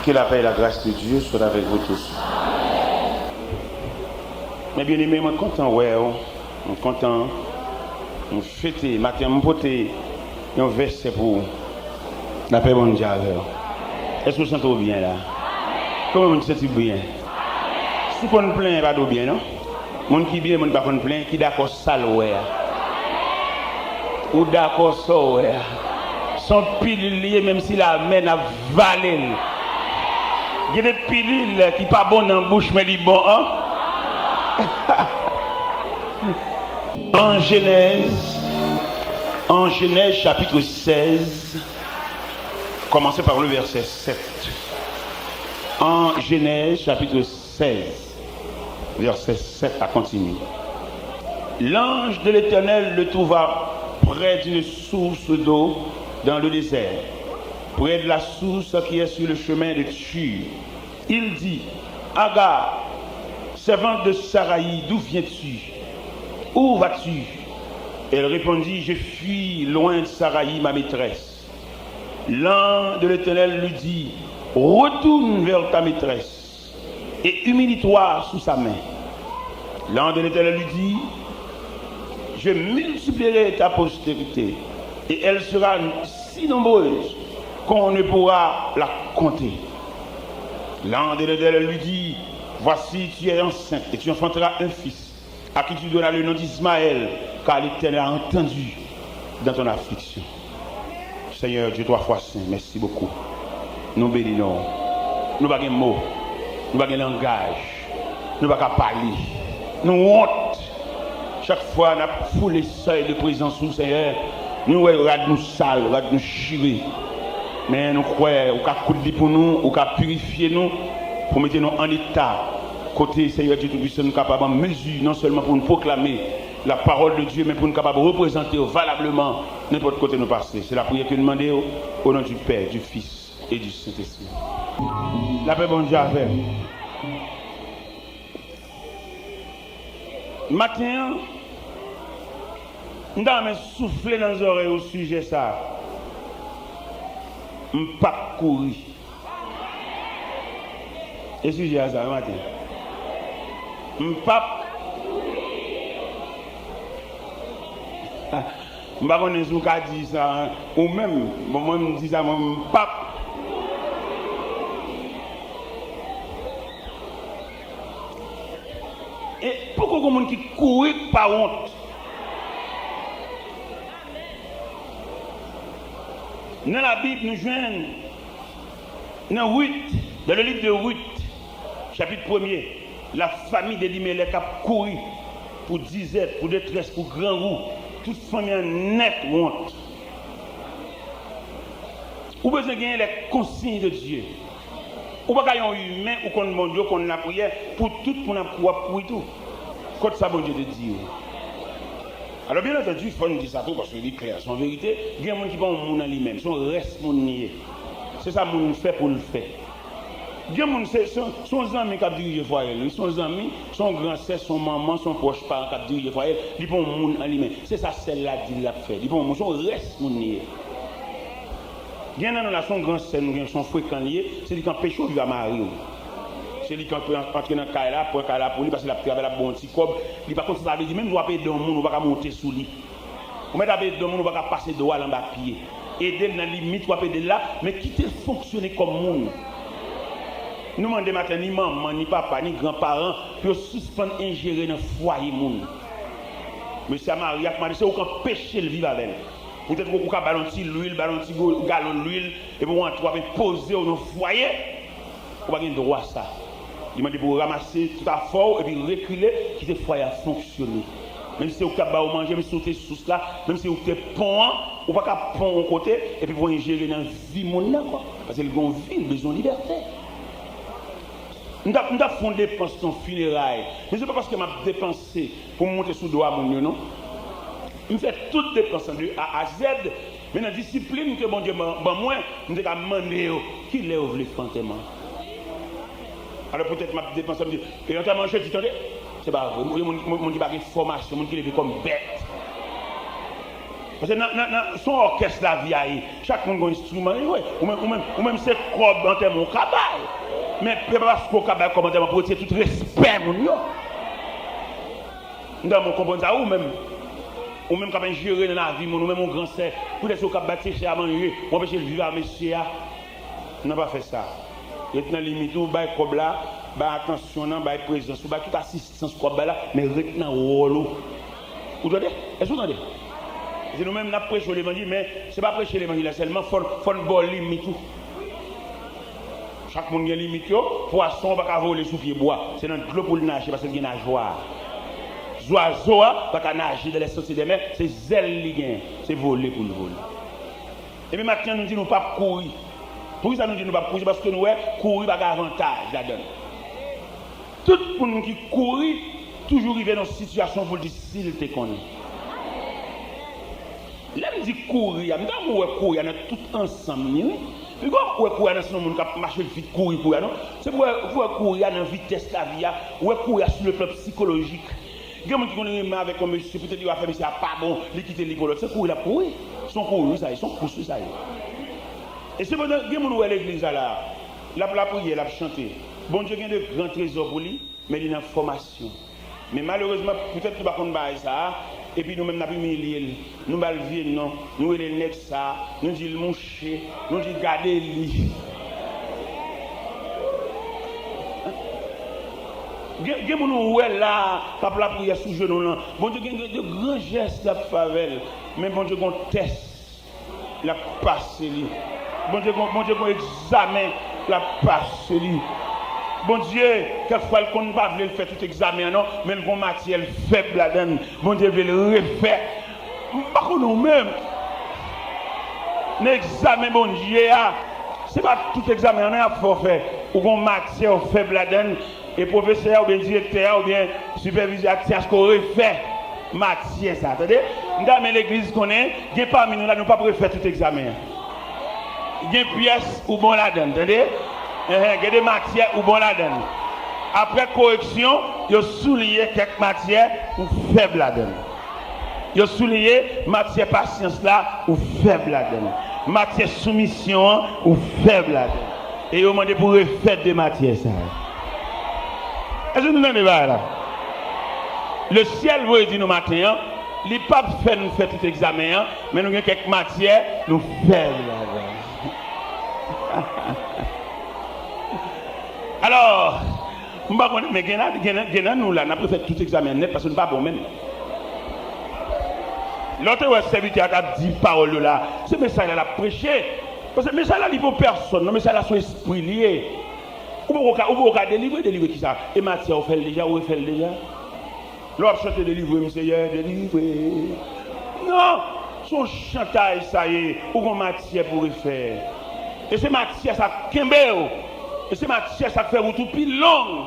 Que la paix et la grâce de Dieu soient avec vous tous. Mais bien aimé, je suis content, je suis content, je suis fêté, matin, je suis un verset pour la paix mondiale. Est-ce que vous sentez bien là? Comment vous sentez bien? Si vous ne plaint pas bien, non? Mon qui bien, mon pas qu'on plaint, qui d'accord ça ouais. Ou d'accord ça ouais. Son pilule même si la main a valé. Il y a des pilules qui ne sont pas bonnes dans la bouche, mais qui sont bonnes. Hein? En Genèse chapitre 16, commencez par le verset 7. En Genèse chapitre 16, verset 7 à continuer. L'ange de l'Éternel le trouva près d'une source d'eau dans le désert, près de la source qui est sur le chemin de Tshur. Il dit, Agar, servante de Saraï, d'où viens-tu? Où vas-tu? Elle répondit, je fuis loin de Saraï, ma maîtresse. L'ange de l'Éternel lui dit, retourne vers ta maîtresse et humilie-toi sous sa main. L'ange de l'Éternel lui dit, je multiplierai ta postérité et elle sera si nombreuse qu'on ne pourra la compter. L'ange de l'Éternel lui dit, voici tu es enceinte et tu enfanteras un fils à qui tu donneras le nom d'Ismaël, car l'Éternel a entendu dans ton affliction. Seigneur Dieu, 3 fois saint, merci beaucoup. Nous bénissons. Nous n'avons pas de mots, nous n'avons pas de langage, nous n'avons pas de parler. Nous honte. Chaque fois, nous avons foulé les seuils de présence sous Seigneur. Nous regardons nous sales, regardons nous chirés. Mais nous croyons, au cas de pour nous, au cas purifier nous, pour mettre nous en état. Côté Seigneur Dieu Tout-Puissant, nous sommes capables de mesure, non seulement pour nous proclamer la parole de Dieu, mais pour nous capables de représenter valablement n'importe côté nous passer. C'est la prière que nous demandons au nom du Père, du Fils et du Saint-Esprit. La paix, bon Dieu, avec. Matin, nous avons soufflé dans les oreilles au sujet de ça. Je ne peux pas courir. Et le sujet à ça, matin. Je ne peux pas. Je ne sais pas si vous avez dit ça, ou même, moi je dis ça, je ne peux pas. Et pourquoi il y a des gens qui courent par honte? Dans la Bible, nous joignons dans Ruth, dans le livre de Ruth, chapitre 1er, la famille d'Elimelech a couru pour disette, pour détresse, pour grand roux, toute famille en nette honte. Ou besoin de gagner les consignes de Dieu. Ou pas gagner un humain ou qu'on bon Dieu, qu'on la prière pour tout pour la pour tout. Quand ça bon Dieu de Dieu. Alors bien entendu, il faut nous dire ça tout parce que c'est clair. En vérité, il y a des gens qui vont au monde en lui-même, son reste mon nier. C'est ça que nous fait pour le faire. Il y a des gens son amis qui dirigent le foyer, son ami, son grand-sœur, son maman, son proche parent qui dirigent le foyer, ils vont au monde en lui-même. C'est ça celle-là qui l'a fait. Ils vont son reste mon nier. Il y a dans son grand-sœur, son fréquent lié, c'est lui qui empêche de vivre à Marie. C'est lui qui peut entrer dans le cas là, pour le cas là pour lui, parce qu'il a pris avec la bonne petite cob. Il va continuer à dire, même si on va payer dans le monde, on va monter sous lui. On va payer dans le monde, on va passer droit en bas pied. Aider dans la limite, on va payer là, mais quitter fonctionner comme monde. Nous demandons maintenant ni maman, ni papa, ni grands-parents, pour suspendre ingérer dans le foyer monde. Monsieur Marie a demandé, c'est aucun péché le vivre avec elle. Peut-être qu'on va balancer l'huile, balancer le galon d'huile, et pour on va poser dans le foyer, on va avoir droit à ça. Il m'a dit pour ramasser tout à fort et puis reculer, qui te foyer à fonctionner. Même si vous avez manger, même si vous êtes sous là, même si vous êtes pont, ou pas pont au côté, et puis vous ingérer dans la vie monde parce que le grand ville besoin de liberté. Nous avons fait des dépenses dans funérailles. Mais ce n'est pas parce que je dépensé pour monter sous le doigt mon non. Je fais toutes les dépenses de A à Z. Mais dans la discipline que mon Dieu m'a moi, je vais demander qui les ouvre les fantômes. Alors peut-être ma dépense, je me dis, et notamment je dis, attendez, c'est pas vrai, mon dit pas de formation, mon qui les fait comme bête. Parce que son orchestre la vie, chaque monde a un instrument, ou même c'est comme en termes de cabal. Mais parce qu'on cabal comme en termes de pour tout respect, nous devons comprendre ça, ou même quand on gérer dans la vie, nous même mon grand sœur, pour être au cap bâtir à manger, on empêcher de vivre à monsieur. On n'a pas fait ça. Il y a une limite, on va comme là, attention, on va présence, on va toute assistance comme là, mais retenez rôle. Vous entendez? Est-ce que vous entendez? C'est nous-mêmes qui prêchons l'évangile, mais ce n'est pas prêcher l'évangile, seulement il faut une bonne limite. Chaque monde a une limite, poisson ne va pas voler sous pied bois. C'est dans l'eau pour le nager parce qu'il y a une joie. Oiseau ne va pas nager dans les sorties des mers, c'est zèle qui gagne, c'est voler pour le voler. Et puis maintenant, nous disons pas courir. Pourquoi ça nous dit nous pas courir? Parce que nous, courir n'a pas d'avantage là-dedans. Tout le monde qui court, toujours arrive dans une situation pour dire s'il te connaît. Là, je dis courir, je dis courir, on est tous ensemble. Et quand on courir dans ce monde qui marche vite, courir, c'est pour courir dans la vitesse de la vie, ou courir sur le plan psychologique. Il y a des gens qui ont avec un monsieur, peut-être qu'il va faire, mais c'est pas bon, il quitte l'école. C'est courir, ils sont courir, ils sont poussés, ça y est. Et c'est pour ça que les gens qui ont l'église là, la prière, la chanter. Bon Dieu, il y a de grands trésors pour lui, mais il y a une formation. Mais malheureusement, peut-être qu'il ne va pas ça. Et puis nous-mêmes, nous avons humilié, nous avons levé, nous les nègres ça, nous disons mon chien, nous disons garder lui. Il y a des gens qui là, qui la prière sous genou. Bon Dieu, il y a de grands gestes de favelle, mais bon Dieu, on teste la passe. Bon Dieu, on examine la passe. Bon Dieu, quelquefois, qu'on ne va pas faire tout examen, non, mais le bon matière faible là-dedans. Bon Dieu veut le refaire. Pas que nous-mêmes. L'examen, bon Dieu, ce n'est pas tout examen, on a faut faire. Ou bon matière faible là-dedans. Et professeur, ou bien directeur, ou bien superviseur, c'est ce qu'on refait. Matière, ça. Attendez? Dans l'église qu'on est, il n'y a pas nous là, nous ne pouvons pas faire tout examen. Il y a une pièce ou bon là-dedans, attendez? Il y a des matières ou bon là-dedans. Après correction, il y a souligné quelques matières ou faibles là-dedans. Il y a souligné matière patience là ou faible là-dedans. Matière soumission ou faible là-dedans. Et il a demandé pour refaire des matières ça. Est-ce que nous n'en pas là? Le ciel vous dit nous matin, il ne pas faire nous faire tout examen, mais nous avons quelques matières nous faibles là-dedans. Alors, mais nous là, nous avons fait tout examen net parce que nous ne sommes pas bons même. L'autre serviteur a dit parole là, ce message là a prêché. Parce que le message là, il ne faut personne, le message là, son esprit lié. Ou vous pouvez délivrer qui ça? Et Mathieu, vous faites déjà, ou vous faites déjà? L'autre chante délivrer, monsieur, délivrer. Non, son chantage, ça y est, ou qu'on Mathieu pourrait faire. Et c'est Mathieu, ça kembe. Et c'est Mathieu, ça fait tout plus long.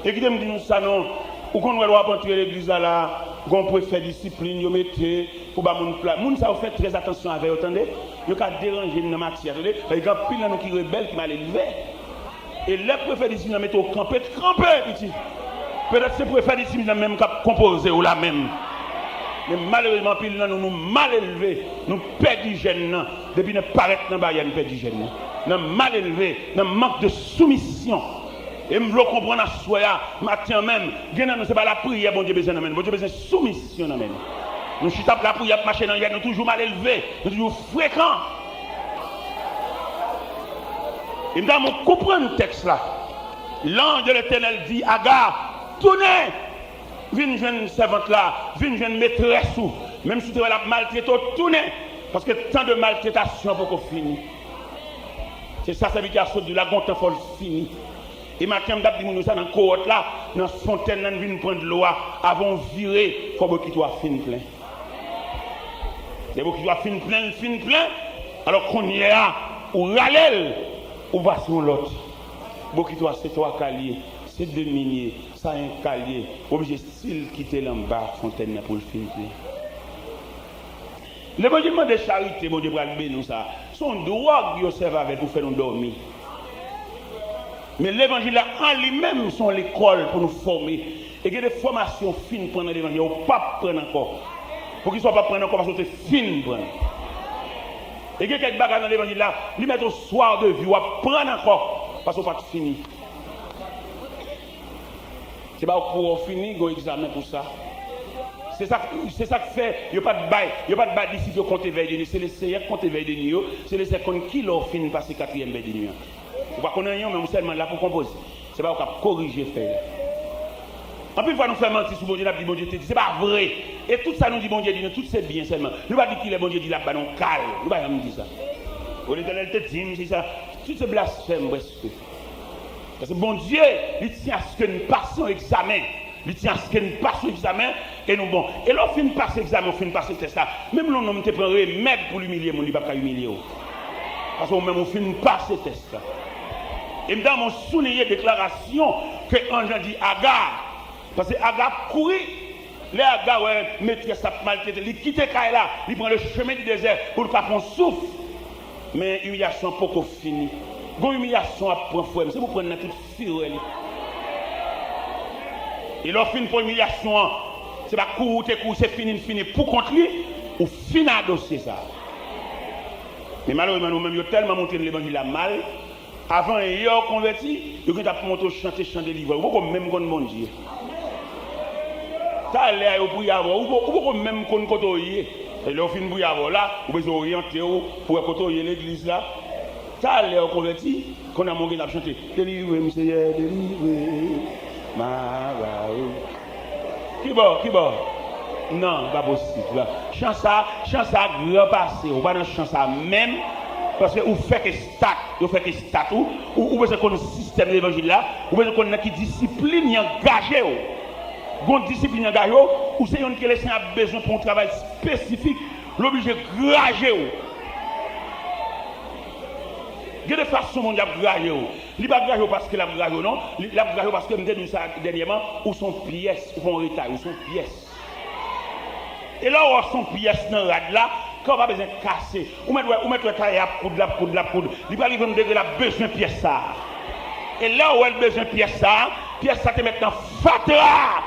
Et qui me dit nous ça, non? Ou qu'on doit entrer l'église là, qu'on peut faire discipline, vous mettez, pour pas mon plat. Moun ça vous fait très attention avec, attendez? Vous pouvez déranger dans la matière, attendez? Il y a pile là qui rebelle qui m'a élevé. Et les préfets discipline, mettez au camper, petit. Peut-être c'est préfet discipline même qui composé ou la même. Mais malheureusement, pile là nous mal élevés, nous perdons gêne depuis ne paraître dans barrière, nous perdons gêne. Nous mal élevés, nous manque de soumission. Et je veux comprendre à soi, matin même, ce n'est pas la prière, bon Dieu besoin d'amène, bon Dieu besoin de soumission d'amène. Nous chutons la prière, marcher dans le nous toujours mal élevés, nous toujours fréquents. Et dans mon comprendre le texte là, l'ange de l'Éternel dit, Agar, tournez, viens jeune servante là, viens jeune maîtresse ou, même si tu as la maltraité, tournez, parce que tant de maltraitation pour qu'on finisse. C'est ça, ça veut dire que la gonte faut finir. Et maintenant, je dis ça dans la cohorte là, dans la fontaine, nous venons prendre de l'eau, avant de virer, il faut qu'il soit fin plein. Il faut qu'il soit fin plein, alors qu'on y est là, ou râle, ou va sur l'autre. Il faut qu'il soit c'est trois caliers, c'est deux miniers, ça un calier, obligé de quitter l'en-bas, fontaine pour le fin plein. L'évangile de charité, bon Dieu, pour nous ça, son droit qui observe avec pour faire nous dormir. Mais l'évangile en lui-même sont l'école pour nous former. Et il y a des formations fines pendant l'évangile, on ne peut pas prendre encore. pour qu'il ne soit pas pris encore parce que c'est fin prendre. Et il y a quelques bagages dans l'évangile là, lui mettre au soir de vie, ou à prendre encore, parce qu'on pas fini. C'est pas pour finir, il y a un examen pour ça. C'est ça que fait, il n'y a pas de bail, d'ici qui compte veille de nuit, c'est les Seigneurs qui comptent veille de nuit, c'est les Seigneurs qui l'ont fini passer 4e veille de nuit. Vous ne connaissez pas, mais seulement là pour composer. C'est pas pour corriger faire. En plus, fois nous faisons mentir sur bon Dieu, bon Dieu te dit, c'est pas vrai. Et tout ça nous dit bon Dieu, dit, tout c'est bien seulement. Nous ne pas dire qu'il est bon Dieu, dit là-bas, non, calme. Nous ne pas dire ça. Au l'Éternel te dit, c'est ça. Tout ce blasphème, presque. Parce que bon Dieu, il tient à ce que nous passions examen. Il tient à ce que nous passions examen. Et nous, bon. Et là, on finit passer examen, on finit passer test là. Même l'on ne te prend remède pour l'humilier, mon livre, pas humilier. Parce qu'on même on finit passer test là. Et dans mon souligné déclaration que Ange dit Agar. Parce que Agar courit, les Agar, ouais, maîtresse sa maltraité, il quitte là, il prend le chemin du désert pour faire son souffle. Mais l'humiliation n'est pas finie. Une humiliation à prendre fouet, c'est pour prendre toute fureur. Et leur fin pour l'humiliation, c'est pas courir, c'est fini. Pour contre lui, ou fin à dossier ça. Mais malheureusement, nous-mêmes, nous avons tellement monté l'évangile à mal. Avant, ils ont converti, ils ont monté chanter livre. Vous pouvez même connaître mon Dieu. Ça a l'air au bouillard, ou pouvez même connaître côtoyer. Et là, au fin de bouillard, là, vous pouvez orienter pour côtoyer l'église là. Ça a l'air converti, qu'on a monté à chanter. Délivrez, Seigneur, délivrez. Qui bon? Non, pas possible. Chance ça grand passé. On va dans chance ça même. Parce que vous faites que statut, ou vous avez un système de l'évangile là, ou vous avez une discipline engagée. Une discipline engagée, ou c'est une qui laisse un besoin pour un travail spécifique, l'obligé de grager. Il y a des façons de grager. Il ne pas grager parce que la grage non, il la grage parce que je me dit ça dernièrement, où sont pièces, où sont retard, où sont pièces. Et là où sont pièces dans le rad là, quand on va besoin de casser, ou mettre la poudre, il va arriver à me dire qu'il a besoin de pièces ça. Et là où elle a besoin de pièces ça te met dans fatra.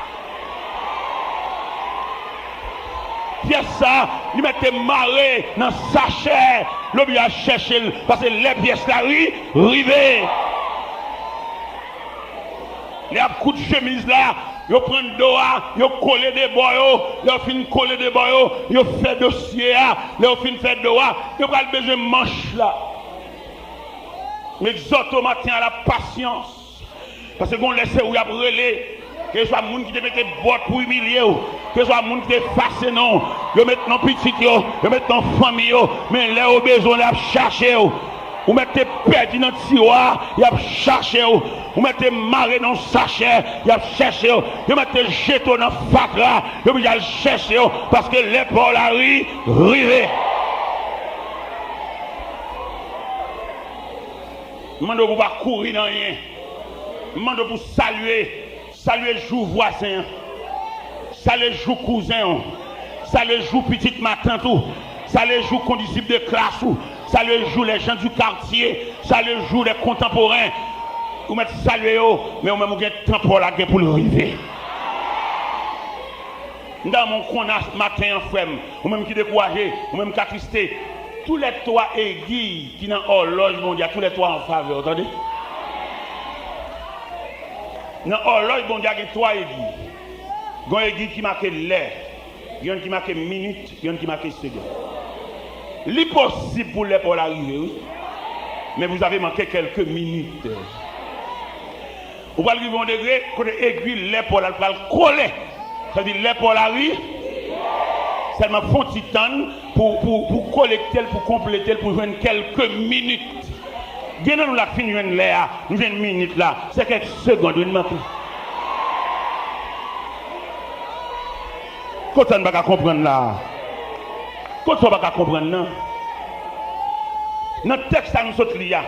Pièce ça, il mettait marée dans sachet, l'objet à chercher, parce que les pièces là, rivées. Les coups de chemise là, ils prennent doigt, ils collent des boyaux, ils finissent coller des boyaux, ils font dossier, ils finissent faire doigt, ils ont besoin de manche là. Mais exhorte au matin à la patience, parce que qu'on laisse où il y a brûlé. Que ce soit les gens qui te mettent des bottes pour humilier, que ce soit les gens qui te fassent non, ils mettent dans petit, ils mettent dans famille, mais là au besoin de chercher, ou mettez perdu dans le tiroir, ils ont cherché, ou mettez maré dans le sachet, ils ont cherché, ils mettez jeton dans le fatra, ils ont cherché, parce que l'épaule a rivé. Je ne demande pas courir dans rien, je demande pour saluer le jour voisin, saluer le jour cousin, saluer le jour petite matin tout, saluer le jour condisciples de classe, saluer le jour les gens du quartier, saluer le jour des contemporains. Vous mettez saluer, mais vous même vous avez temps pour la guerre pour le river. Dans mon coin matin en frère, vous même qui découragé, vous même qui attristé, tous les toits aiguilles qui dans l'horloge mondiale, tous les toits en faveur, attendez? Dans l'horloge, bon Dieu, il y a 3 aiguilles. Il y a une aiguille qui marque l'heure, il y a une qui marque minute, il y a une qui marque seconde. L'impossible pour l'épaule arriver, oui. Mais vous avez manqué quelques minutes. Vous allez arriver à un degré, quand l'aiguille, l'épaule, elle va le coller. Ça veut dire l'épaule arrive, seulement font titane pour collecter, pour compléter, pour joindre quelques minutes. Bien nous la fin de l'air, nous avons une minute là, c'est quelques secondes, nous manquons. Quand on ne va pas comprendre là, quand on ne va pas comprendre là, dans le texte à nous sommes là,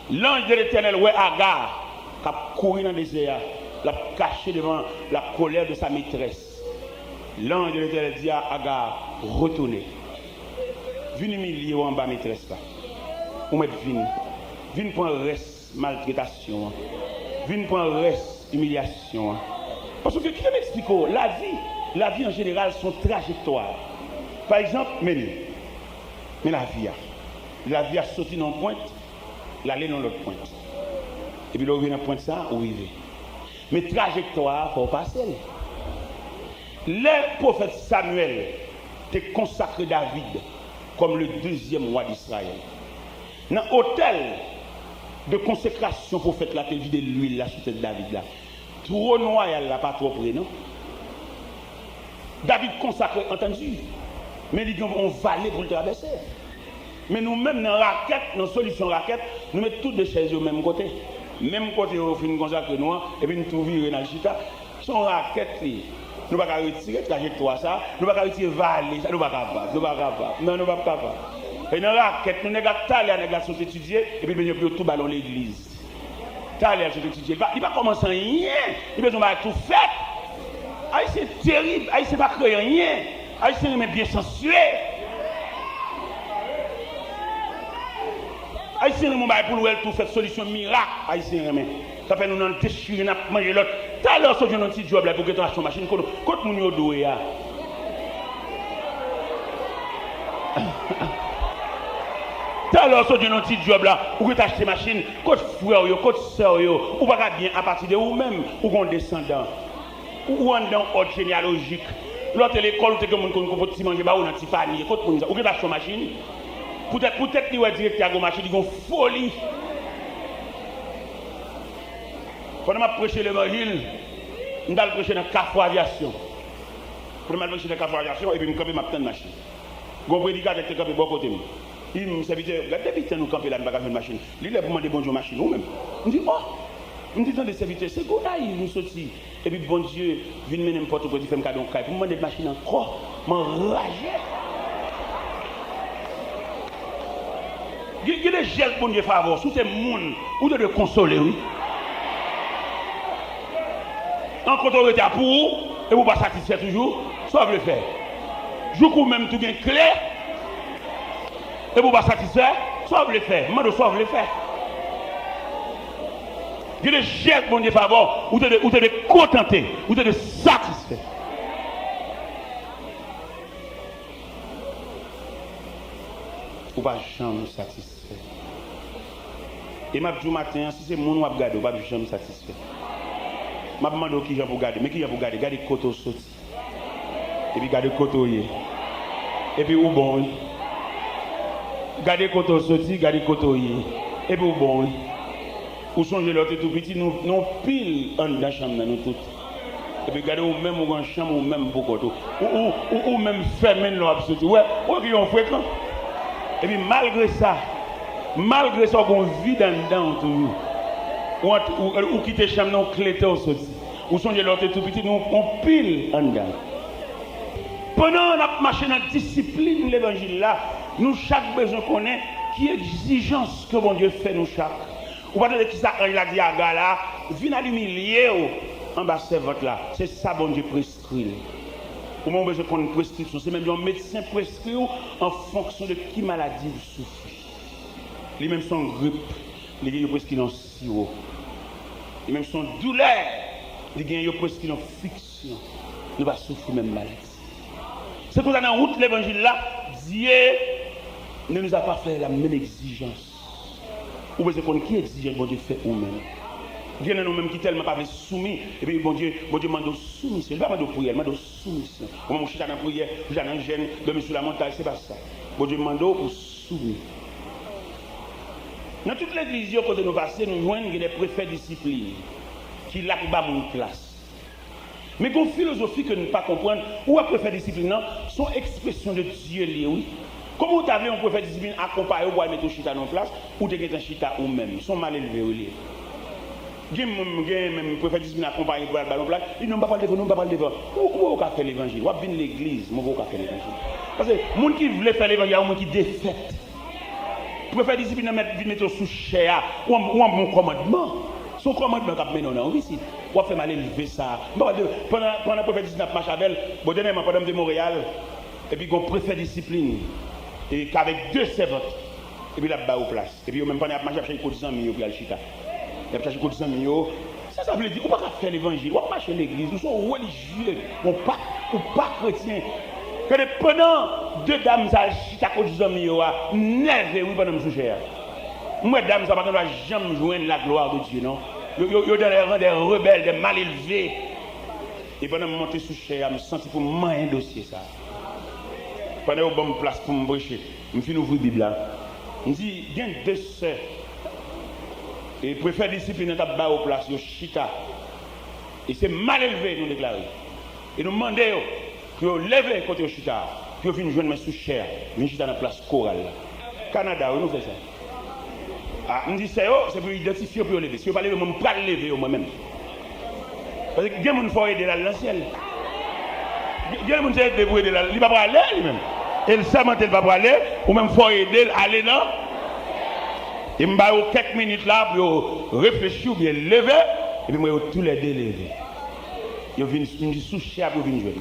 l'ange de l'Éternel, ouais, Agar, qui a couru dans le désert, l'a caché devant la colère de sa maîtresse. L'ange de l'Éternel dit à Agar, retournez. Venez humilier en bas maîtresse là. Ou mettre vine pour un reste maltraitation, vine pour un reste humiliation. Parce que qui m'explique la vie, la vie en général, son trajectoire. Par exemple, mais la vie a sauté dans une pointe, l'aller dans l'autre pointe. Et puis là, on vient dans la pointe ça, on y va. Mais trajectoire, il faut passer. Le prophète Samuel a consacré David comme le deuxième roi d'Israël. Dans l'hôtel de consécration prophète là, il vide l'huile là sur tête de David là. Trône royal là, pas trop près, non? David consacré, entendu. Mais ils ont valet pour le traverser. Mais nous-mêmes, dans la raquette, dans la solution raquette, nous mettons toutes les chaises au même côté. Même côté, on fait une consacrée noire, et puis nous trouvons dans le chita. Son raquette, nous ne pouvons pas retirer trajectoire ça, nous ne pouvons pas retirer valet, ça, nous ne pouvons pas capable. Non, nous ne pouvons pas capable. Et dans la raquette, nous n'avons pas les sont étudiés, et puis nous avons tout ballon l'église. Taler sont étudiés. Il va commencer rien, il va tout fait. Aïe, c'est terrible, aïe, c'est pas créer rien. Aïe, c'est bien sensuel. Aïe, c'est pour nous tout faire solution miracle. Aïe, c'est ça fait nous nous déchirer, nous manger l'autre. Tout à l'heure, j'ai un petit job là pour que tu achètes une machine. Quand nous nous doué. Tout à l'heure, j'ai un petit job là pour que tu achètes une machine. Quand frère, quand soeur, ou pas bien à partir de vous-même, ou qu'on descendant. Ou en dans ordre généalogique. L'autre l'école, tu as comme on peut manger ou dans petit panier. Ou que tu achètes une machine. Peut-être que le directeur de la machine, ils ont folie. Quand on a prêché l'évangile, on a prêché dans le Carrefour Aviation. Quand on a prêché dans le Carrefour Aviation, et puis on a campé ma petite machine. On a prédicateur qui a campé bon côté. Il me serviteur, depuis que nous campons là, nous n'avons pas une machine. Il a demandé bonjour machine, nous-mêmes. On dit, oh, on dit, des serviteurs, c'est quoi là, ils nous sortent. Et puis, bon Dieu, vient me n'importe quoi, il fait un cadeau. Pour me demander de machine encore, m'enrager. Il y a des gels pour Dieu faveur, sous ces monde, ou de consoler, oui. En autorité pour vous, et vous ne pas satisfaire toujours, soit vous le faire. Je vous même tout bien clair, et vous ne pas satisfaire, soit vous le faire. Moi, soit vous le faire. Il y a des gels pour Dieu faveur, ou de contenter, ou de satisfaire. Ou pas jamais satisfait. Et ma dit matin, si c'est mon ou regarder, ou pas jamais satisfait. Ma demande qui j'ai pour garder, mais qui j'ai pour garder, garder côté sorti. Et puis garder côté et puis ou bon. Garder côté sorti, garder côté et puis ou bon. Ou changer l'autre tout petit, nous pile en dans chambre nous toutes. Et puis garder ou même ou en chambre ou même pour côté. Ou même fermer l'autre sorti. Ouais, ou qui on fréquent. Et puis malgré ça, on vit dedans toujours. Ou quitter chambre, non clété au sorti. Ou changer l'autre tout petit, nous on pile en dedans. Pendant qu'on marché dans la discipline de l'évangile là, nous chaque besoin connaît qui exigence que bon Dieu fait nous chaque. Ou pas de qui ça il a dit à gars là, viens à l'humilier en bas servante là. C'est ça bon Dieu prescrit. Pour moi, besoin qu'on prescription, c'est même un médecin prescrit en fonction de qui maladie vous souffrez. Les mêmes sont grippe, les gens prescrit en sirop. Les mêmes sont douleur, les gens prescrit en fiction. Nous va souffrir même maladie. C'est pour ça dans la route de l'évangile là, Dieu ne nous a pas fait la même exigence. Ou besoin qu'on qui exige bon Dieu fait ou même. Dieu n'est nous-mêmes qui tellement pas soumis. Et puis bon Dieu demande soumission. Il ne va pas demander prière, il demande soumission. Comme je suis dans la prière, je suis dans le gêne, dormir sur la montagne, c'est pas ça. Bon Dieu demande pour soumis. Dans toute l'église, quand nous passons, nous joignons des préfets disciplines qui là pour une place. Mais une philosophie que nous ne pas comprendre, ou un préfet discipline, sont expression de Dieu, oui. Comment vous avez un préfet discipline accompagné ou mettre un chita dans place, ou de un chita ou même, ils sont mal élevés, oui. Même préfet discipline accompagné pour le ballon plat, ils n'ont pas parlé devant, Où on fait l'évangile? Où on vient l'église? On va faire l'évangile. Parce que les gens qui veulent faire l'évangile, il y a des gens qui défaitent. Préfet discipline mettre sous chair, ou un bon commandement. Son commandement qui a mené en visite. On fait mal élever ça. Pendant le préfet discipline marche avec elle, dernièrement, pendant de Montréal, et puis on préfet discipline, et qu'avec 2 servantes, et puis là, bas au place. Et puis même pendant la marche, il y a 100 000 pour aller chita. Il y a 100 000. Ça veut dire qu'on ne peut pas faire l'évangile, on ne peut pas marcher l'église, nous sommes religieux, on ne peut pas. ou pas chrétien. Que pendant 2 dames, ça chita à cause des hommes, nerveux, oui, pendant que je suis cher. Moi, dames, ça ne va jamais joindre la gloire de Dieu, non? Ils sont dans les rangs des rebelles, des mal élevés. Et pendant que je monte sous cher, je me sens pour moi un dossier, ça. Pendant que je me place pour me prêcher, je me fais ouvrir la Bible. Je me dis, il y a 2 sœurs. Et préfère discipline dans ta au place, yo chita. Et c'est mal élevé, nous déclarer. Et nous demandons que vous levez côté chita, que vous venez joindre sous chair, venez chita dans la place chorale. Canada, nous faisons ça. Ah, nous disons c'est pour identifier pour lever. Si vous ne lever, je ne peux pas lever moi-même. Parce que il y a des gens qui font aider dans le ciel. Il y a des gens qui font aider pour aider là. Il ne va pas aller lui-même. Et le savant, il ne va pas aller, ou même faut aider à aller là. Il me va quelques minutes là pour réfléchir ou bien lever, et puis moi tous les deux lever. Je viens sous chair pour venir jouer.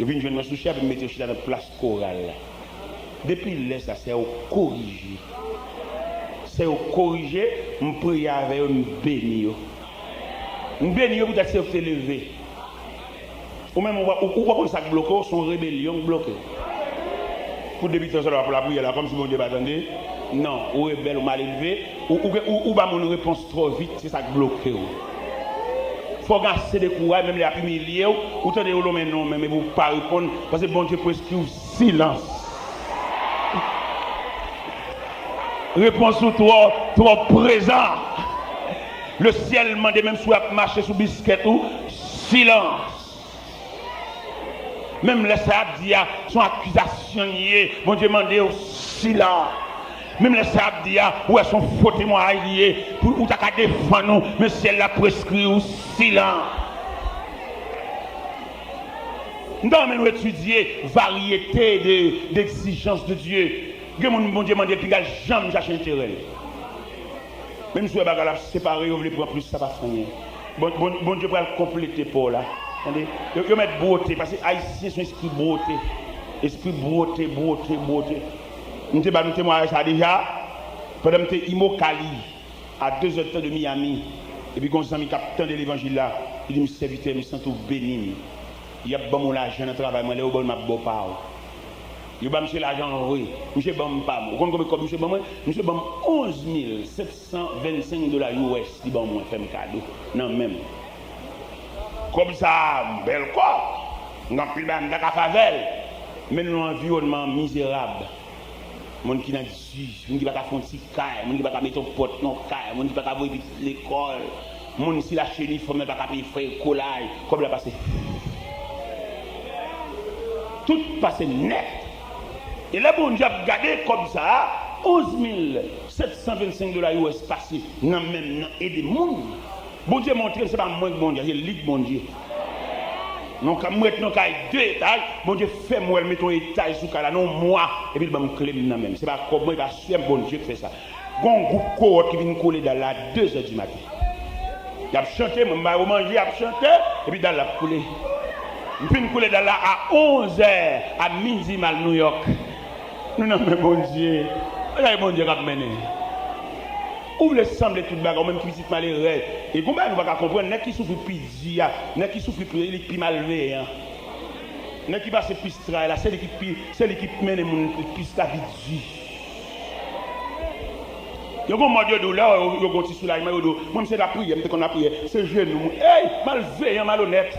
Je viens jouer sous chair pour me mettre dans la place chorale. Depuis là, ça c'est au corriger. C'est au corriger, je prie avec eux, je bénis. Je bénis pour être levé. Ou même, on voit comme ça bloqué, son rébellion bloqué. Pour débuter ça pour la prière, là, comme si mon Dieu m'attendait. Non, ou rebelle, ou mal élevé, ou pas mon réponse trop vite, c'est ça qui bloque. Il faut gasser des courage, même les humiliés, ou tenez au mais non, mais vous ne pas répondre, parce que bon Dieu prescrit silence. Réponse ou trop présent. Le ciel m'a même soit marcher sous biscuit ou silence. Même les sabdia sont accusation bon Dieu m'a dit au silence. Même les sabdia où elles sont faux témoins liés pour ou t'as qu'à défendre nous, mais ciel l'a prescrit au silence. Nous devons étudier variété d'exigences de Dieu. Bon Dieu m'a dit qu'il n'a jamais cherché intérêt. Même si vous avez séparé, vous voulez prendre plus, ça va finir. Bon Dieu va le compléter pour là. Vous mettre beauté, parce que les Haïtiens sont esprit beauté. Esprit beauté. Nous avons témoigné ça déjà. Pendant que nous Imokali, à 2 heures de Miami, et puis quand nous avons capté de l'évangile là, il dit, monsieur serviteur, je me sens tout béni. Il y a bon l'argent dans le travail, je vais ma beau part. Je vais monsieur l'argent, oui. Monsieur bon pas. Vous comprenez comme monsieur bon, monsieur bon 11 725 $ US, dit bon moi fait un cadeau. Non même. Comme ça, bel corps. Nous avons plus de la favelle. Mais nous avons un environnement misérable. Moun qui n'a pas moun qui va pas faire un petit caille, moun qui va pas mettre un pote dans le caille, moun qui va pas voir l'école, moun si la chenille faut même pas payer frais collage, comme la passé. Tout passe net. Et là bon Dieu a regardé comme ça, 11 725 $ US passé dans même et des monde. Bon Dieu montre c'est pas moi bon Dieu, c'est lui bon Dieu. Non, quand moi non 2 étages, bon Dieu fait moi mettre un étage sous là non moi et puis il va me clé dans même. C'est pas comme moi il va suivre bon Dieu qui fait ça. Gon groupe cohorte qui vient coller dans la 2 heures du matin. Il a chanté, moi manger, il a chanté et puis dans la couler. Il fait couler dans là à 11h à midi mal New York. Non mais bon Dieu. Regardez bon Dieu qui a mené. Où le semble tout bagarre même qui visite malheureux et comment nous va comprendre n'est qui souffre plus n'est qui souffre plus malveillant hein n'est qui passe plus travail là c'est l'équipe mène mon plus la vie yo gon mode de là yo gon ti soulagement yo moi c'est la prière me qu'on a prière c'est genou hey malveillant malhonnête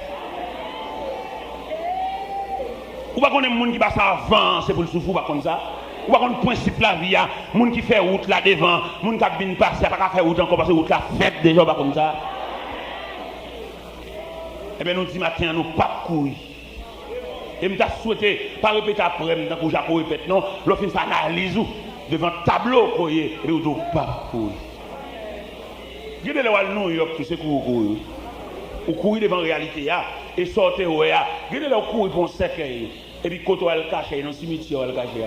ou pas connait monde qui passe avant c'est pour le souffre pas comme ça. Ou pas le principe la vie, moun qui fait route là devant, moun qui vient passer, pas faire route encore parce que route la fête déjà pas comme ça. Eh bien nous dit matin nous pas courir. Et me t'a souhaité pas répéter après dans que Japon répète non, l'office fait analyse devant tableau coyer et ou pas courir. Gardez le New York tout c'est courir. Ou courir devant réalité et sortir ouais. Gardez le courir pour un cercueil et puis quand on le cacher dans le cimetière on le cacher.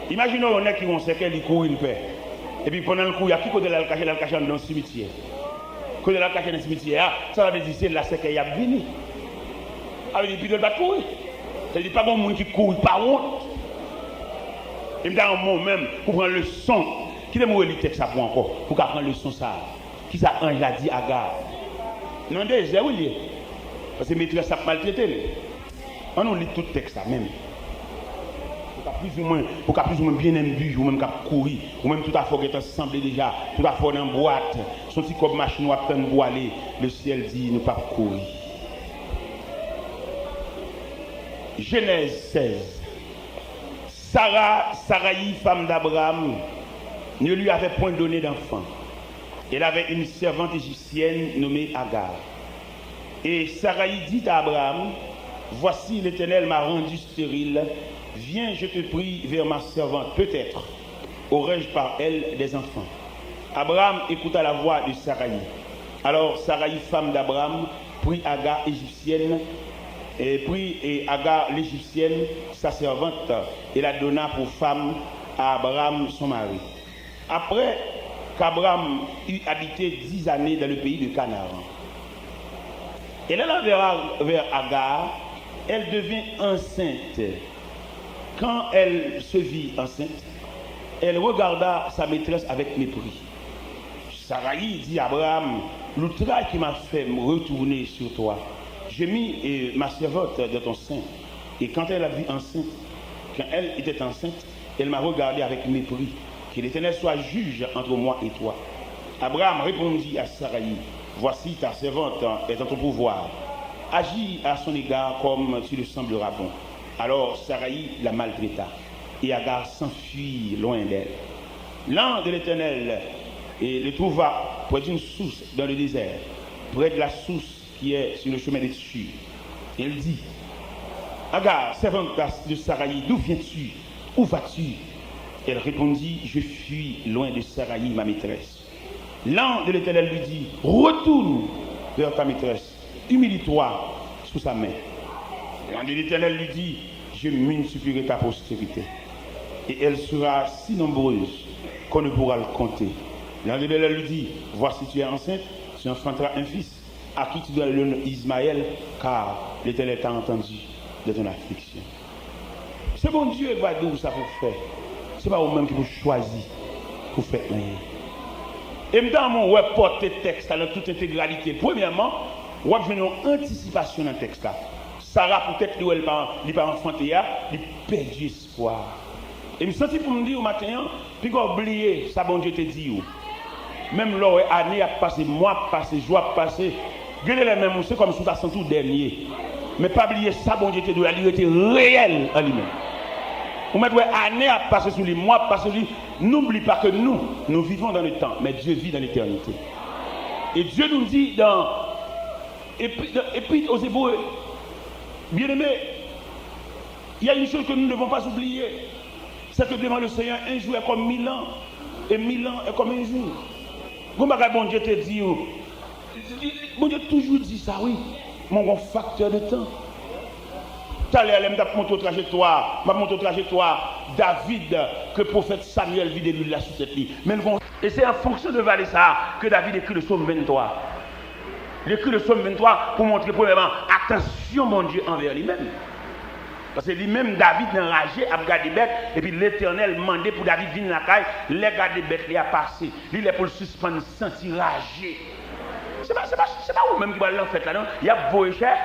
Imaginez on est qui vont cercueil il courir il fait. Et puis pendant le coup il y a qui côté là le cacher dans le cimetière. Côté là le cacher dans le cimetière, ça veut dire c'est la cercueil a venu. Avec des pilotes va courir. Ça dit pas bon monde qui court pas honte. Et dans un moment même pour prendre le son, qui est le texte ça pour encore pour prendre le son ça. Qui ça ange a dit Agar. Non désert oui. Parce que maîtresse ça maltraité. On nous lit tout le texte là même. Pour qu'à plus ou moins bien imbu, ou même qu'à courir, ou même tout à fait être ensemble déjà, tout à fait dans boîte, son petit comme machine ou à peine boiler, le ciel dit ne pas courir. Genèse 16. Saraï, femme d'Abraham, ne lui avait point donné d'enfant. Elle avait une servante égyptienne nommée Agar. Et Saraï dit à Abraham, voici l'Éternel m'a rendu stérile, viens, je te prie, vers ma servante, peut-être aurais-je par elle des enfants. Abraham écouta la voix de Saraï. Alors Saraï, femme d'Abraham, prit Agar égyptienne, et Agar l'égyptienne, sa servante, et la donna pour femme à Abraham son mari. Après qu'Abraham eut habité 10 années dans le pays de Canaan, elle alla vers Agar, elle devint enceinte. Quand elle se vit enceinte, elle regarda sa maîtresse avec mépris. Saraï dit à Abraham, l'outrage qui m'a fait me retourner sur toi, j'ai mis ma servante dans ton sein. Et quand elle a vu enceinte, quand elle était enceinte, elle m'a regardé avec mépris. Que l'Éternel soit juge entre moi et toi. Abraham répondit à Saraï, voici ta servante est en ton pouvoir. Agis à son égard comme tu le sembleras bon. Alors Saraï la maltraita et Agar s'enfuit loin d'elle. L'ange de l'Éternel le trouva près d'une source dans le désert, près de la source qui est sur le chemin des Tchus. Il dit, Agar, servante de Saraï, d'où viens-tu? Où vas-tu? Elle répondit, je fuis loin de Saraï, ma maîtresse. L'ange de l'Éternel lui dit, retourne vers ta maîtresse, humilie-toi sous sa main. L'ange de l'Éternel lui dit, je multiplierai ta postérité, et elle sera si nombreuse qu'on ne pourra le compter. L'ange de l'Éternel lui dit, voici tu es enceinte, tu enfanteras un fils, à qui tu dois le nom Ismaël, car l'Éternel t'a entendu de ton affliction. C'est bon Dieu qui va dire ça pour faire. Ce n'est pas vous-même qui vous choisissez pour faire rien. Et dans mon web porter texte dans toute intégralité, premièrement, vous avez une anticipation dans le texte là. Sarah peut-être lui elle pas enfanté, il perd espoir. Et je me sens pour me dire au matin, puis qu'on oublié ça bon Dieu te dit. Même l'année année a passé, mois passé, jour a passé, regardez les mêmes, c'est comme si vous avez tout dernier. Mais pas oublier ça bon Dieu te dit, il était réel en lui-même. Vous mettez année à passer sur lui, mois à passer sur lui. N'oublie pas que nous vivons dans le temps, mais Dieu vit dans l'éternité. Et Dieu nous dit dans Épître aux Hébreux, bien aimé, il y a une chose que nous ne devons pas oublier, c'est que devant le Seigneur, un jour est comme 1000 ans, et 1000 ans est comme un jour. Vous m'avez bon Dieu te dit, bon Dieu toujours dit ça, oui, mon facteur de temps. Tout à l'heure, je vais monter au trajectoire, David, que le prophète Samuel vit de lui là sous cette ligne. Et c'est en fonction de ça que David écrit le psaume 23. Il écrit le psaume 23 pour montrer premièrement, attention mon Dieu envers lui-même. Parce que lui-même, David est enragé, a regardé bête, et puis l'Éternel demandé pour David venir dans la caille, les garder bête, il a passé. Il est pour le suspendre, sentir ragé. C'est pas vous-même qui va l'en faire là, non? Il y a beau et cher.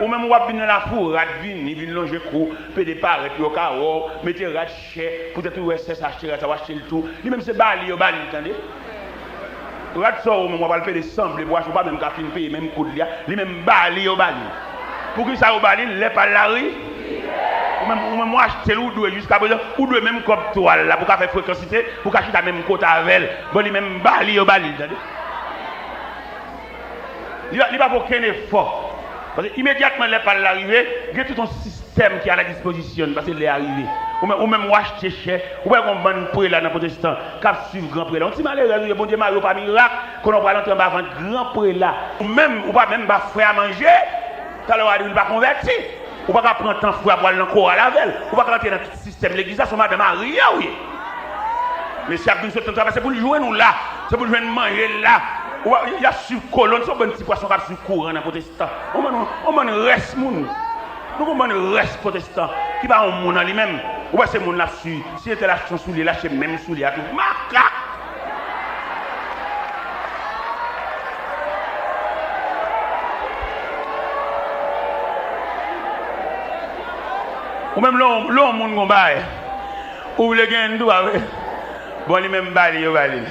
Ou même on va venir dans la four, il vient longer cou, peut départ et puis au carreau, mettez rat cher, peut-être où est-ce acheter, ça va acheter le tout. Lui-même c'est bali, attendez. Rat sort, on va le faire des sembles, bois, je ne pas même qu'à finir payer même coup de lia, lui-même bali. Pour que ça au bali, les pas la rue. Ou même moi acheter l'ou doué jusqu'à présent, ou doué même comme toile là, pour qu'à faire fréquencité, pour qu'à acheter la même côte avec elle. Bon, lui-même bali, attendez. Il va pour qu'un effort. Parce que immédiatement, les pas l'arrivée, il y a tout un système qui est à la disposition parce qu'il est arrivé. Ou même acheter cher, ou même on vend pour là dans le protestant, cap suivre grand prix là. On dit malheureux, bon Dieu, Mario pas miracle, qu'on va rentrer dans vendre grand prix là. Ou pas même frère à manger, tout à l'heure il va convertir. Ou pas prendre temps frère pour aller encore à la veille. Ou pas rentrer dans tout le système l'église, ça madame Maria oui. Mais si abdou ce temps c'est pour jouer nous là, c'est pour jouer manger là. Il y a sur colonne, c'est un petit poisson qui est sur courant dans le protestant. On reste moun. Nous reste protestant qui va en moun en lui-même. Ou c'est moun là sur. Si était là sous lui, lâcher même sous lui à tout. Maca. Ou même l'homme monde qu'on baille. Ou le gain d'où avec. Bon, il même baille, il baille.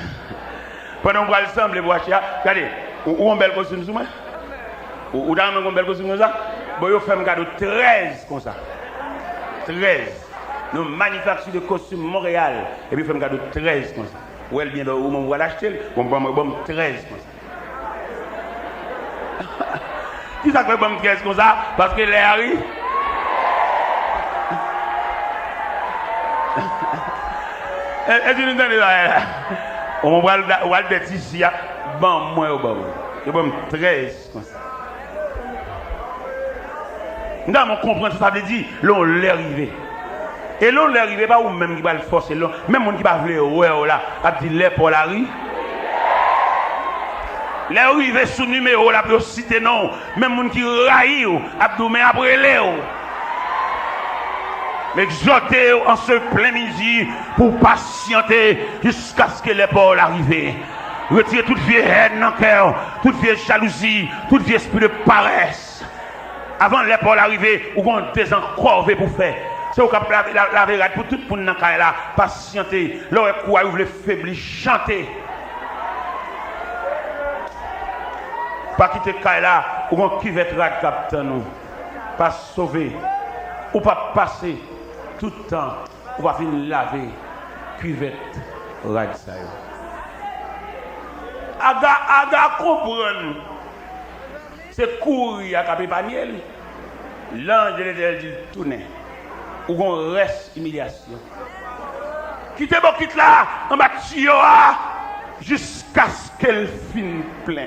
Pendant qu'on va le sembler pour acheter, regardez, ou un bel costume sur moi. Ou dans un bel costume comme ça. Bon, il fait un cadeau 13 comme ça. 13. Nous manufacturons de costumes Montréal. Et puis il fait un cadeau 13 comme ça. Ou elle vient ou on va l'acheter. Bon, 13 comme ça. Qui ça fait bon 13 comme ça? Parce que les Harry. Est-ce que nous entendez là? On va le dire ici, bon, moi au bon. Et bon 13 comme ça. Nous on comprend ce que ça veut dire. L'on l'est arrivé. Et l'on l'est arrivé, pas ou même qui va le forcer. Même monde qui va vouloir, ouais, là, a dit l'est pour la rue. Les arrivés sous numéro, la plus cité non. Même monde qui raille, a dit mais après Léo. Mais exhortez en ce plein midi pour patienter jusqu'à ce que l'épaule arrive. Retirez toute vieille haine dans le cœur, toute vieille jalousie, toute vieille esprit de paresse. Avant l'épaule arriver, ou on des encore pour faire. C'est au cap la vérité pour tout le monde dans le là, patienter. Là, quoi, vous voulez faiblir, chanter. Pas quitter le là, ou on qui va être capteur nous. Pas sauver, ou pas passer. Tout le temps, on va venir laver cuvette rad ça. Aga comprendre. C'est courir à Capé Paniel. L'ange de l'Éternel dit tourner. Ou qu'on reste humiliation. Quittez bon quitte là, en bas jusqu'à ce qu'elle finisse plein.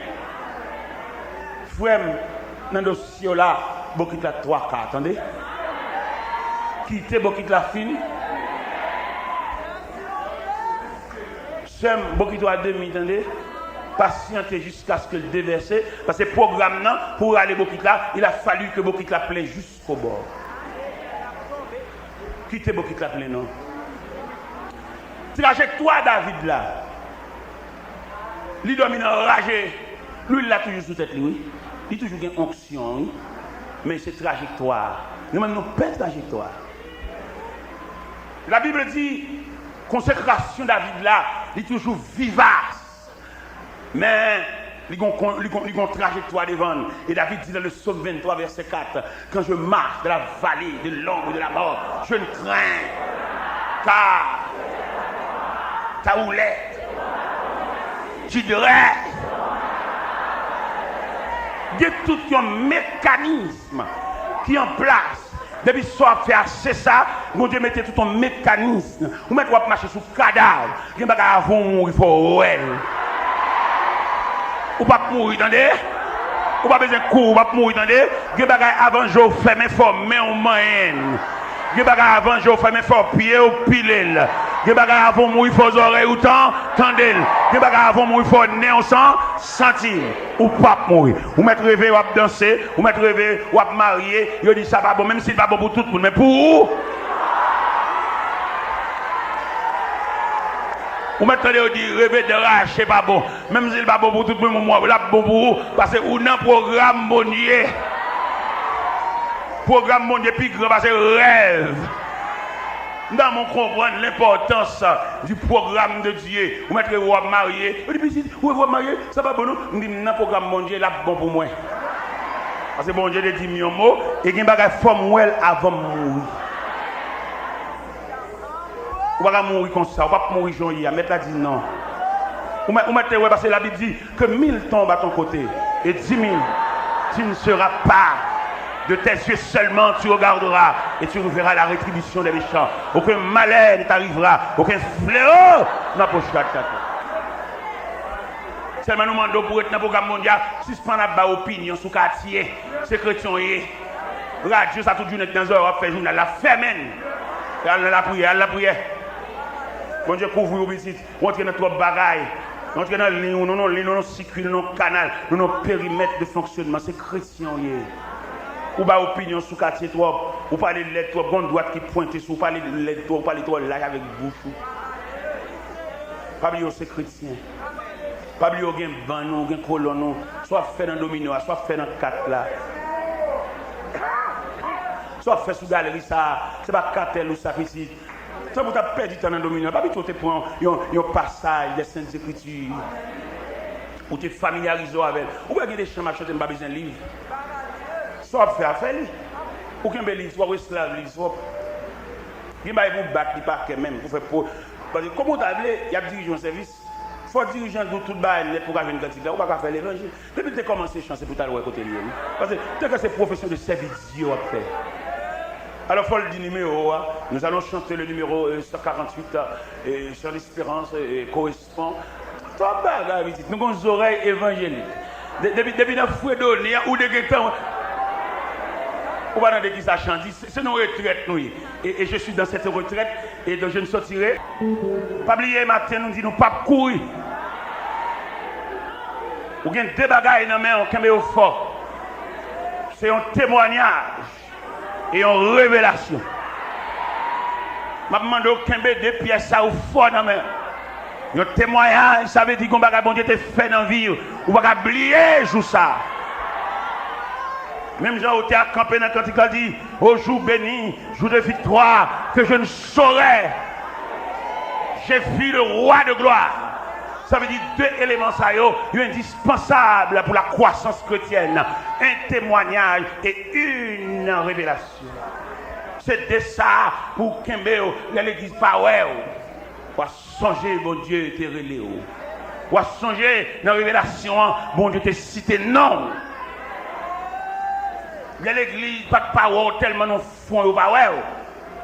Frère, dans le dossier là, bon quitte là 3 4, attendez. Quitter beaucoup de la fine. Sem beaucoup de 2 attendez. Patienter jusqu'à ce que le déverse. Parce que le programme, pour aller beaucoup de là, il a fallu que beaucoup de la plein jusqu'au bord. Quitter beaucoup de la plein, non. Trajectoire David là. Il domine enragé. Lui, il a toujours sous tête, lui. Il a toujours une onction, oui. Mais c'est trajectoire. Nous-mêmes, nous perdons trajectoire. La Bible dit, consécration David là, il est toujours vivace. Mais il a une trajectoire devant. Et David dit dans le psaume 23, verset 4, quand je marche dans la vallée de l'ombre de la mort, je ne crains car ta houlette, tu dirais, il y a tout un mécanisme qui est en place. Depuis que ça fait assez ça, mon Dieu mettez tout un mécanisme. Vous mettez à marcher sur le cadavre. Vous ne pouvez mourir, il faut elle. Vous ne pouvez pas mourir, attendez. Vous ne pouvez pas besoin de coups, vous ne pouvez pas mourir, attendez. Vous ne avant je fais mes formes, mais on moyenne. Vous ne avant je fais mes formes, pieds ou pile. Vous ne avant mourir, il faut oreilles ou temps, tendez. Vous ne avant mourir, il faut nez au sang, sentir. Ou pas mourir. Vous mettez rêver ou à danser, vous mettez rêver ou à marier, vous dites ça pas bon, même si c'est pas bon pour tout le monde, mais pour vous. Vous mettez rêver de racher pas bon, même si c'est pas bon pour tout le monde, moi, là bon pour vous, parce que vous avez un programme mondial. Programme mondial plus grand parce que rêve. Nous devons comprendre l'importance du programme de Dieu. Vous mettez vous marier. Vous dites, vous marier, ça va pour nous. Nous disons, le programme mondial là bon pour moi. Parce que bon Dieu dit millions de mots et il y a une forme avant de mourir. Vous ne pouvez pas mourir comme ça, vous ne pouvez pas mourir joyeux. Mais là dit non. Vous mettez parce que la Bible dit que 1000 tombent à ton côté et 10 000, tu ne seras pas. De tes yeux seulement tu regarderas et tu verras la rétribution des méchants. Aucun malheur ne t'arrivera, aucun fléau n'approchera de ta tête. Seulement nous demandons pour être dans le programme mondial, suspendre la opinion sur le quartier, c'est chrétien. Radio, ça tout le jour dans les heures, fait journal, la fermène. La prière. Bon Dieu, couvre vos visites, rentrez dans trois bagailles. Rentrez dans le ligne, dans le circuit, dans le canal, dans nos périmètres de fonctionnement, c'est chrétien. Ou pas opinion sur quartier toi, ou parler de l'aide toi, bonne droite qui pointe sur, ou parler de l'aide toi, ou parler de toi là avec bouche. Pas oublier c'est chrétien. Pas oublier au gain ban, gain colonne, soit fait dans domino, soit fait dans 4 là. Soit fait sous galerie ça c'est pas cartel ou sacrifice. Ça vous a perdu temps dans le domaine. Pas tu te prends un passage des Saintes Écritures. Ou tu es familiarisé avec. Ou bien des chants, je n'ai pas besoin de livre. Soit fait affaire. Ou qu'un bel livre, soit esclave livre, soit. Il va vous battre, il pas même. Pour faire pour. Parce que comment t'appelles, il y a dirigeant service. Il faut dirigeant de tout le bail pour faire une quantité. On va pas faire l'évangile. Depuis que tu as commencé à chanter pour t'aller côté lié. Parce que tant que c'est profession de service, Dieu a fait. Alors, il faut le dire numéro. Nous allons chanter le numéro 148 sur l'espérance correspond. Toi, bagarre, nous avons des oreilles évangéliques. Depuis notre fouet donné ou des guettants. Ou pas dans des qui ça chante. C'est nos retraites, nous. Et je suis dans cette retraite et donc je ne sortirai. Pas oublier matin, nous disons pas courir. Ou bien deux bagailles dans la main, on au fort. C'est un témoignage et une révélation. Je demande au Kembe deux pièces ça au fort dans la main. Un témoignage, ça veut dire qu'on va bon Dieu te fait dans la vie. Ou va oublier jour ça. Même Jean au théâtre campé dans le cantique a dit au jour béni, jour de victoire, que je ne saurais. J'ai vu le roi de gloire. Ça veut dire deux éléments ça indispensables pour la croissance chrétienne. Un témoignage et une révélation. C'est de ça pour Kembeo, l'église Power. Ou à songer, bon Dieu, te relé. Ou à songer dans la révélation, bon Dieu, te cité non. L'église, pas de parole, tellement non fond ou pas ouais.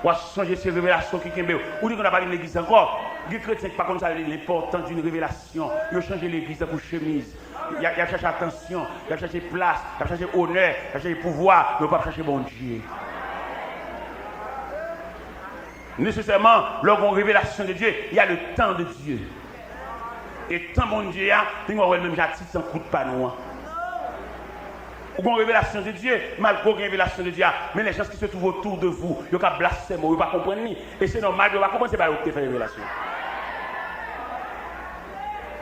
Ou à changer ces révélations qui kembe. Ou dit qu'on n'a pas l'église encore. Les chrétiens pas comme ça l'importance d'une révélation. Ils ont changé l'église pour chemise. Il a cherché attention, il a cherché place, il a cherché honneur, il a cherché pouvoir, mais pas chercher bon Dieu. Nécessairement, lors d'une révélation de Dieu, il y a le temps de Dieu. Et tant bon Dieu, il y a même j'attire sans coup de panou. Ou une révélation de Dieu, malgré une révélation de Dieu, mais les gens qui se trouvent autour de vous, ils ont blasphémé, ils ne pas comprendre. Et c'est normal, ils ne comprendre, c'est pas eux qui font révélation.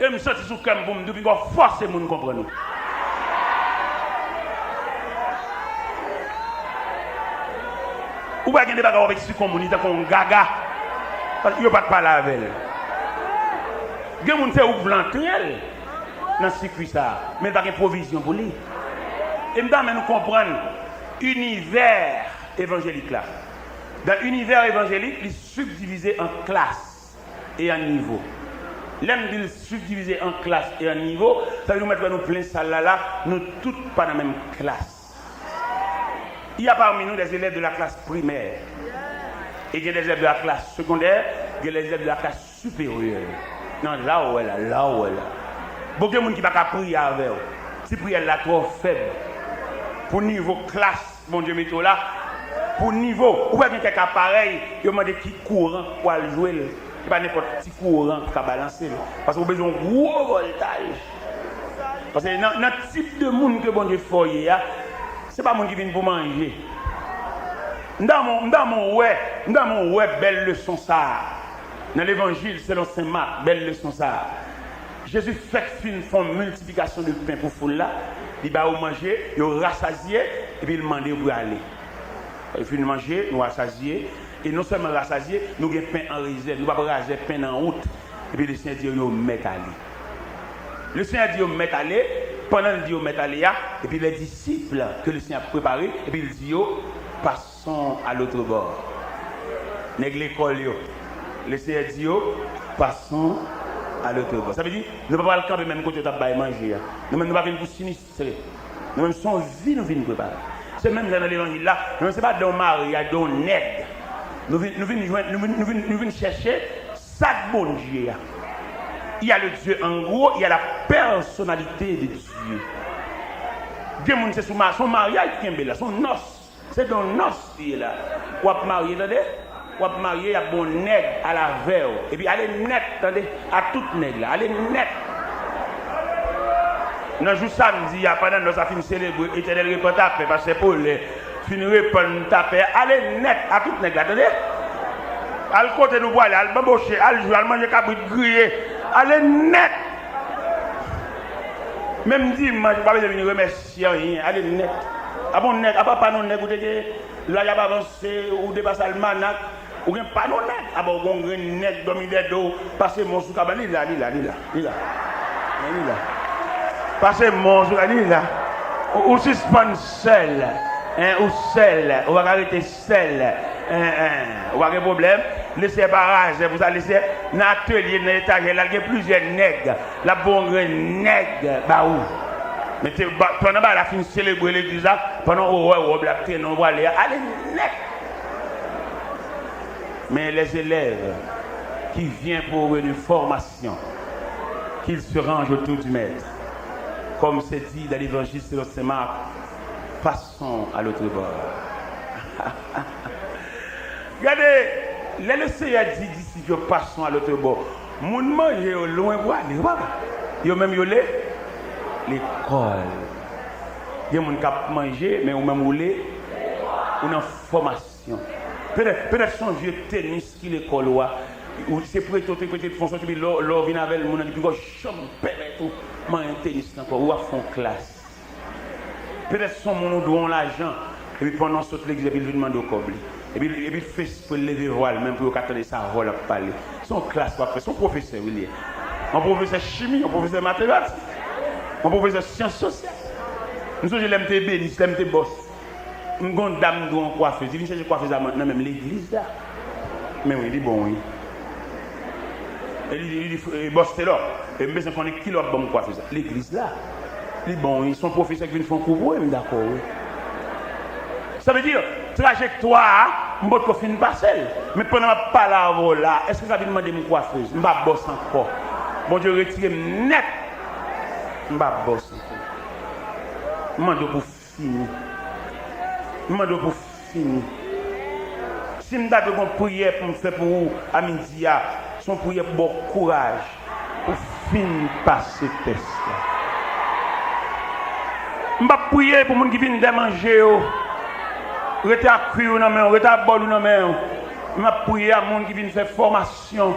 Et je me sens sous comme vous me dites, forcez les gens à comprendre. Ou pas qu'il y a des bagages avec ce communauté comme gaga, parce qu'ils ne peuvent pas parler avec elle. Il y a des gens qui sont blancs dans ce circuit, mais il n'y a pas de provision pour lui. Et nous devons comprendre l'univers évangélique là. Dans l'univers évangélique, il est subdivisé en classes et en niveaux. L'un dit subdivisé en classes et en niveaux, ça veut nous mettre dans nos plein salles là, nous toutes pas dans la même classe. Il y a parmi nous des élèves de la classe primaire. Et il y a des élèves de la classe secondaire, il y a des élèves de la classe supérieure. Non, là où elle est, là où elle est. Beaucoup de gens qui ne peuvent pas prier avec eux. Si prière là trop faible. Pour niveau classe, mon Dieu, mettez là. Pour niveau, ou pas bien quelqu'un pareil, il demande qui courant pour aller jouer. Il n'y a pas n'importe petit courant qui a balancé. Parce qu'on a besoin de gros voltage. Parce que dans le type de monde que bon Dieu fait, ce n'est pas le monde qui vient pour manger. Dans mon web, belle leçon ça. Dans l'évangile, selon Saint Marc, belle leçon ça. Jésus fait une multiplication de pain pour foule là. Il va manger, il rassasié, et puis il demande où aller. Il finit de manger, nous rassasié, et non seulement rassasié, nous avons pain en réserve, nous ne pouvons pas raser pain en route. Et puis le Seigneur dit, nous mettons aller. Le Seigneur dit, nous mettons aller, pendant qu'il dit, nous mettons aller, et puis les disciples que le Seigneur a préparés, et puis il dit, passons à l'autre bord. Nèg l'école, le Seigneur dit, passons à l'autre bord. Ça veut dire, nous ne pouvons pas le camper même côté de manger. Nous ne pouvons pas venir pour sinistrer. Nous-mêmes, son vie, nous venons préparer. C'est même dans l'évangile là, nous ne sommes pas dans le mariage, dans l'aide. Nous venons chercher ça bon Dieu. Il y a le Dieu en gros, il y a la personnalité de Dieu. Dieu, c'est son mariage qui est là, son noce. C'est dans noce qui est là. Ou à marier, attendez? Ou à marier, il y a bon nègre à la veille. Et puis, elle est nette, attendez, à toute nègre là. Elle est nette. Dans le jour samedi, pendant que nous avons célébré l'éternel repentant, parce que pour les finir répondre, elle est nette à toute nègre là, attendez? Elle côté nous boire, elle bambocher, elle joue, elle mange cabrit grillé. Elle est nette. Même dimanche, je ne vais pas venir remercier rien. Elle est nette. Ah bon, nette, ah papa non nette, Là, il y a avancé, ou dépasse le manac, ou bien pas non net. Ah bon, on a un net dominé d'eau, passez mon sous cabane, il là. Passez mon sous cabane, là. Ou suspend seul, ou seul, ou va arrêter seul, ou va avoir un problème. Laissez barrage, vous allez laisser dans l'atelier, dans l'étagère, là, il y a plusieurs nègres, la bonne nègre, bah où? Mais pendant que la fin de célébrer l'église, pendant que on va aller, allez, nègre. Mais les élèves qui viennent pour une formation, qu'ils se rangent autour du maître, comme c'est dit dans l'évangile selon Saint Marc, passons à l'autre bord. Regardez, le Seigneur dit d'ici que passons à l'autre bord. Mon mange au loin pour aller. Ils ont même l'école. Il y a des gens qui mangent, mais ils ont même une formation. Peut-être son vieux tennis qui l'école ou c'est prêté de fonction puis l'or vient avec le monde puis go chambre tout man tennis encore ou à fond classe. Peut-être son monde doit l'argent et puis pendant saute l'église puis il demande au cobli. Et puis fait pour lever voile même pour attendre ça voile parler. Son classe va faire son professeur il est. Un professeur chimie, un professeur mathématiques, un professeur sciences sociales. Nous sommes les MTB, les MTB boss. Une grande dame doit coiffeuse. Il vient chercher coiffeuse maintenant même l'église là. Mais oui, il est bon oui. Il bosse là. Et mais on est qui l'autre bon coiffeuse. L'église là. Il est bon, ils sont professeurs qui viennent faire couvrir, d'accord oui. Ça veut dire trajectoire, je vais faire une parcelle. Mais pendant que je parle là, est-ce que ça veut demander une coiffeuse? Je ne vais pas bosser encore. Bon Dieu, retire net. Je ne vais pas bosser encore. Je demande pour finir. Je demande pour finir. Si je me donne une prière pour me faire pour vous, à midi, son prière pour bon courage, pour finir passer ce test. Je ne vais pas prier pour les gens qui viennent de manger. Rete à cuire dans main, rete à bol dans main. M'a prier à monde qui viennent faire formation,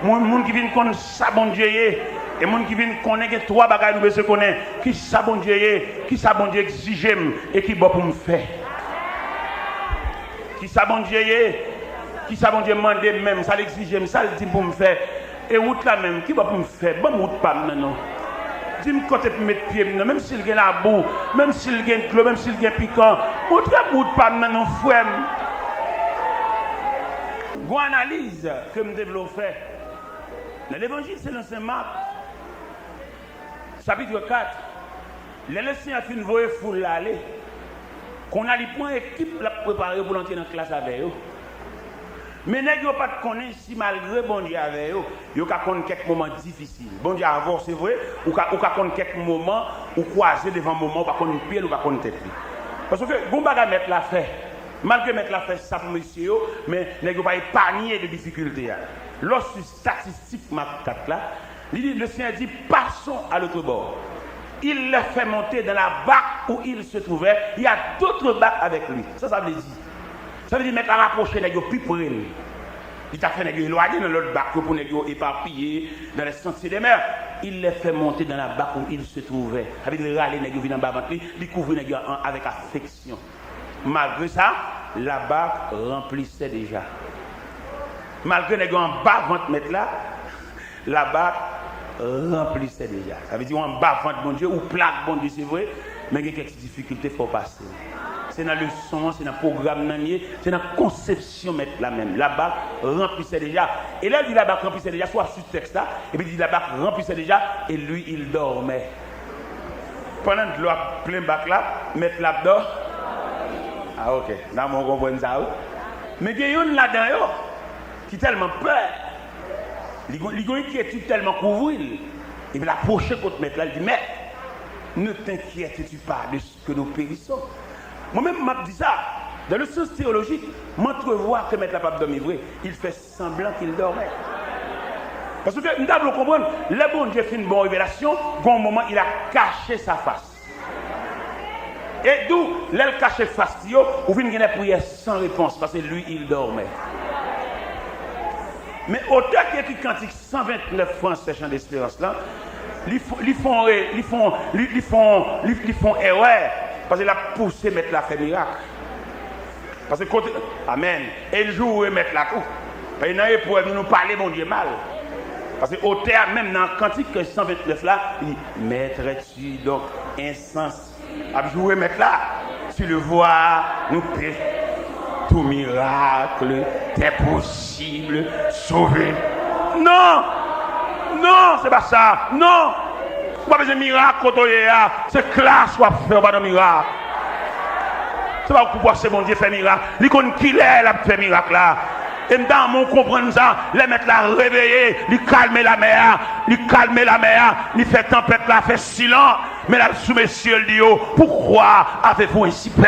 monde qui viennent connaître ça bon Dieu et monde qui viennent connaître trois bagages nous besoin connaître qui ça bon Dieu qui ça bon Dieu exige et qui bon pour me faire. Qui ça bon Dieu qui ça bon Dieu demande même ça l'exige ça le dit pour me faire et route là même qui bon pour me faire bon route pas non. Dis-moi quand tu mettre pied, même s'il y a la boue, même s'il y a de l'eau, même s'il y a piquant, montre pas maintenant, frère. Une analyse que je développe fait. Dans l'évangile, c'est dans Saint Marc, chapitre 4. Les lycéens ont fait une voie foule aller. Qu'on a les points équipe la préparer pour entrer dans la classe avec eux. Mais nèg yo pas connaître si malgré bon Dieu avec eux, yo ka connaître quelques moments difficiles. Bon Dieu avant c'est vrai, ou ka connaître quelques moments ou croiser devant moment pas connaître pied ou pas connaître tête. Parce que bon baga mettre la fait. Malgré mettre la fait ça pour monsieur mais nèg yo pas épargner de difficultés. Lorsque statistique Marc 4 là, le Seigneur dit passons à l'autre bord. Il le fait monter dans la barque où il se trouvait, il y a d'autres barques avec lui. Ça veut dire ça veut dire mettre à rapprocher les gens plus près. Il t'a fait éloigner dans l'autre barque pour les gens éparpillés dans les sentiers des mers. Il les fait monter dans la barque où il se trouvait. Avec les râles, les gens viennent en bas, ils couvrent les gens avec affection. Malgré ça, la barque remplissait déjà. Malgré les gens en bas, 20 mètres là, la barque remplissait déjà. Ça veut dire en bas, 20 bon Dieu, ou plaque bon Dieu, c'est vrai, mais il y a quelques difficultés, il faut passer. C'est dans le son, c'est dans le programme, c'est dans la conception mettre la même. La barque remplissait déjà. Et là, il dit la barque remplissait déjà, soit sur ce texte-là, et puis il dit la barque remplissait déjà, et lui, il dormait. Pendant que l'eau plein bac là, mettre là-dedans. Ah, ok, là, on comprend ça. Mais il y a une là-dedans qui a tellement peur. Il y a une inquiétude tellement couvrir. Et puis la prochaine contre mettre là, il dit, mais ne t'inquiètes-tu pas de ce que nous périssons. Moi-même, je dis ça. Dans le sens théologique, m'entrevoir que mettre la pape dormir vrai, il fait semblant qu'il dormait. Parce que nous devons comprendre, le bon Dieu fait une bonne révélation, au moment il a caché sa face. Et d'où, l'elle caché face, ou vient une prière sans réponse, parce que lui, il dormait. Mais auteur qui écrit Cantique 129 français, chant d'espérance là, ils font erreur. Parce qu'il a poussé mettre la fait miracle. Parce que côté. Amen. Et le jour où ils mettent la coupe, il y a pour nous parler, mon Dieu, mal. Parce qu'au terme, même dans le cantique 129 là, il dit mettrais-tu donc un sens à jouer, mettre là, tu le vois, nous paie. Tout miracle t'est possible, sauver. Non! Non, c'est pas ça. Non! Pas besoin de miracle quand on est là. C'est classe soit faire pas de miracle. C'est pas pourquoi c'est mon Dieu fait miracle. Il connaît qui est là fait miracle là. Et dans mon comprendre ça, les mettre la réveiller, lui calmer la mer, lui fait tempête là, fait silence. Mais là, sous messieurs le dit, pourquoi avez-vous ainsi peur?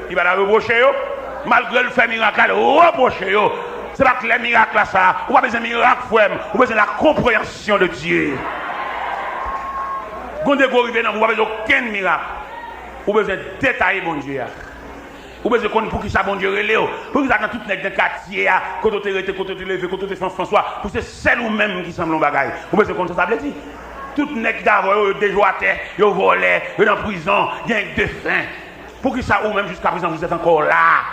Il va la reprocher, malgré le fait miracle, il va reprocher. C'est pas que les miracles là, ça. On n'a pas besoin de miracle, frère. On a besoin de la compréhension de Dieu. Quand vous arrivez dans vous n'avez aucun miracle. Vous avez besoin de détailler, mon Dieu. Vous avez besoin de pour qui ça, bon Dieu, relève. Pour qui ça, dans tout le quartier, quand on est quand on est levé, quand on est François, pour c'est celle ou même qui semble un bagage. Vous avez besoin de ça, ça veut dire. Tout le monde d'avant, déjà à terre, ils volé, ils sont en prison, ils ont de faim. Pour qui ça, ou même jusqu'à présent, vous êtes encore là.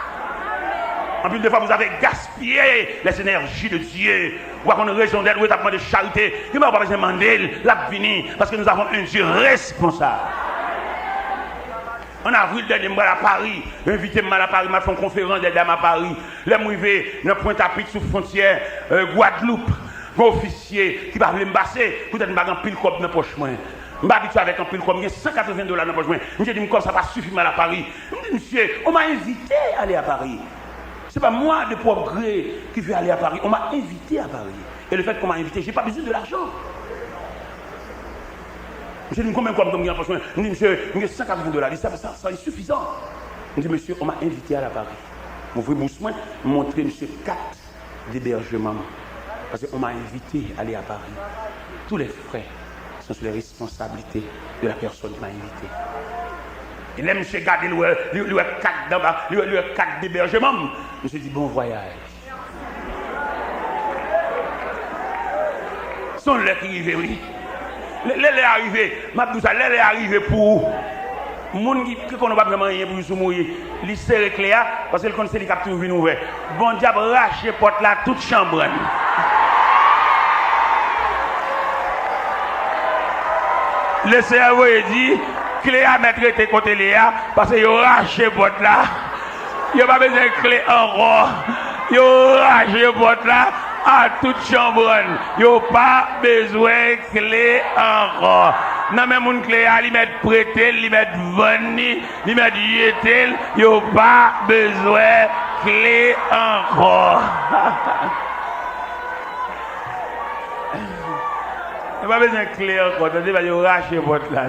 En plus, des fois, vous avez gaspillé les énergies de Dieu. Ou qu'on a raison d'être, ou établement de charité. Il ne va pas besoin de demander, la venir, parce que nous avons un Dieu responsable. En avril dernier, je suis à Paris. Invité à Paris, je fait une conférence des dames à Paris. Là, je suis arrivé dans Pointe-à-Pitre, sous frontière, Guadeloupe. Un officier qui va me passer, peut-être que je vais un pile comme dans la poche. Je suis habitué avec un pile comme $180 dans la poche. Je me dis, comme ça va suffire mal à Paris. Je me dis, monsieur, on m'a invité à aller à Paris. Ce n'est pas moi de propre gré qui veux aller à Paris. On m'a invité à Paris. Et le fait qu'on m'a invité, je n'ai pas besoin de l'argent. Je dis, combien comme il je dis, monsieur, il y a $180. Ça est suffisant. Je dis, monsieur, on m'a invité à la Paris. Mon frère Boussoin m'a montré, monsieur, 4 d'hébergement. Parce qu'on m'a invité à aller à Paris. Tous les frais sont sur les responsabilités de la personne qui m'a invité. Et là, monsieur garde, il a 4 d'hébergement. Monsieur dit, bon voyage. Sont les qui arrivent, oui. Les arrivés, les arrivés pour les gens qui n'ont pas vraiment rien pour se mourir. Ils serrent Cléa parce que le conseil est toujours venu ouvert. Bon diable, rache les portes là, toute chambre. Le cerveau dit, Cléa mettre tes côtés Léa parce qu'il a raché les portes là. Il n'y a pas besoin de clé encore. Il a raché les portes là. À toute chambre, il n'y a pas besoin de clé encore. Non, mais mon clé, il met prêté, il met venu, il met jeté, il n'y a pas besoin de clé encore. Il n'y a pas besoin de clé encore. Il va y racher votre là.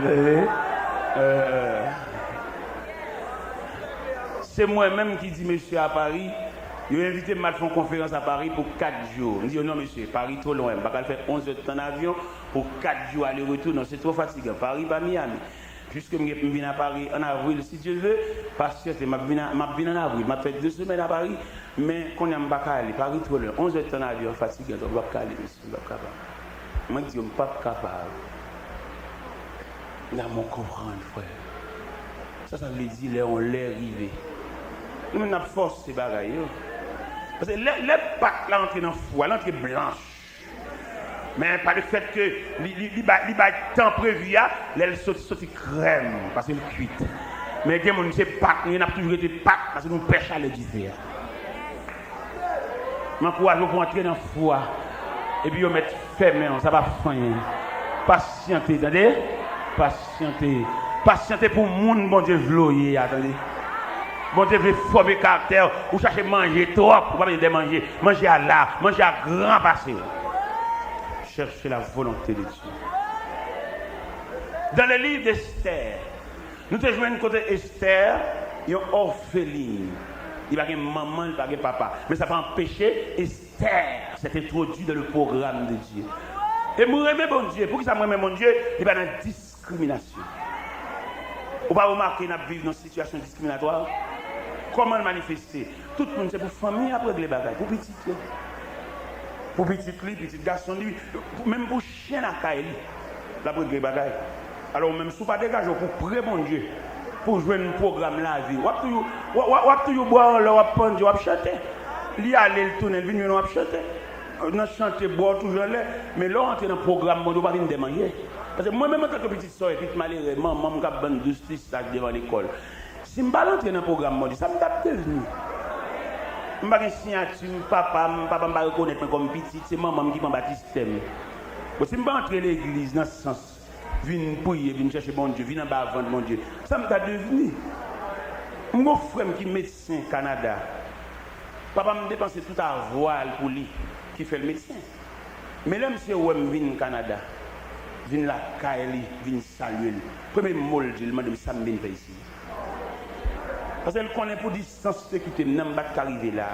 C'est moi-même qui dis, monsieur, à Paris. Il m'a invité à faire une conférence à Paris pour 4 jours. Je dis non, monsieur, Paris trop loin. Je ne vais pas faire 11 heures de temps d'avion pour 4 jours aller-retour. Non, c'est trop fatigant. Paris, pas Miami. Puisque je viens à Paris en avril, si Dieu veut, parce que je viens en avril. Je fait 2 semaines à Paris, mais quand je ne vais pas aller, Paris trop loin. 11 heures de temps d'avion, fatigant. Je ne vais pas aller, monsieur. Je ne vais pas capable. Moi, je dis, je ne suis pas capable. Là, je comprends, frère. Ça veut dire, là, on l'est arrivé. Nous, on a force ces bagailles. Parce que les pâtes là entrent dans le foie, l'entrée blanche. Mais par le fait que les temps prévu, elles sont crème, parce qu'elles sont cuites. Mais il y a des pâtes, il y a toujours été pâtes, parce que nous pêchons les divers. Je m'encourage pour entrer dans le foie. Et puis, on met fermé, ça va finir. Patientez, attendez. Patientez pour le monde, bon Dieu, vloyer, attendez. Bon Dieu veut former caractère, ou chercher manger trop, ou pas de manger, manger à la, manger à grand passé. Cherchez la volonté de Dieu. Dans le livre d'Esther, nous te jouons côté Esther, il y a une orpheline. Il n'y a pas de maman, il n'y a pas de papa. Mais ça va empêcher Esther s'est introduit dans le programme de Dieu. Et moi, j'aime bon Dieu. Pour que ça m'aime mon Dieu, il y a une discrimination. Vous pas remarquer qu'on vit dans une situation discriminatoire? Comment le manifester? Tout le monde, c'est pour famille après les bagages, pour petit lui. Pour petit garçon lui, même pour chien à caille, la pour les bagages. Alors même si vous pas dégagé pour près bon Dieu, pour jouer un programme la vie. Wap tu boire là, wap prendre, wap chanter. Li aller le tourner, venir wap chanter. On chanter boire toujours là, mais là on est dans le programme, on doit pas venir manger. Parce que moi-même, en tant que petite soeur, et puis malheureusement, maman m'a bonne justice devant l'école. Si je ne pas entrer dans le programme, ça me tape devenu. Je ne suis pas signature, papa ne va reconnaître comme petit, c'est maman qui m'a baptisé. Si je ne suis pas entrer dans l'église dans ce sens, viens prier, viens chercher mon Dieu, viens en bas vendre mon Dieu, ça me tape devenu. Mon frère qui est médecin au Canada, papa me dépense tout à voile pour lui, qui fait le médecin. Mais là, monsieur, où je viens au Canada, viens la caille, viens saluer. Premier mot, je demande de ça me faire ici. Parce qu'elle connaît pour distance sécurité, je ne vais pas arriver là.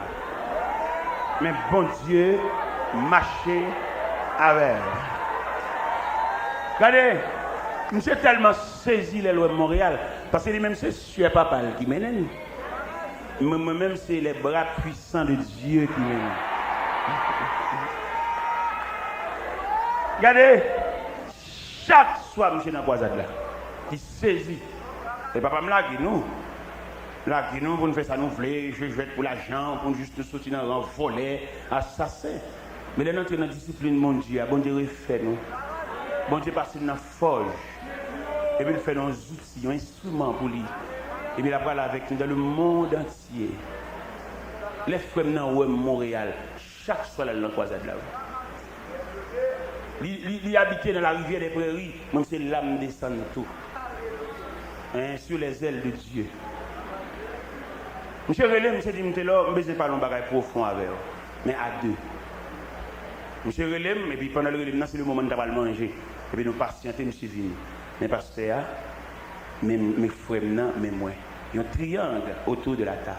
Mais bon Dieu, marcher avec. Regardez, je suis tellement saisi les lois de Montréal, parce que lui-même c'est sûr papa qui mène. Moi-même c'est les bras puissants de Dieu qui mène. Regardez, chaque soir, je suis dans la croisade là, qui saisit. Et papa me l'a dit, nous. Là, nous, pour nous faire ça, nous voulons, je vais pour l'argent, pour juste sortir dans un volet, assassin. Mais là, nous sommes dans la discipline mondiale, bon Dieu refait nous. Bon Dieu passe dans la forge. Et puis il fait nos outils, un instrument pour lui. Et puis il va avec nous dans le monde entier. Les frères dans Montréal, chaque soir, dans la croisade là. Il habite dans la rivière des prairies, même c'est l'âme descend tout. Hein, sur les ailes de Dieu. Monsieur Relé, monsieur dit, je ne sais pas un bagage profond avec eux, mais à deux. Monsieur Relé, et puis pendant le relais, c'est le moment où nous allons manger. Et puis nous patienter, monsieur venu. Mais pasteur, mes frères, mes moi, il y a un triangle autour de la table.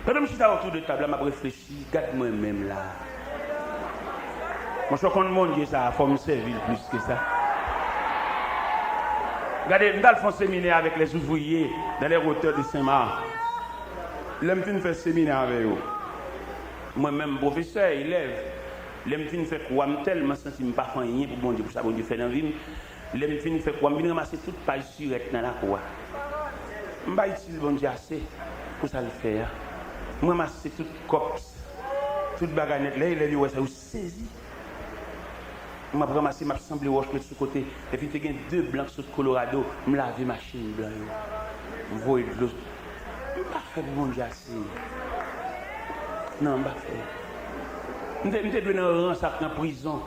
Pendant que je suis autour de la table, je réfléchi, regarde moi-même là. Moi, je suis contre mon Dieu, ça a formé servir plus que ça. Regardez, nous allons faire un séminaire avec les ouvriers dans les hauteurs de Saint-Marc. L'homme fin fait séminaire avec eux. Moi-même, professeur, élève, l'homme fin fait quoi tellement je ne sens pas rien pour bon Dieu, pour ça bon Dieu fait dans la vie. L'homme fin fait quoi, je vais ramasser toute page surette dans la cour. Je ne vais pas utiliser bon Dieu assez pour ça le faire. Je vais ramasser toute cops, toute baganette, là, il est là, ça vous saisit. Je vais ramasser ma semblée roche de ce côté. Et puis, il y a deux blancs sur le Colorado. Je vais laver ma machine blanche. Je vais voir de l'eau. Je ne vais pas faire de bon Dieu assez. Non, je ne vais pas faire. Je vais donner un rang ça en prison.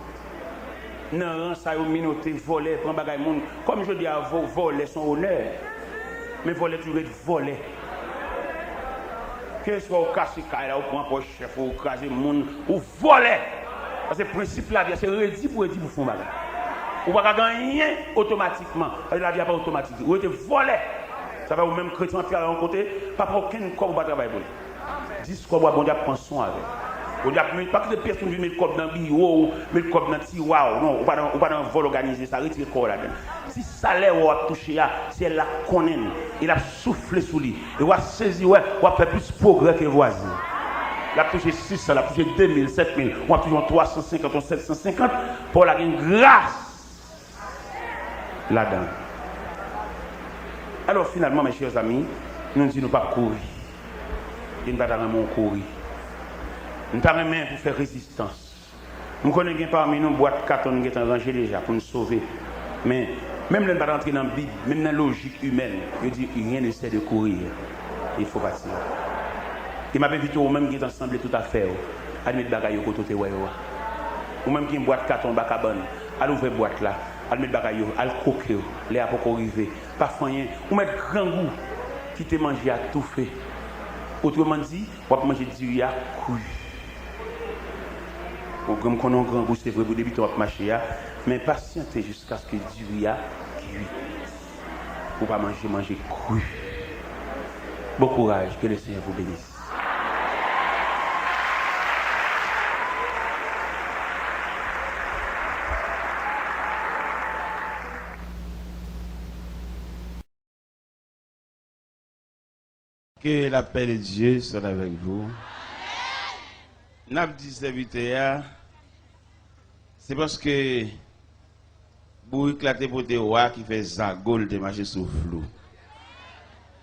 Un rang ça au minoté, voler, prendre bagage monde. Comme je dis à vous, voler son honneur. Mais voler, tu veux voler. Que ce soit au casse-caille, au prend pour chef, au craser le monde, ou voler. Parce que le principe de la vie, c'est redit pour faire bagage. On ne va pas gagner automatiquement. La vie n'est pas automatique. Vous êtes volé. Ça va vous même chrétien faire à un côté, pas pour aucun corps vous travailler pour lui. 10 corps, bon Dieu prend soin avec. On dit pas que les personnes viennent mettre le corps dans le bureau, mettre le corps dans le tiroir. Non, on ne va pas dans un vol organisé, ça retire le corps là-dedans. Si ça l'air ou a touché, c'est la connaît, il a soufflé sous lui. Et on a saisi, on a fait plus de progrès que les voisins. Il a touché 600, il a touché 2000, 7000, on a touché 350, 750 pour la grâce là-dedans. Alors finalement, mes chers amis, nous ne disons pas courir. Nous ne pas courir. Nous ne pas pour faire résistance. Nous connaissons parmi nous boîte carton qui est rangée déjà pour nous sauver. Mais même ne pas rentrer dans la Bible, même dans la logique humaine, je dis rien ne sert de courir. Il faut passer. Il m'a invité au même qui est ensemble tout à fait. À mettre des bagages au côté. Ou même qui est une boîte carton bacabane. À l'ouvrir boîte là. À mettre des bagages, à le croquer. Les à pour arriver. Pas rien. Ou mettre grand goût qui te mange à tout fait. Autrement dit, on va manger du à couille. Comme qu'on a un grand goût, c'est vrai, vous débutez à marcher. Mais patientez jusqu'à ce que du à cuit. Ou pas manger couille. Bon courage, que le Seigneur vous bénisse. Que la paix de Dieu soit avec vous. N'a dit serviteur, c'est parce que pour éclater pour des rois qui fait zagol de marcher sous flou.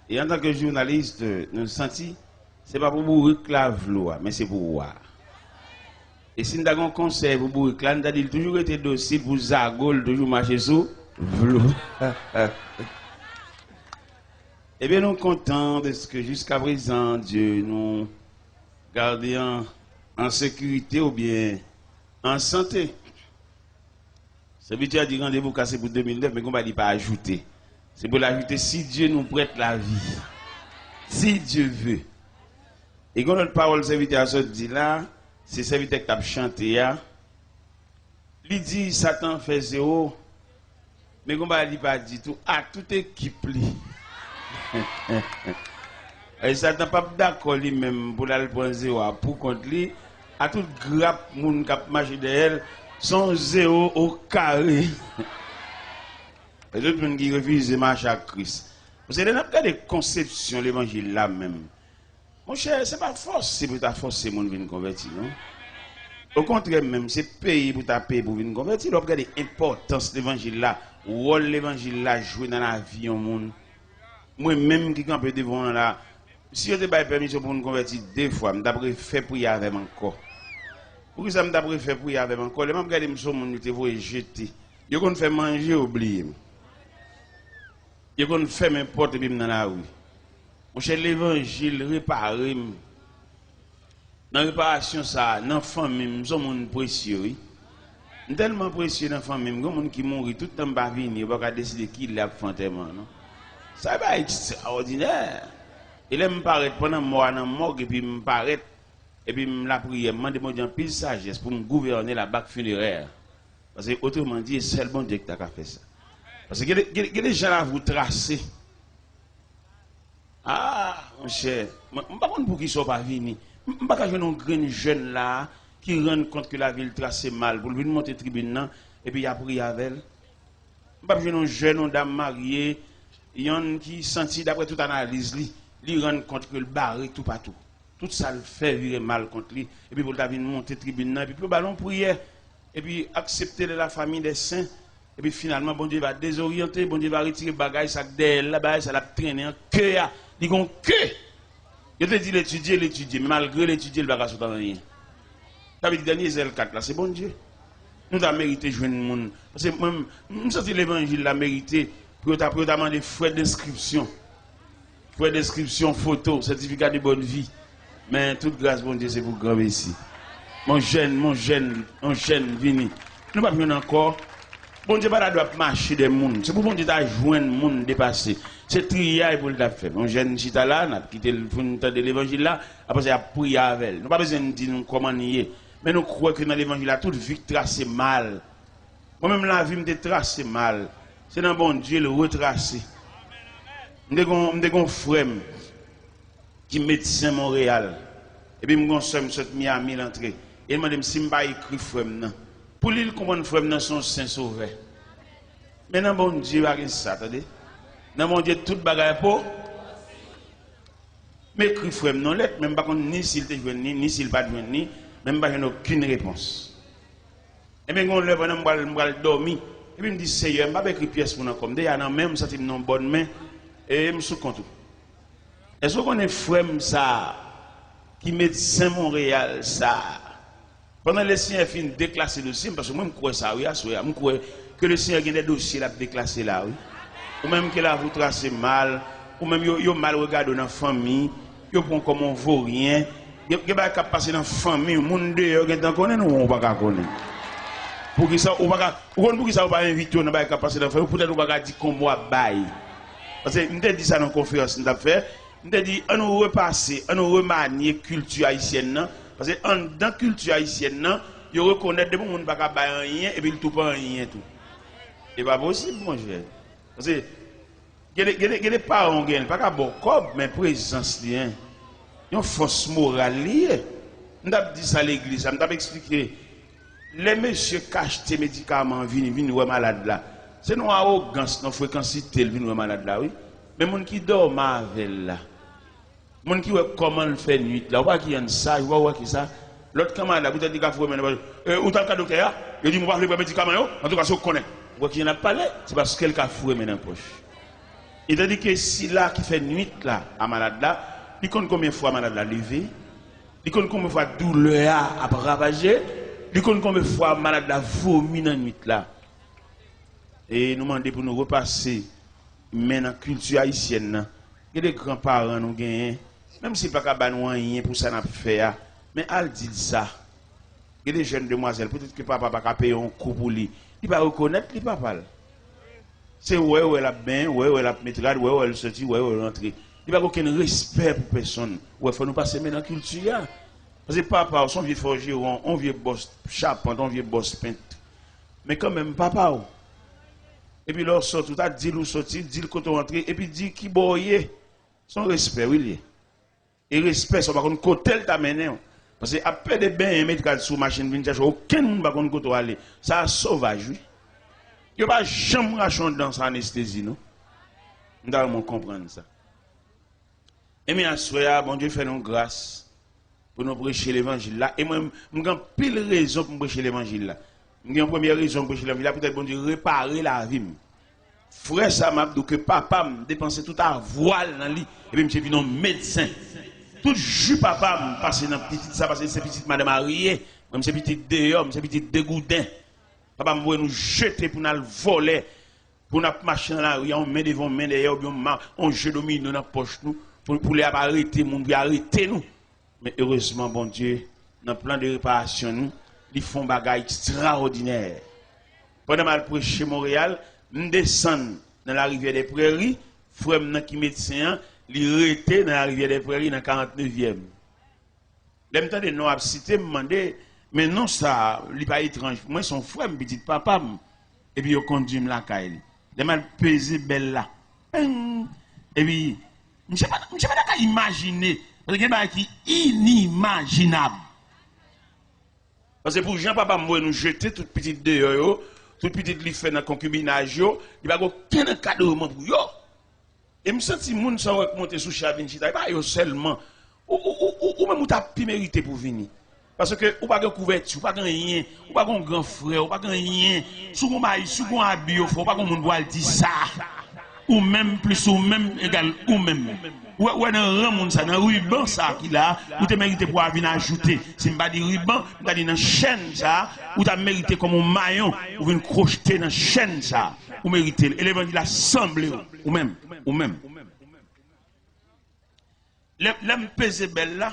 Et en tant que journaliste, nous senti, c'est pas pour vous éclater flou, mais c'est pour voir. Et si nous avons un conseil pour vous éclater, nous avons toujours été docile pour zagol, toujours marcher sous flou. Eh bien, nous sommes contents de ce que jusqu'à présent, Dieu nous garde en sécurité ou bien en santé. C'est bien dit rendez-vous cassé pour 2009, mais on ne va pas ajouter. C'est pour l'ajouter si Dieu nous prête la vie. Si Dieu veut. Et quand notre parole serviteur se dit là, c'est serviteur qui a chanté. Il dit Satan fait zéro, mais on ne va pas dire tout. Ah, toute équipe. Et Satan n'est pas d'accord lui-même pour aller prendre zéro pour contre lui. À toute grappe, moun qui a marché derrière, sont zéro au carré. Et l'autre monde qui refuse de marcher à Christ. Vous savez, on a des conceptions de l'évangile là même. Mon cher, ce n'est pas force, c'est pour ta forcer mon venir convertir, non? Au contraire même, c'est payer pour ta payer pour venir convertir. On regarde l'importance de l'évangile là, rôle l'évangile là jouer dans la vie du monde. Moi-même qui campe devant là, si je te baille permission pour nous convertir 2 fois, je t'ai fait prier avec encore. Pourquoi ça me fait prier avec encore? Les gens regardent sur mon nous te voient jeter. Ils qu'on fait manger oublier. Ils qu'on fait n'importe quoi dans la rue. Mon cher l'évangile réparé. Dans la réparation ça, dans la famille, nous sommes précieux. Tellement précieux dans la famille, nous sommes qui mourent tout le temps pas venir, on va décider qui l'a fait non. Ça va être extraordinaire. Il me paraît pendant moi dans morgue et puis me paraît et puis me la prière, me demande Dieu en pile sagesse pour me gouverner la bac funéraire. Parce que autrement dit, c'est le bon Dieu qui a fait ça. Parce que les gens là vous tracer. Ah, mon cher, je ne sais pas pour qui ne sont pas venus. Je ne sais pas un grand jeune là qui rend compte que la ville tracée mal pour venir monter tribune et puis il a prié avec elle. Je ne sais pas un jeune, une dame mariée, il y en a qui sentit d'après toute analyse, il rend compte que le barré tout partout. Tout ça le fait virer mal contre lui. Et puis pour venir monter tribune et puis pour ballon prière et puis accepter de la famille des saints. Et puis finalement, bon Dieu va désorienter, bon Dieu va retirer bagaille, ça là-bas, ça l'a traîné en queue. Il dit que. Je te dis l'étudier, mais malgré l'étudier, le bagage n'est rien. Ça veut dire dernier Zèle 4 là, c'est bon Dieu. Nous avons mérité de jouer le monde. Parce que moi, je sens l'évangile l'a mérité pour demander frais d'inscription. Frais d'inscription, photo, certificat de bonne vie. Mais toute grâce, bon Dieu, c'est pour grand ici. Mon jeune, vini. Nous ne pouvons pas encore. Bon Dieu, pas doit marcher des mondes. C'est pour bon Dieu joindre le monde dépassé. C'est triage pour le faire. Mon jeune chita là, n'a quitté le fond de l'évangile là, après ça a prié avec elle. Nous pas besoin de dire comment nier. Mais nous croyons que dans l'évangile là, toute vie tracée mal. Moi-même la vie me tracée mal. C'est dans bon Dieu le retracer. Nous avons un frère qui est médecin Montréal. Et puis nous sommes Miami l'entrée. Et il m'a dit si je pas écrit frère. Pour lui comprendre frère dans son saint sauveur. Mais dans bon Dieu pas ça, attendez. Dans mon Dieu tout bagaille pour. Mais écrit frère non lettre même pas ni s'il te joint ni s'il pas joint ni même pas aucune réponse. Et bien on lève on dormir et puis me dit Seigneur m'a écrit pièce pour nous comme déjà dans même ça c'est non bonne main et me sous compte. Est-ce qu'on est frère ça qui médecin Montréal ça pendant les signes fin déclasser le dossier parce que moi je crois ça oui je crois que le Seigneur a des dossiers là déclassé là oui ou même que là vous tracez mal ou même yo mal regardé dans la famille yo prend comme on vaut rien yo pas capable passer dans la famille monde dehors gen connaît nous on pas connaître pour qui ça ou pas pour qui ça pas inviter on pas capable passer dans la famille peut-être on pas dire comme moi bail parce que me dit ça dans conférence nous t'a fait me dit on nous repasser on nous remanier culture haïtienne parce que dans la culture haïtienne yo reconnaître des monde pas capable rien et puis tout pas rien tout c'est pas possible mon cher parce que il y a des parents qui n'ont pas bon comme mais présence lien une force morale liée on a dit ça à l'église on a expliqué les messieurs cachent tes médicaments viennent ouais malade là c'est une arrogance non fréquencité viennent ouais malade là oui mais monde qui dort avec là monde qui ouais comment le fait nuit là ou pas qui en ça ou qui ça L'autre camarade, là, vous avez dit qu'il faut remettre. Où t'as le docteur? Il dit, moi, je vais prendre médicament. En tout cas, si vous connaissez. Vous qui n'en a pas parlé, c'est parce qu'elle a foué dans la poche. Il a dit que si là, qui fait nuit là, à malade là, il compte combien de fois malade là levé, il compte combien de fois douleur à ravager, il compte combien de fois malade là vomi dans la nuit là. Et nous demandons pour nous repasser, mais dans la culture haïtienne, il y a des grands-parents nous gagnent, même si pas qu'à nous rien pour ça n'a fait, mais elle dit ça. Il y a des jeunes demoiselles, peut-être que papa va payer un coup pour lui, il va reconnaître les papas. C'est ouais elle a bien, ouais elle a métrade, ouais elle sorti, ouais elle rentre. Il n'y a aucun respect pour personne. Ouais, faut nous passer dans la culture. Parce que papa, son vieux forgeron, on vieux boss charpente, on vieux boss peintre. Mais quand même papa. Et puis là sort tout à dit ou sorti, dit le côté rentré et puis dit qui boyer. Son respect oui. Et respect ça va contre côté t'a mené. Parce que après des bains médicaux sur machine vintage, aucun monde va contre côté aller. Ça sauvage oui. Il n'y a pas jamais rachon dans sa anesthésie, non? Nous devons comprendre ça. Et bien, à bon Dieu fait nous grâce pour nous prêcher l'évangile là. Et moi, j'ai pile raison pour prêcher l'évangile là. J'ai une première raison pour prêcher l'évangile là, peut-être bon Dieu réparer la vie. Frère, ça m'a dit que papa m'a dépensé tout à voile dans lui. Et puis, je suis venu médecin. Tout jus papa m'a passé dans petite ça, parce que c'est petite madame mariée. Même c'est petit dehors, c'est petit dégoûtin. Papa m'a nous jeter pour nous voler, pour nous marcher dans la rue, on met devant, main derrière, on jette domine dans la poche nous, pour les arrêter, pour arrêter nous. Mais heureusement, bon Dieu, dans le plan de réparation, nous, ils font des bagages extraordinaires. Pendant que je prêche Montréal, nous descendons dans la rivière des Prairies, frère qui médecin, il était dans la rivière des Prairies dans la 49e. L'aime temps de nous citer, me demander. Mais non, ça, il n'est pas étrange. Moi, son frère, me dit papa, et puis il conduit la caille. Il m'a pesé belle là. Et puis, je ne sais pas imaginer. Parce qu'il y a qui inimaginable. Parce que pour Jean-Papa, moi, nous jeter toute petite dehors, toute petite li fait dans le concubinage, il n'y a aucun cadeau pour eux. Et je me sens que les gens sont montés sous Chavin Chita, pas seulement. Ou même, tu as pu mériter pour venir. Parce que ou pas de couverture, ou pas de rien, ou pas de grand frère, ou pas de rien. Sous mon mari, sous mon habit, ou pas de monde doit dire ça. Ou même plus, ou même égal, ou même. Ou dans un monde ça, dans un ruban ça qu'il a, ou tu mérité pour venir ajouter. Si je ne dis ruban, je dis dans chaîne ça, ou tu as mérité comme un maillon, ou venir crocheter dans chaîne ça, ou mérité. Et l'évangile a semblé, ou même. L'homme pesé belle là.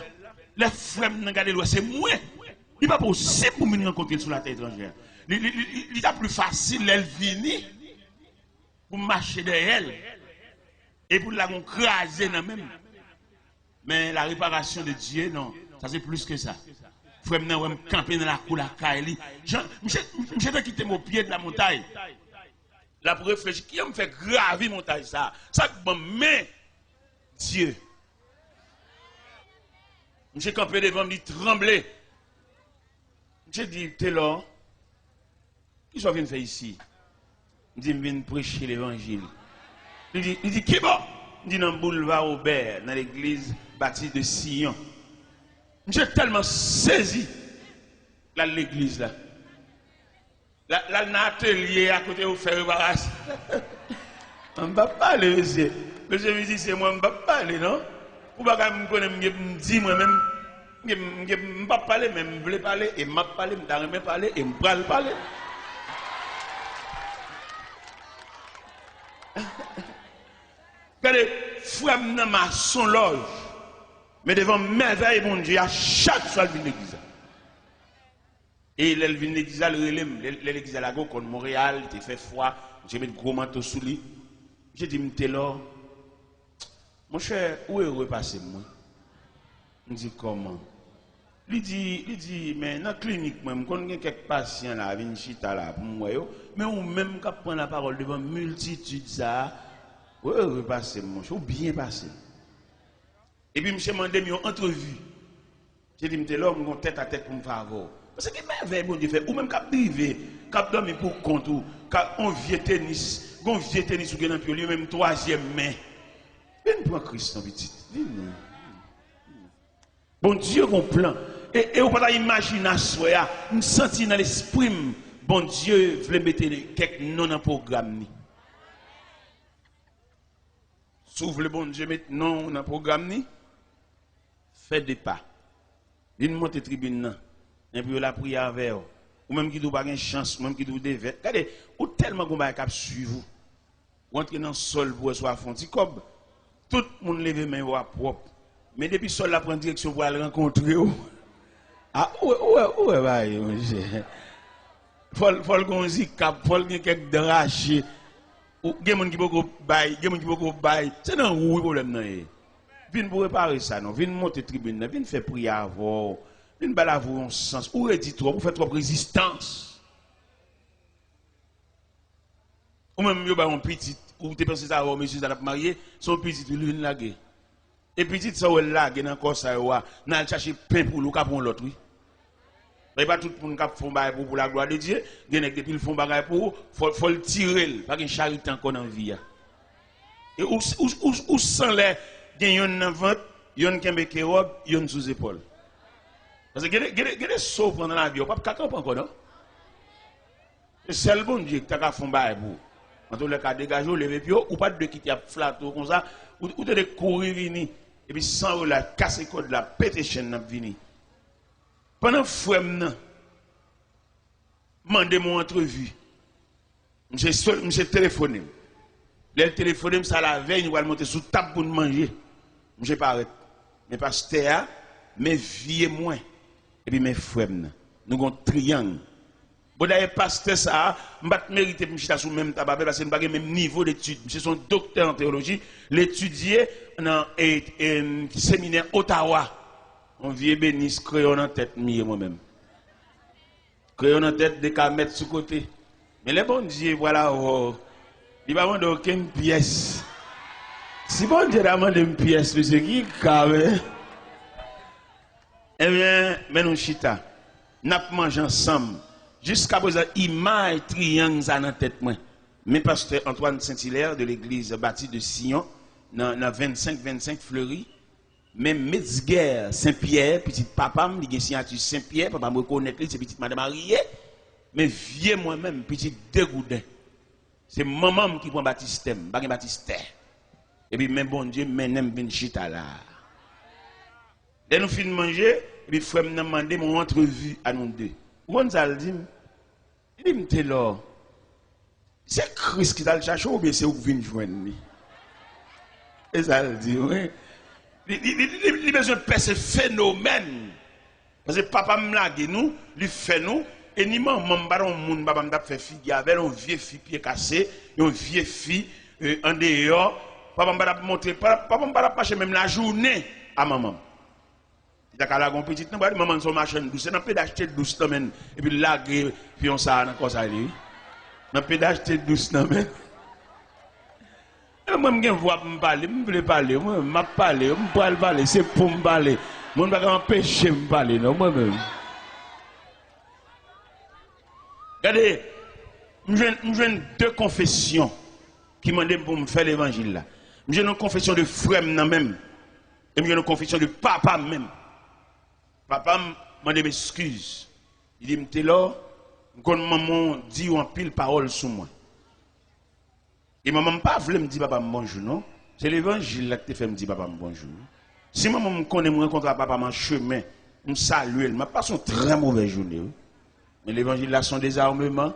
Les frères n'ont gardé l'ouest, c'est moi. Il n'est pas possible pour me rencontrer sur la terre étrangère. Il est plus facile, elle venir pour marcher derrière elle et pour la craser dans même. Mais la réparation de Dieu, non, ça c'est plus que ça. Frère, je vais me camper dans la cour, la caille. Je vais quitter mon pied de la montagne. Là, pour réfléchir, qui me fait graver la montagne ça? Ça, mais Dieu. J'ai campé devant, me trembler. J'ai dit, t'es là. Qui sont venus faire ici? Je dis, je viens prêcher l'évangile. Il dit, qui est bon? Il dit, dans le boulevard Aubert, dans l'église bâtie de Sion. J'ai tellement saisi l'église là. Là, l'atelier à côté où faire embarrasse. On ne va pas parler, monsieur. Monsieur me dit, c'est moi, on ne va pas parler, non? Ou pas me dire moi-même, je ne vais pas parler, mais je veux parler, et je vais parler, je vais parler, et je vais parler. Regardez, frère n'a pas son loge, mais devant merveille, mon Dieu, à chaque fois, il vient l'église. Et il vient l'église, l'église à la go, contre Montréal, il fait froid, j'ai mis un gros manteau sous lui. J'ai dit, je là. Mon cher, où est repassé moi? Je dis comment? Il dit, mais dans la clinique, je connais quelques patients là, viennent chita là, pour moi, mais ou même quand prend la parole devant multitude ça, où est repassé mon cher, ou bien passé. Et puis, je me demandé une entrevue. J'ai dit, je l'homme, mon tête à tête pour me faire voir. Parce que merveille, bon Dieu fait, ou même quand privé, quand dormir pour compte, ou quand on vient tennis, ou gagne lui même troisième main. Viens prendre Christ en petit. Bon Dieu, mon plan. Et on peut pas imaginer ça, me sentir dans l'esprit, bon Dieu voulait mettre quelques non dans programme. S'ouvre le bon Dieu mettre non dans programme, fait des pas. Il monte tribune, et puis la prière avec ou même qui doit pas une chance, ou même qui doit devait. Regardez, ou tellement qu'on va cap suivre. Ou entrer dans le sol pour soit fonti comme tout le monde lève main propre. Mais depuis sol la prend direction pour aller rencontrer. Ah ouais bye monsieur. Faut qu'on zi cap, faut qu'on quelques draché. Ou gen moun qui beaucoup bail, gen moun qui beaucoup bail. C'est non oui problème non. Vinn pour réparer ça non, vinn monter tribune, vinn faire prière avant. Une balle à vous en sens. Ou est-il trop? Vous faites trop résistance. Ou même, vous avez un petit, ou vous pensez ça, monsieur, ça va marier, son petit, lui, une lague. Et petit, ça, ou lague, dans le corps, ça, ou n'a cherché pain pour le cap pour l'autre, oui. Mais pas tout le monde qui fait un pour la gloire de Dieu. Il y a depuis le fond bagaille pour, faut le tirer, pas qu'une charité encore dans la vie. Et où sans les, il y a une vente, il y a une kembe qui robe, il y a une sous épaule. Parce que il y a des sauts pendant la vie, on ne peut pas encore, non? C'est le bon Dieu qui t'a fait un bail pour. En tout cas, dégager, lever pied, ou pas de quitter flatter comme ça, ou de courir, venir, et puis sans la casser code, la péter chaîne, venir. Pendant que je demandé mon entrevue, je téléphoné. Le téléphoné, ça la veille, nous allons monter sous table pour manger. Je ne pas mais pasteur, mes vieux moins. Et puis mes frères, nous avons un triangle. Bon, d'ailleurs, pasteur, ça, je ne mérite pas de sur le même tabac parce que je n'ai pas le même niveau d'études. Je suis un docteur en théologie, l'étudier dans un séminaire Ottawa. On vient bénisse, crayon en tête, moi-même. Crayon en tête, des cas mettre sous côté. Mais les bon Dieu, voilà, il ne va pas demander aucune pièce. Si bon Dieu demande une pièce, monsieur, qui est eh bien, mais nous chita, nous mangeons ensemble. Jusqu'à présent, image triangle dans la tête. Mais pasteur Antoine Saint-Hilaire de l'église bâtie de Sion, dans 25 Fleury, même Metzger Saint-Pierre, petit papa, il a signature Saint-Pierre, papa me reconnaît, c'est petite madame mariée, mais vieux moi-même, petit dégoudin. C'est maman qui prend baptistème, pas baptistère. Et puis, même bon Dieu, même ben chita là. Dès nous finissons de manger, et puis frère m'a demandé mon entrevue à nous deux. Gonzal dit, il dit, là, c'est Christ qui t'a le cherché ou bien c'est où vous venez joindre? Et ça le dit, oui. Il a besoin de faire ce phénomène. Parce que papa me l'a dit, nous, lui fait nous, et ni maman, papa m'a fait fille avec une vieille fille pied cassé, une vieille fille en dehors. Papa m'a montré, papa m'a pas même la journée à maman. Il a la petite, maman son machin douce, n'a pas d'acheter douce et puis là, puis on s'en a encore ça. N'a pas d'acheter douce moi, je veux parler, je veux parler, je veux parler, c'est pour me parler. Je ne vais pas empêcher de me parler, non, moi-même. Regardez, je deux confessions qui m'ont demandé pour me faire l'évangile là. J'ai une confession de frère même, et j'ai une confession de papa même. Papa m'a demandé m'excuse. Il dit, m'étais là, quand maman dit en pile parole sur moi. Et maman pas voulu me dire papa bonjour, non? C'est l'évangile là qui te fait me dire papa bonjour. Si maman me connaît, me rencontre papa en chemin, me salue, elle m'a passé une très mauvaise journée. Mais l'évangile là, son désarmement,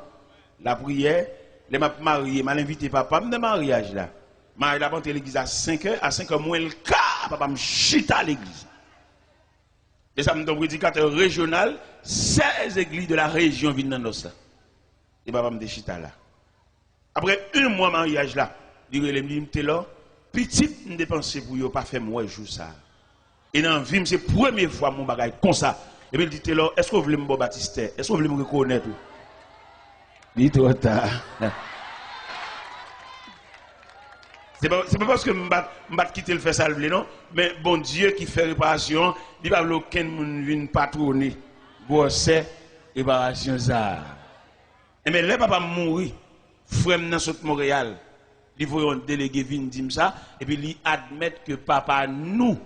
la prière, les m'a marié, m'a invité papa de mariage là. M'a il a monté l'église à 5h, à 5h moins le cas, papa me chita à l'église. Et ça me donne un prédicateur régional, 16 églises de la région viennent dans ça. Et papa me déchita là. Après un mois de mariage là, il me dit, là, petit, je dépense pour ne pas faire moi jour ça. Et dans la vie, c'est la première fois mon bagage comme ça. Et puis il dit, là, est-ce que vous voulez me baptiser? Est-ce que vous voulez me reconnaître? Il dit, trop tard. C'est pas parce que je ne quitter le faire ça, non, mais bon Dieu qui fait réparation, il va aucun monde vienne patronner. Bosser, réparation ça. Et mais là, papa mourir, frère dans saute Montréal, il faut un délégué venir dire ça, et puis il admettre que papa nous,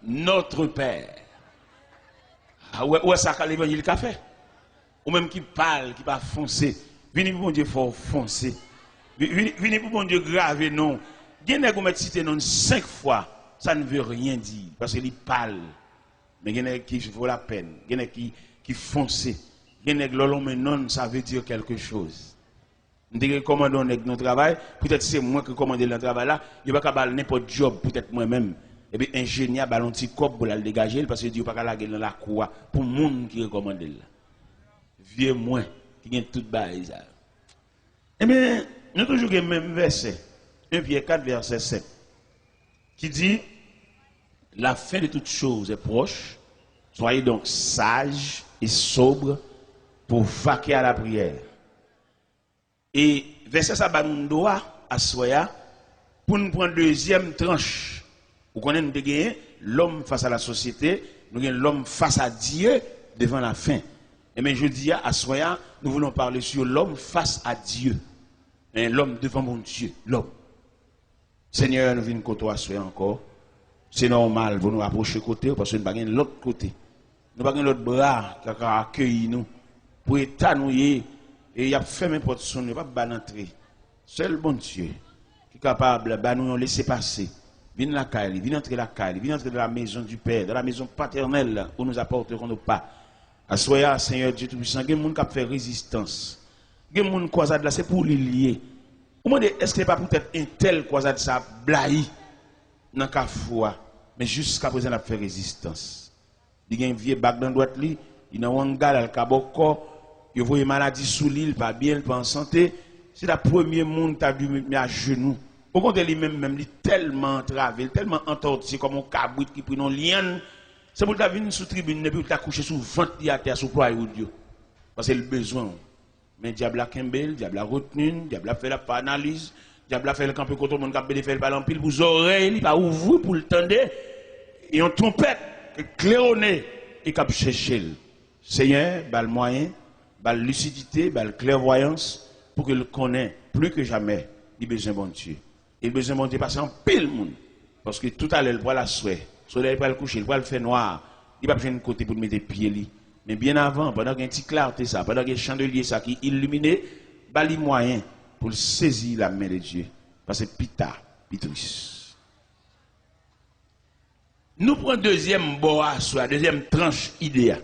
notre Père, Ouais, ça qu'a l'évangile qu'a fait. Ou même qui parle, qui va foncer. Venez pour bon Dieu faut foncer. Venez pour bon Dieu graver non. Gen nèg ou met cité non 5 fois, ça ne veut rien dire parce qu'il parle. Mais gen nèg qui vaut la peine, gen nèg qui fonce. Gen nèg lolon mais non, ça veut dire quelque chose. Nous commandons notre travail, peut-être c'est moi qui commande le travail là, il va pas n'importe job, peut-être moi-même. Et bien ingénieur ballon petit cop pour le dégager parce que Dieu pas la dans la cour pour monde qui recommande là. Vieux moins qui gagne toute bail ça. Eh bien, nous toujours le même verset, 1 Pierre 4 verset 7 qui dit la fin de toutes choses est proche. Soyez donc sages et sobres pour vaquer à la prière. Et verset ça ba nous doit à soya pour nous prendre deuxième tranche. Vous connaissez nous gagner l'homme face à la société, nous gagnons l'homme face à Dieu devant la fin. Et bien je dis à soya, nous voulons parler sur l'homme face à Dieu. Et l'homme devant mon Dieu, l'homme. Seigneur, nous venons côté à soya encore. C'est normal pour nous approcher côté parce que nous pas gagner l'autre côté. Nous pas gagner l'autre bras qui a accueilli nous pour étanouiller. Et il a fait mes portes son, il pas entrer. Seul bon Dieu qui est capable de nous laisser passer. Viens la caille, viens entrer la caille, viens entrer dans la maison du Père, dans la maison paternelle où nous apporterons nos pas. Assoya, Seigneur Dieu Tout-Puissant, il y a des gens qui font résistance. Il y a des gens qui croisent là, c'est pour les lier. Vous me dites, est-ce que ce n'est pas peut-être un tel croisade ça blahi dans la foi, mais jusqu'à présent, il a fait résistance. Il y a un vieux bac dans la droite, il y a un gars qui a beaucoup. Il voit une maladie sous l'île, pas bien, pas en santé. C'est la première monde qui a dû mettre à genoux. Au contraire, lui-même, il est tellement entravé, tellement entorti, comme un cabrit qui prend un lien. C'est pour que tu viennes sous tribune, et puis tu as couché sous ventre à terre, sous poids de Dieu. Parce que c'est le besoin. Mais le diable a Kembel, le diable a retenu, le diable a fait la analyse, le diable a fait le camp contre tout le monde qui a fait le ballon pile, vous oreilles, il va ouvrir pour le tendre. Et on trompette, claironné, et qui a cherché. Seigneur, bal moyen. La lucidité, la clairvoyance, pour que le connaisse plus que jamais, il a besoin de bon Dieu. Il a besoin de bon Dieu parce qu'il y a un pile monde. Parce que tout à l'heure, il va la souhait. Le soleil va le coucher, il va le faire noir. Il va besoin de côté pour mettre des pieds. Mais bien avant, pendant qu'il y a un petit clarté, ça, pendant qu'il y a un chandelier ça, qui est illuminé, il y a les moyens pour saisir la main de Dieu. Parce que pita, pitris. Nous prenons deuxième bois, soit deuxième tranche idéale.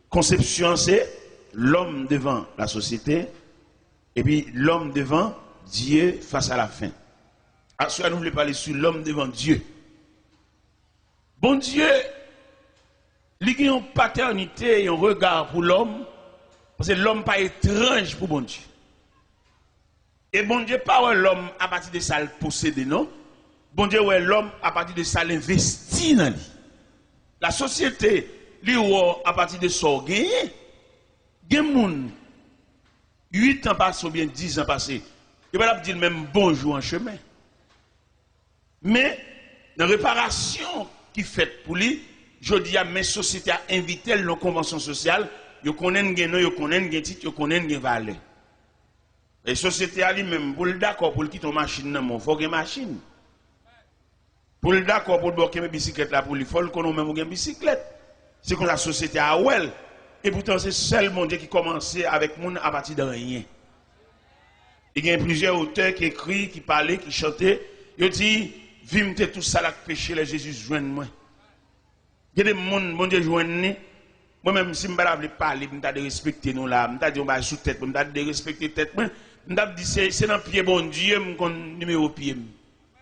Conception, c'est l'homme devant la société et puis l'homme devant Dieu face à la fin. Actuellement, nous voulons parler sur l'homme devant Dieu. Bon Dieu, il y a une paternité et un regard pour l'homme parce que l'homme n'est pas étrange pour bon Dieu. Et bon Dieu, pas l'homme à partir de ça le posséder, non? Bon Dieu, ouais l'homme à partir de ça l'investit dans lui. La société, lui, à partir de ça, gagné. Il y a des gens, 8 ans passés ou bien 10 ans passés, il va dire même bonjour en chemin. Mais, dans la réparation qui est faite pour lui, je dis à mes sociétés à inviter la convention sociale, ils connaissent les nom, ils connaissent les titres, ils connaissent les valeurs. Les sociétés à lui-même, pour le d'accord, pour quitter une machine, il faut une machine. Pour le d'accord, pour bloquer mes bicyclettes là, pour lui, il faut qu'on ait même une bicyclette. C'est comme la société à Ouel. Et pourtant, c'est seulement Dieu qui commençait avec monde à partir de rien. Il y a plusieurs auteurs qui écrivent, qui parlaient, qui chantaient. Ils disent, vime tout ça là que péché, les Jésus joigne moi. Il y a des gens, mon Dieu joigne. Moi-même, si je ne veux pas parler, je vais respecter nous là. Je vais dire, sous tête, je vais respecter tête. Je vais dire, c'est dans le pied bon Dieu, je connais le numéro pied.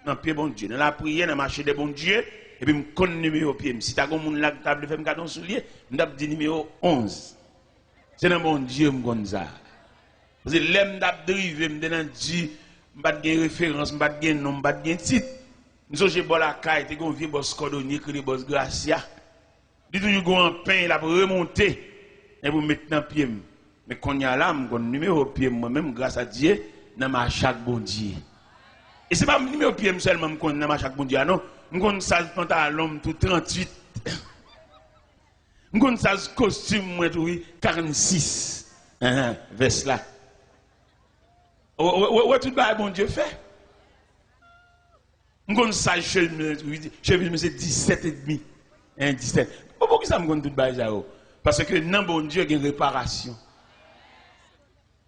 Dans le pied bon Dieu. Dans la prière, dans le marché de bon Dieu. Et puis, je connais le numéro pied. Si tu as un monde là qui table fait un carton soulier, je vais dire numéro 11. C'est dans mon Dieu, je connais ça. Parce que l'aime d'abdriver, je vais dire, je vais dire référence, je vais dire nom, je vais dire titre. Nous j'ai bon la caille, tu as un vieux boss cordonnier, qui est boss Gracia. Il dit toujours un pain, il a remonté. Et vous mettez dans le pied. Mais quand il y a là, je connais le numéro pied, moi-même, grâce à Dieu, dans ma chaque bon Dieu. Et ce n'est pas le numéro pied seulement, je connais dans ma chaque bon Dieu, non. Je connais ça pantalon tout 38. Je connais ça costume moi tout 46. Veste là. Ouais tout le bon Dieu fait. Je connais ça chemise c'est 17 et demi. 17. Pourquoi ça me connais tout le bail ça? Parce que non, bon Dieu, il y a une réparation.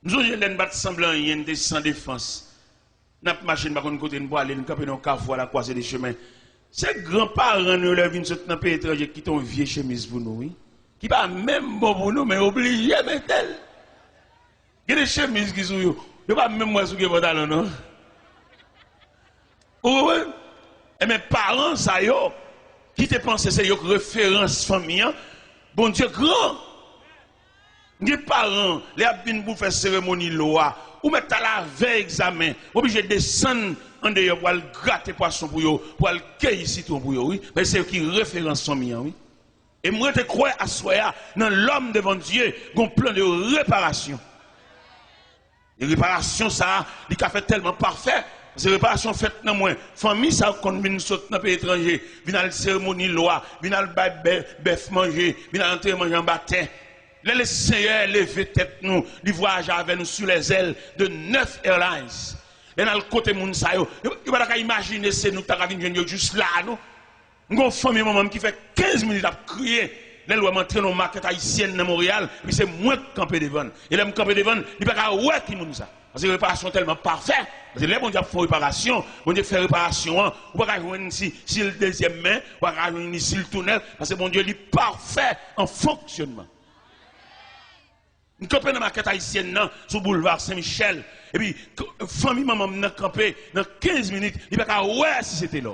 Nous avons battre semblant rien de sans défense. Nous avons marché par un côté, nous aller, nous camper dans le carrefour à la croisée des chemins. Ces grands-parents nous lèvent une sorte de pays étranger qui ont vieille chemise pour nous, oui. Qui pas même bon pour nous, mais obligé de mettre elle. Il y a des chemises qui sont yo. Il n'y a pas même moi sur le pantalon, non? Oui. Et mes parents, ça yo, qui te pensent c'est une référence famille, bon Dieu grand. Les parents, les abîmes pour faire cérémonie loi, ou mettre à la veille examen, obligé de descendre en dehors pour aller gratter poisson pour eux, pour aller cueillir citron pour eux, oui. Mais c'est eux qui référence famille, oui. Et moi, je crois à soi, dans l'homme devant Dieu, un plan de réparation. Et réparation, ça, il a fait tellement parfait. C'est réparation faite dans moi. Famille, ça, quand vient sauter dans le pays étranger, vient à la cérémonie loi, vient à la bœuf manger, vient à l'entrée manger en baptême. Les Seigneurs lever tête nous, ils voyagent avec nous sur les ailes de 9 Airlines. Et dans le côté moun sa yo, il va pas imaginer c'est nous t'as venir juste là nous. Nous avons une famille maman qui fait 15 minutes à crier. Les lois m'entrer dans market haïtienne dans Montréal, puis c'est moi qui camper devant. Et là me camper devant, il pas ouais qui moun ça. Parce que réparation tellement parfaite. Parce que les bon Dieu fait réparation, bon Dieu fait réparation, ou pas joindre si le deuxième main, ou pas joindre si le tunnel parce que bon Dieu est parfait en fonctionnement. Nous campons dans la market haïtienne, sur le boulevard Saint-Michel. Et puis, famille maman m'a campé dans 15 minutes. Il n'y a pas ouais si c'était là.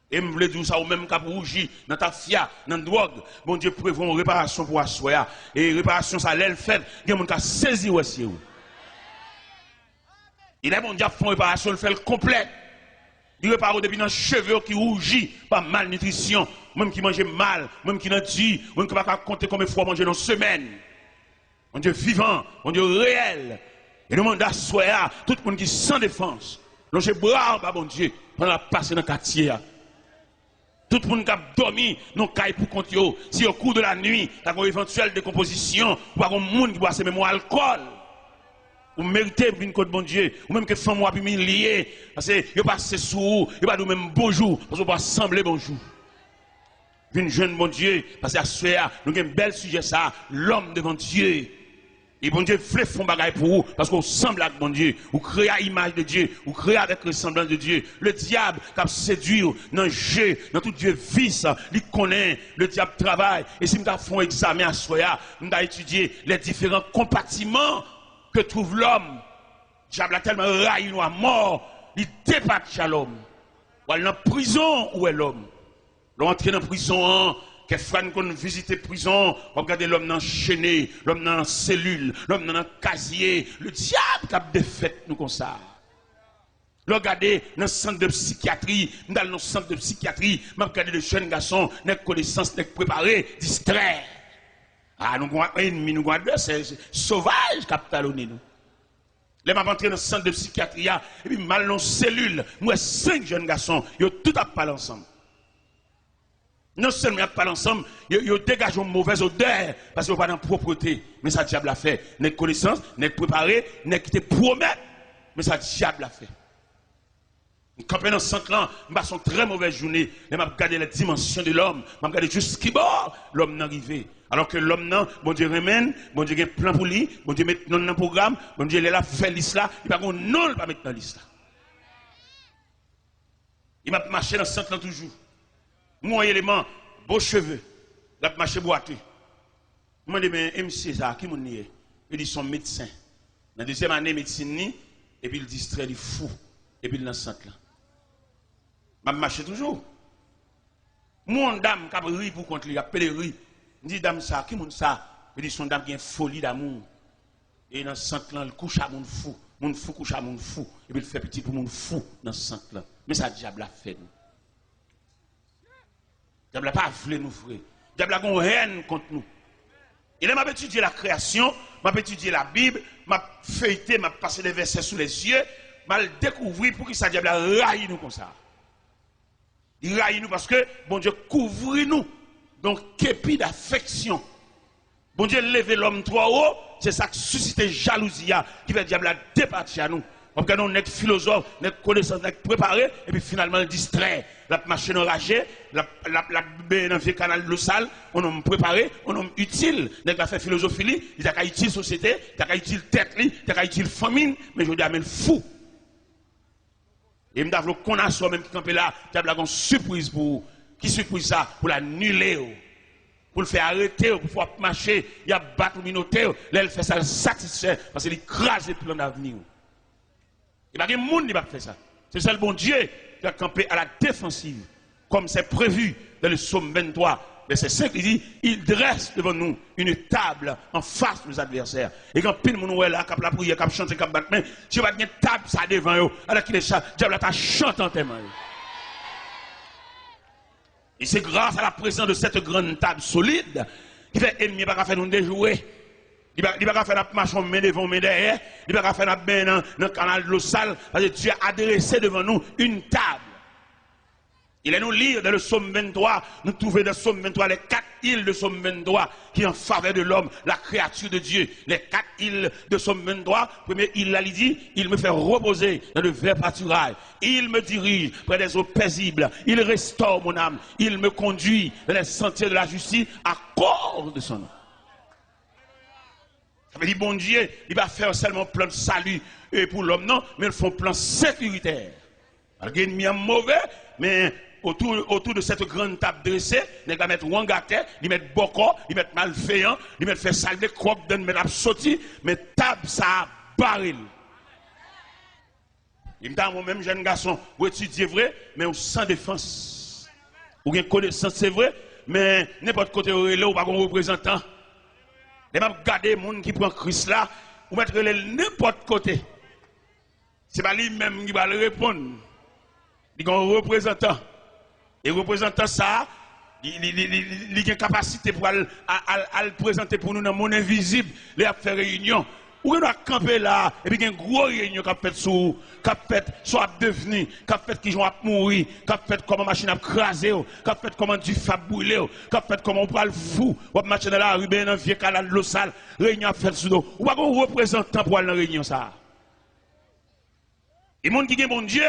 Et je voulais dire ça au même cap rougi, dans ta fia, dans la drogue. Bon Dieu prévoit une réparation pour assoya. Et réparation, ça l'elle fait. Il y a des gens qui saisi aussi. Il est bon Dieu fait une réparation, il fait le complet. Il répare depuis dans les cheveux qui rougit par malnutrition. Même qui mange mal, même qui n'a dit, même qui ne peut pas compter combien de fois manger dans une semaine. Mon Dieu vivant, mon Dieu réel. Et nous demandons à soi, tout le monde qui est sans défense, longez bras, bon Dieu, pendant la passer dans le quartier. Tout le monde qui a dormi, non caille pour compter. Si au cours de la nuit, il y a une éventuelle décomposition, ou un monde qui boit ce même alcool, vous méritez une côte bon Dieu, ou même que femme moi puis lié, parce que vous passez sous vous, vous pas nous même bonjour, parce que vous pas sembler bonjour. Une jeune bon Dieu, parce que à ce soir, nous avons un bel sujet ça, l'homme devant Dieu. Et bon Dieu fait fond bagaille pour vous, parce qu'on semble avec bon Dieu, ou créez à l'image de Dieu, ou créez avec ressemblance de Dieu. Le diable qui a séduit dans le jeu, dans tout Dieu vice, il connaît, le diable travaille. Et si nous avons un examen à soi, nous avons étudié les différents compartiments que trouve l'homme. Le diable a tellement raillé nous à mort, il dépasse l'homme. Ou elle est en prison, où est l'homme? L'entrée dans la prison, que frère qu'on visite prison, regardez l'homme enchaîné, l'homme dans la cellule, l'homme dans le casier, le diable qui a défait nous comme ça. Regardez dans le centre de psychiatrie, dans le centre de psychiatrie, regardez les jeunes garçons, n'ont connaissance, n'ont préparé, distraits. Ah, nous avons un ennemi, nous avons un adversaire, c'est sauvage qui a talonné nous. Les m'a rentré dans le centre de psychiatrie, et puis mal dans la cellule, moi 5 jeunes garçons, ils ont tout à parler ensemble. Non seulement ils parlent ensemble, ils dégagent une mauvaise odeur parce qu'ils n'ont pas de propreté. Mais ça, diable a fait. N'est connaissance, n'est préparé, n'est qui te promet. Mais ça, diable a fait. Quand on est dans 5 ans, je passe une très mauvaise journée. Je regarde les dimensions de l'homme. Je regarde jusqu'à bord l'homme n'est arrivé. Alors que l'homme, bon Dieu remène, bon Dieu a un plan pour lui, bon Dieu met dans le programme, bon Dieu est là, fait l'isle là, il va pas non, il va mettre dans l'isle là. Il m'a marché dans 5 ans toujours. Mon élément, beaux cheveux, la marché boiteux. Je me dis, mais MC, ça, qui m'en est? Il dit, son médecin. Dans la deuxième année, médecine, et puis il distrait, il fou. Et puis il est dans le centre là. Je marche toujours. Mon dame qui a ri pour contre lui, il a appelé ri. Il dit, dame, ça, qui m'en ça? Il dit, son dame qui a une folie d'amour. Et dans le centre là, il couche à mon fou. Mon fou couche à mon fou. Et puis il fait petit pour mon fou dans le centre là. Mais ça, diable a fait nous. Diable n'a pas voulu nous frère. Diable a une haine contre nous. Il m'a étudié la création, m'a étudié la Bible, m'a feuilleté, m'a passé des versets sous les yeux, m'a découvert pour que ça diable a raillé nous comme ça. Il raille nous parce que bon Dieu couvre nous. Donc képi d'affection. Bon Dieu lever l'homme trop haut, c'est ça qui suscite jalousie qui fait diable a départir à nous. On regarde un philosophe, un connaissance, un préparé, et puis finalement, distrait. La machine enragée, la dans le canal de l'eau sale, on a préparé, on a utile. On a fait philosophie, il a utile société, il a utile tête, il a utile famine, mais je dis, mais fou. Et je dis, qu'on a soi même qui campé là, il y a une surprise pour, qui surprise ça, pour l'annuler, pour le faire arrêter, pour faire marcher, il y a battre le minotaire, là, il fait ça, le satisfait, parce qu'il écrase le plan d'avenir. Il n'y a pas de monde qui va faire ça. C'est ça le bon Dieu qui a campé à la défensive, comme c'est prévu dans le psaume 23, verset 5, il dit, il dresse devant nous une table en face de nos adversaires. Et quand pile mon là, cap la prière, cap chanter, cap battre main, si vous avez une table ça devant eux, alors qu'il est ça, diable t'a chanté en témoin. Et c'est grâce à la présence de cette grande table solide qui fait ennemi pas faire nous déjouer. Il ne va pas faire la marche en main devant, main derrière. Il ne va pas faire la main dans le canal de l'eau sale. Parce que Dieu a dressé devant nous une table. Il est nous lire dans le psaume 23. Nous trouvons dans le psaume 23 les 4 îles de psaume 23 qui en faveur de l'homme, la créature de Dieu. Les 4 îles de psaume 23. Première île, là, il dit, il me fait reposer dans le vert pâturage. Il me dirige près des eaux paisibles. Il restaure mon âme. Il me conduit dans les sentiers de la justice à cause de son nom. Ça veut dire, bon Dieu, il va faire seulement plan de salut pour l'homme, non, mais il faut plan sécuritaire. Il y a un mauvais, mais autour de cette grande table dressée, il va mettre Wangate, il va mettre Boko, il va mettre malveillant, il va faire salver croque, il va mettre sauter, mais table ça baril. Il me dit, moi-même, jeune garçon, vous étudiez vrai, mais sans défense. Ou bien connaissance, c'est vrai, mais n'importe côté où il est, ou pas un représentant. Les mêmes garder les gens qui prennent Christ là, ou mettre n'importe côté. Ce n'est pas lui-même qui va le répondre. Il y a un représentant. Et le représentant, ça, il a une capacité pour le présenter pour nous dans le monde invisible, il a fait réunion. Ou il doit camper là, et puis il y a une grosse réunion qui a fait sur, qui a fait soit devenu, qui a fait qui va mourir, qui a fait comment machine a crasé, qui a fait comment du fab brûlé, qui a fait comment on prend le fou, ou marcher dans la rue, dans un vieux canal de l'eau sale, réunion a fait sur nous. Ou pas qu'on représentant pour aller dans la réunion ça. Et monde qui est bon Dieu,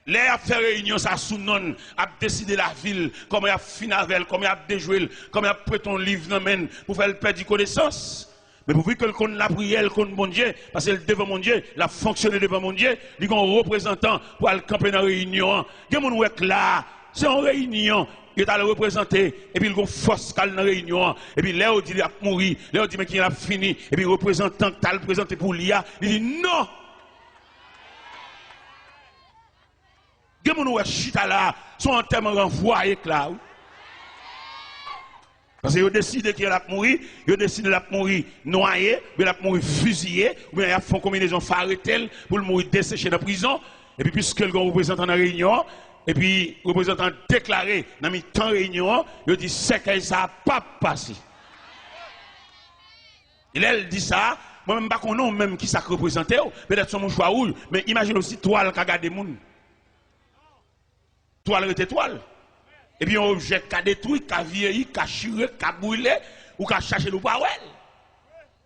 les a fait réunion ça sous non, a décidé la ville, comment il a fini avec, comment il a déjoué, comment il a prêté un livre dans main pour faire le perdre connaissance. Mais pour que qu'on la prière, qu'on bon Dieu, parce que devant mon Dieu, la fonctionné devant mon Dieu, il y a un représentant pour aller camper dans la réunion. Il y a un là, c'est une réunion, il est à le représenter, et puis il y a une force dans la réunion, et puis là, il dit qu'il a mouru, là, il dit qu'il a fini, et puis le représentant qui a le présenté pour l'IA, il dit non. Il y a un chita là, son enterrement renvoyé là. Parce qu'ils ont décidé qu'il a mouru, ils ont décidé qu'il a mouru noyé, il a mouru fusillé, ou bien ils font combinaison farretelle pour le mourir desséché dans la prison. Et puis, puisque le représentant dans la réunion, et puis le représentant déclaré dans le temps de réunion, il dit c'est que ça n'a pas passé. Il dit ça, moi-même, je ne sais pas même qui ça représente, peut-être son choix rouge, mais imagine aussi toile qui a gardé les gens. Toile est toile. Et puis, un objet qui a détruit, qui a vieilli, qui a chiré, qui a brûlé, ou qui a cherché le power.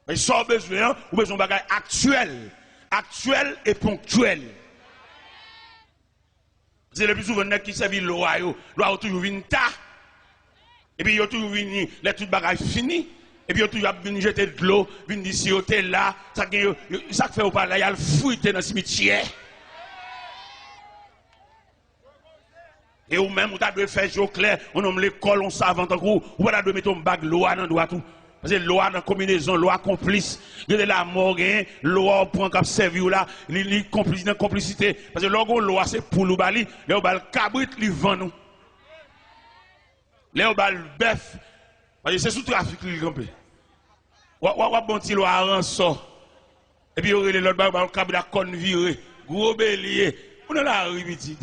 Mais sans besoin, ou besoin de bagages actuels. Actuels et ponctuels. C'est le plus souvent qui servent l'eau, l'eau toujours venu ta. Et puis, il y a toujours venu, les tout bagages finis. Et puis, il y a toujours venu jeter de l'eau, venu d'ici, là. Ça fait au pas là, il y a le fruité dans le cimetière. Et ou même, vous avez fait jour clair, on nomme l'école, on savant en gros, ou vous avez mettre un bague l'eau dans le tout. Parce que l'eau dans combinaison, l'eau complice, il y a la morgue, l'eau prend comme servi là, il complice dans complicité. Parce que l'eau c'est pour nous bali, l'eau bal cabrit, il vend nous. L'eau bal bœuf, parce que c'est sous trafic qu'il campé. Ou bon petit l'eau à rançon. Et puis, il y a l'autre bal cabrit à conne viré, gros bélier, on a la rue petite.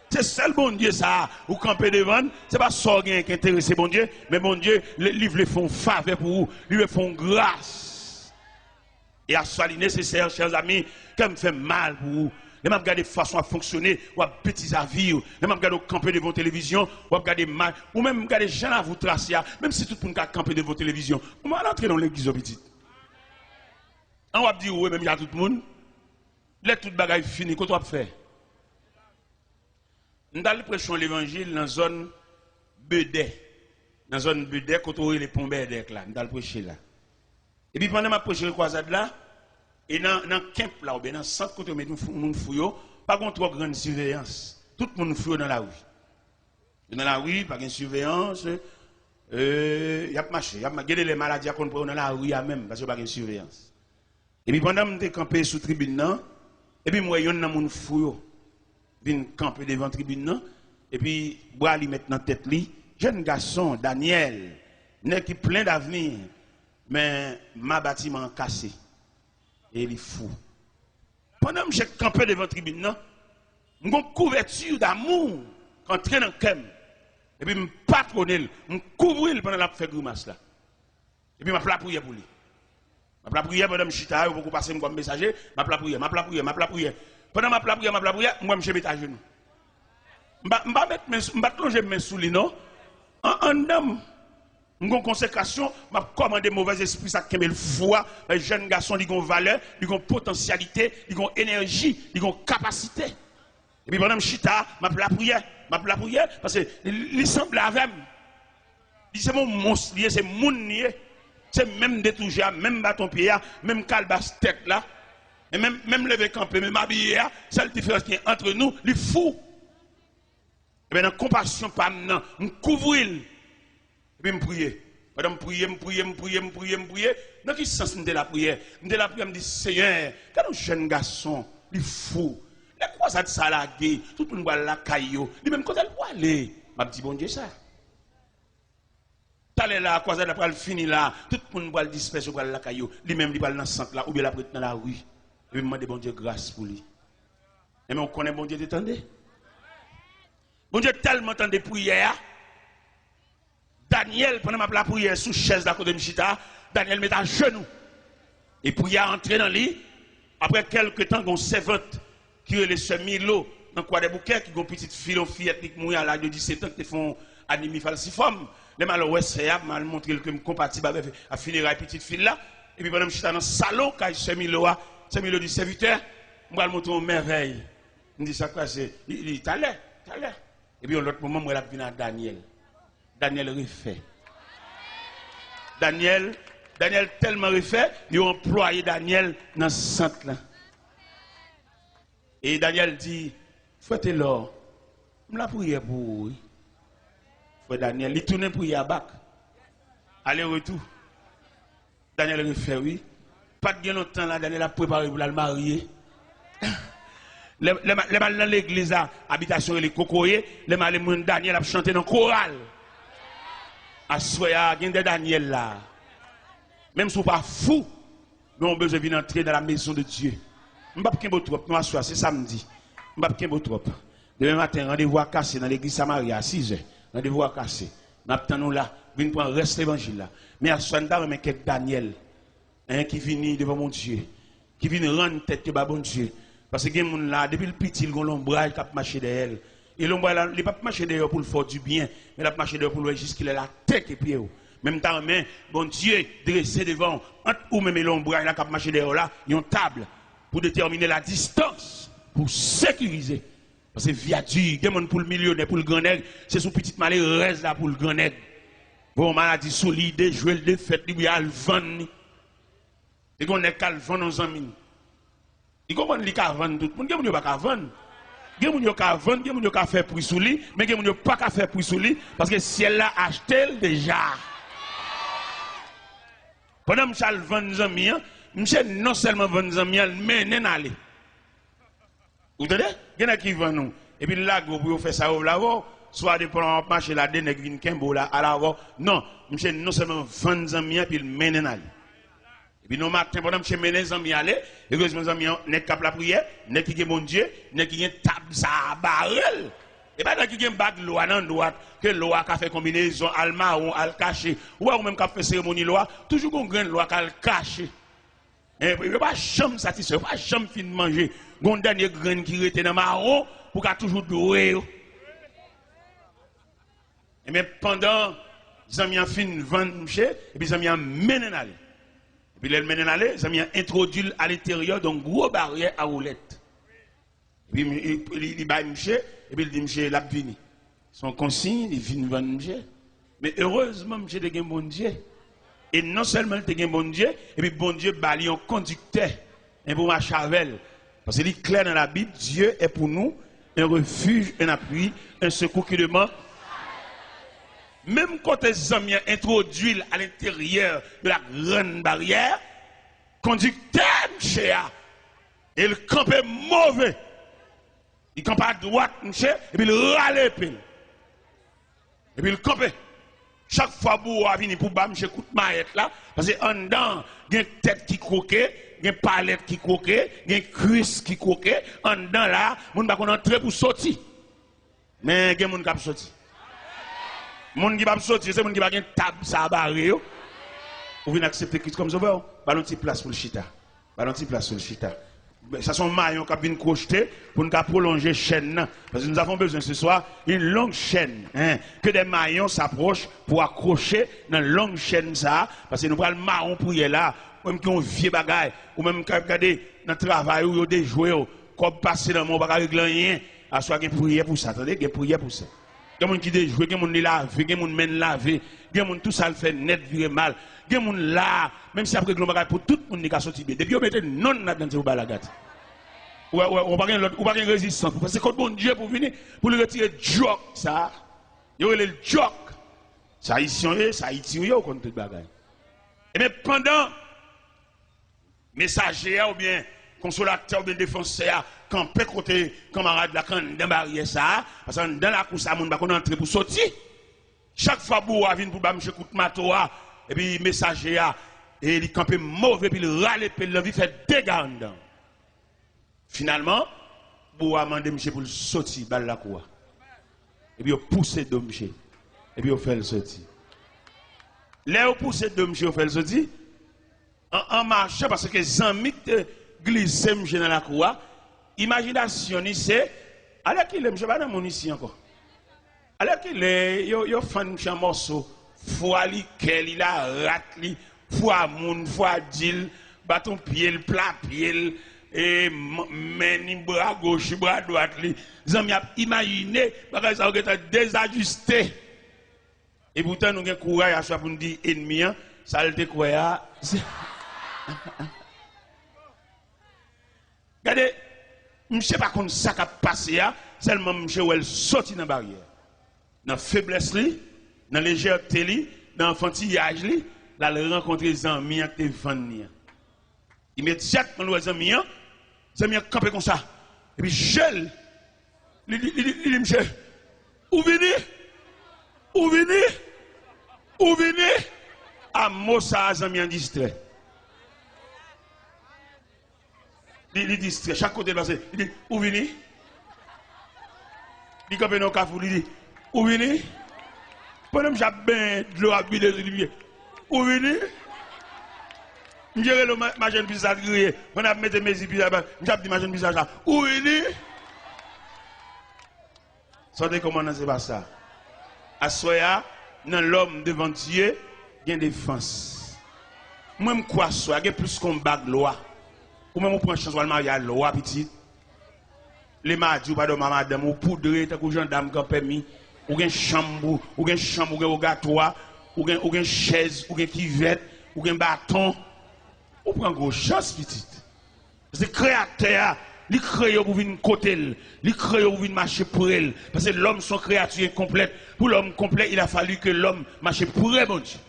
C'est seul bon Dieu ça, ou camper devant, c'est pas ça qui intéresse bon Dieu, mais bon Dieu, les livres les font faveur pour vous, ils font grâce. Et à ce nécessaire, chers amis, quand me fait mal pour vous, les mêmes regarder façon à fonctionner, ou à petits avis, les mêmes regarder camper devant télévision, ou à regarder mal, ou même regarder gens à vous tracer, même si tout le monde a campé devant télévision, on va entrer dans l'église petite. On va dire oui, même il y a tout le monde. Les toutes bagailles finies, qu'est-ce qu'on fait? Nous allons prêcher l'évangile dans la zone Bedé. Dans la zone Bedé, quand on les pompes Bedé là, nous allons prêcher là. Et puis pendant ma prêcher le croisade là, et dans le camp là, ou bien dans le centre, quand on met nous fouillons, pas contre trop grande surveillance. Tout le monde fouille dans la rue. Dans la rue, pas de surveillance. Il y a marché, il y a les maladies qu'on prend dans la rue même, parce qu'il n'y a pas de surveillance. Et puis pendant que je campé sous la tribune, et puis moi, il y a un monde fouille, vient camper devant la tribune, et puis bois lui mettre dans la tête, jeune garçon, Daniel, n'est qui plein d'avenir, mais ma bâtiment cassé. Et il est fou. Pendant que je campé devant la tribune, j'ai une couverture d'amour quand je dans le cœur. Et puis, je patronne, je couvre pendant la fait grimace là. Et puis, je prie pour lui. Je prie pendant que je suis là, pour passer comme messager, je prie pour lui. Pendant que je prie, moi, je mets à genoux. Je ne vais pas plonger mes sous les non. En homme, je une consécration, je commande mauvais esprit, ça qui me le foi. Les jeunes garçons, ils ont valeur, ils ont potentialité, ils ont énergie, ils ont capacité. Et puis pendant que je suis là, je la prière, parce que il semble avec moi. C'est mon monstre, c'est mon nier. C'est même détouché, même bâton pied, même calebasse tête là. Et même lever campé, même habillé, c'est la différence qui est entre nous, les fous. Et bien dans la compassion, pas maintenant, je couvre. Et puis je prie. Pendant que je prie. Dans quel sens de la prière? Je me dis, Seigneur, quand un jeune garçon, il est fou. Les croisades salagées, tout le monde va la caillou. Lui-même, quand elle va aller, je me dis, bon Dieu, ça. T'allais là, croisade après, elle finit là, tout le monde va le disperser, va la caillou. Lui-même, il va dans le centre là, ou bien la prête dans la rue. Et je me demande, bon Dieu, grâce pour lui. Et mais on connaît bon Dieu, t'entendez? Bon Dieu, tellement entendu prière. Daniel, pendant ma prière sous chaise d'à côté de Mchita, Daniel met à genoux. Et prière entrer dans lui. Après quelques temps, on servante qui est le sœur Milo dans quoi des bouquets qui ont une petite fillette qui mouille à l'âge de 17 ans qui font anémie falciforme. Les malheureux c'est mal montré que me compatible avec la funéraille petite fille là et puis pendant que je suis dans le salon quand sœur Milo dit serviteur, moi le montrer une merveille. Me dit ça quoi c'est il t'allait. Et puis l'autre moment moi la vient à Daniel refait. Daniel tellement refait, il a employé Daniel dans ce centre là. Et Daniel dit, faites l'or, je la prière pour vous. Frère Daniel, il tourne pour y abac. Aller-retour. Daniel refait, oui. Pas de longtemps là, Daniel a préparé pour la marier. Les mal dans l'église, habitation et les cocoyers, les mal Daniel a chanté dans le choral. À soya, il y a Daniel là. Même si vous pas fou, nous avons besoin d'entrer dans la maison de Dieu. Je ne vais pas trop, c'est samedi. Je ne vais pas trop. Demain matin, rendez-vous à casser dans l'église Samaria à 6 h. Rendez-vous à casser. Nous attendons là, nous prendre reste l'évangile là. Mais à ce moment-là, mais quelques Daniel, qui vient devant mon Dieu, qui vient rendre tête à bon Dieu. Parce que les gens là, depuis le petit, ils ont l'ombrage qui a marché derrière. Et l'ombrage, il n'a pas marché derrière pour le faire du bien, mais il a marché derrière pour le juste qu'il a la tête et pied. Même temps, bon Dieu, dressé devant, ou même l'ombrage là qui a marché derrière là, il y a une table pour déterminer la distance, pour sécuriser. Parce que viature, il y a pour le millionnaire, pour le grand nègre, c'est son petit malheur reste là pour le grand nègre. Bon, maladie solide, jouer le défaite, il y a le vent. Et qu'on est qu'à le vent dans un mine. Il comprend qu'il y a vendre tout le monde, il n'y a pas vendre. Il y a qu'à vendre, il y a qu'à faire prix sous lui, mais il n'y a pas qu'à faire prix sous lui, parce que si elle l'a acheté déjà. Pendant que je vends des amis, je non seulement vendre des amis, mais je aller. Vous entendez? Il y en a qui vendent nous. Et puis là, vous faites ça au lavo, soit de prendre marcher la denne avec une kembo là, à l'avo. Non, je non seulement vendre des amis, puis je aller. Et puis, nous matin, pendant que je mène les amis aller, et que mes amis n'est qu'à la prière, n'est qui est mon Dieu, n'est qui est table ça barrel. Et bien, n'est qui est bague l'eau à droite, que l'eau a fait combinaison, al marron, al caché, ou même qu'a fait cérémonie loi, toujours qu'on gagne l'eau à caché. Et puis, il ne pas jamais satisfait, il ne pas jamais fin de manger. Gon dernier grain qui était dans marron, pour qu'à toujours doué. Et mais pendant, les amis ont fin de vendre, et puis les amis ont mené aller. Et puis, les mènent aller, les amis ont introduit à l'intérieur d'une grosse barrière à roulette. Puis il va monsieur, et puis il dit monsieur, l'a vini. Son consigne, il vient vendre monsieur. Mais heureusement, monsieur a un bon Dieu. Et non seulement il a un bon Dieu, et puis bon Dieu, bah, il est un conducteur, et pour ma chavel. Parce qu'il est clair dans la Bible, Dieu est pour nous un refuge, un appui, un secours qui demande. Même quand les hommes introduisent à l'intérieur de la grande barrière, conducteur, monsieur, il campe mauvais. Il campe à droite, monsieur, et puis il râle. Et puis il campe. Chaque fois que vous venez pour bam, monsieur, écoute maillette là, parce qu'en dedans, il y a une tête qui croquait, il y a une palette qui croquait, il y a une cuisse qui croquait, en dedans là, on ne va pas entrer pour sortir. Mais il y a des gens qui peuvent sortir. Les gens qui peuvent sortir, c'est les gens qui ont une table, ça barré. Vous venez accepter Christ comme ça, ballon de place pour le chita. Ballon de place pour le chita. Ça sont maillons qui viennent crocheter pour nous prolonger la chaîne. Parce que nous avons besoin ce soir d'une longue chaîne. Hein, que des maillons s'approchent pour accrocher dans une longue chaîne. Ça, parce que nous prenons le marron pour y aller là. Même qui ont vieux bagaille. Ou même qui regardez dans le travail où ils ont des jouets. Comme passer dans mon bagage rien. À soit qu'il y ait prière pour ça. Attendez, il y a prière pour ça. Il y a des gens qui déjouent, il y a des gens qui lavent, il y a des gens qui mènent laver. Il y a des gens tout ça le fait net, virer mal. Il y a des gens là, même si après le bagage pour tout le monde qui a sorti. Depuis on mettez non là-dedans, c'est au balagat. Ou pas de résistance. Parce que quand bon Dieu pour venir, pour le retirer joke, ça, il y a le joke. Ça ici, ça ici, contre tout bagage. Et bien pendant, messager ou bien consolateur ou bien défenseur, campé côté camarade là, quand dans barrière ça, parce que dans la course, on va entrer pour sortir. Chaque fois que vous venez pour M. Koutmatoa, et puis messager, et il campé mauvais, puis il râle, puis il fait dégâts en dedans. Finalement, vous avez demandé monsieur pour le sortir dans la cour. Et puis vous poussez de monsieur. Et puis vous faites le sortir. Là, vous poussez de monsieur, vous faites le sortir. En marchant, parce que les amis qui glissent monsieur dans la cour, imagination, c'est. Alors qu'il est, monsieur, pas dans mon ici encore. Alors qu'il est, il fait un morceau. Foi li, quel il a rat li, foi moun, foi dil, bâton pied, le plat pied. Et meni bras gauche, bras droite, les amis ont imaginé, parce que ça a été désajusté. Et pourtant, nous avons courage à soi pour nous dire ennemi, ça a été quoi? Regardez, je ne sais pas comment ça a passé, seulement je suis sorti dans la barrière. Dans la faiblesse, dans la légèreté, dans l'enfantillage, là, il rencontre les amis qui te vendent. Immédiatement, les amis ont campé comme ça. Et puis, gel. Il dit, monsieur, où venez? Où venez? Où venez? À Mossa, les amis ont distrait. Il distrait. Chaque côté de il dit, où venez? Il campé dans le café, il dit, où venez? Pendant que j'ai bien de l'eau à biler, il dit, où venez? Je dirais ma jeune visage grillé. On a mis mes yeux là-bas. Je dis ma jeune visage là. Où il est? Sentez comment c'est pas ça. À soya, dans l'homme devant Dieu, il y a une défense. Moi, je crois que il y a plus qu'on bague loi. Ou même on prend chance de marier à loi petit. Les mardis, ou pas de madame, ou poudre, tant que gendarme qui a permis. Ou une chambre, ou une chambre, ou un gâteau, ou une chaise, ou une kivette, ou un bâton. On prend gros chance, petite. Parce que le créateur, il crée pour venir côté, il crée pour venir marcher pour elle. Parce que l'homme, son créature incomplète. Pour l'homme complet, il a fallu que l'homme marche pour elle, bon Dieu.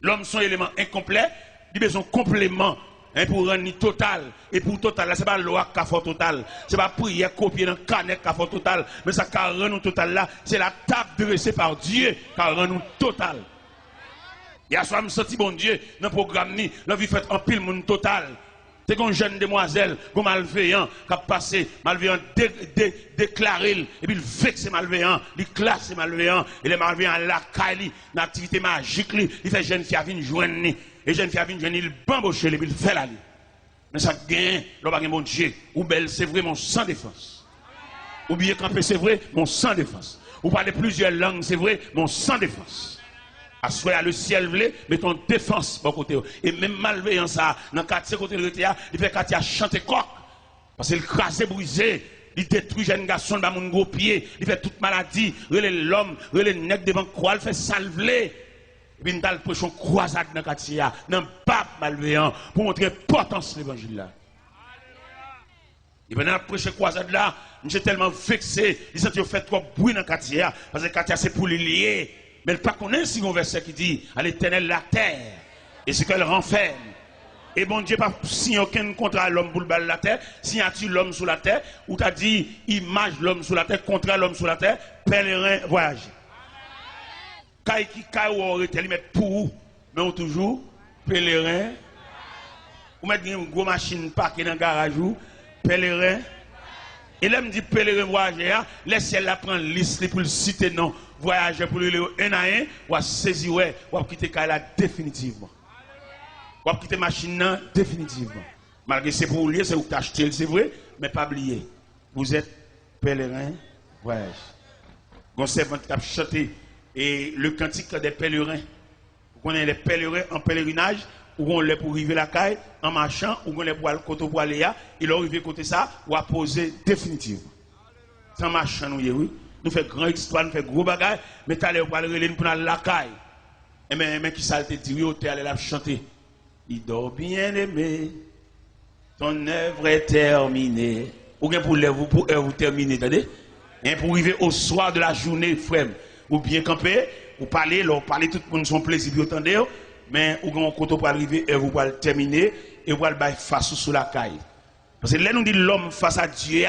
L'homme, son élément incomplet, il a besoin de complément. Hein, pour rendre total. Et pour total, ce n'est pas loi qui a fait total. Ce n'est pas prière copier dans le canet qui a fait total. Mais ça qui a rendu total là, c'est la table dressée par Dieu qui a rendu total. Il y a soit me senti bon Dieu dans le programme ni, la vie fait en pile monde total. C'est une jeune demoiselle, un malveillant qui a passé, malveillant déclaré, et puis il vexe malveillant, il classe malveillant, et les malveillants la caille, une activité magique, il fait jeune fille à venir joindre, et jeune fille à venir joindre, il bamboche, et puis il fait la vie. Mais ça gagne, l'homme a bon Dieu, ou belle, c'est vrai, mon sans défense. Ou bien camper, c'est vrai, mon sans défense. Ou parler plusieurs langues, c'est vrai, mon sans défense. Assoyer le ciel vle, mais ton défense bon côté. Et même malveillant ça, dans quartier côté de l'ETA, il fait quartier chanter coq. Parce qu'il crase brisé, il détruit jeune garçon dans mon gros pied, il fait toute maladie, il l'homme, il nèg devant croix, il fait salver. Et puis nous allons prêcher une croisade dans le quartier, dans le pape malveillant, pour montrer l'importance de l'évangile là. Et pendant la prêcher croisade là, je suis tellement vexé, il s'est fait trop bruit dans le quartier, parce que le quartier c'est pour les lier. Mais il ne pas connaît si un verset qui dit à l'éternel la terre et ce qu'elle renferme. Et bon Dieu pas signé aucun contrat à l'homme pour le bal de la terre, signature l'homme sur la terre, ou t'as dit image l'homme sur la terre, contrat l'homme sur la terre, pèlerin voyage. Quand qui aurait été mettre pour mais on toujours pèlerin. Ou mettre une grosse machine parquée dans le garage ou pèlerin. Et là me dit pèlerin voyageur, laissez la prendre liste pour le citer non voyageur pour le un à un, ou à saisir ou à quitter Kaila définitivement. Ou à quitter machine définitivement. Malgré c'est pour lier, c'est où t'acheter, c'est vrai, mais pas oublier. Vous êtes pèlerin voyage. Vous servant qui a chanté et le cantique des pèlerins. Vous connaissez les pèlerins en pèlerinage, ou on les pour arriver la caille en marchant, ou on les pour aller côté pour aller là, il a arrivé côté ça, ou à poser définitivement. Sans marchant, oui. Nous faisons grand histoire, nous faisons gros bagages, mais tu allais pour aller pour la caille. Et mais qui ça te dit, oui, tu allais la chanter. Il dort bien aimé, ton œuvre est terminée. Ou bien pour vous terminer, attendez? Et pour arriver au soir de la journée, frère, ou bien camper, ou parler tout le monde son plaisir, vous entendez? Mais ou bien côté pour arriver et vous pour terminer, et vous allez face sous la caille. Parce que là, nous dit l'homme face à Dieu,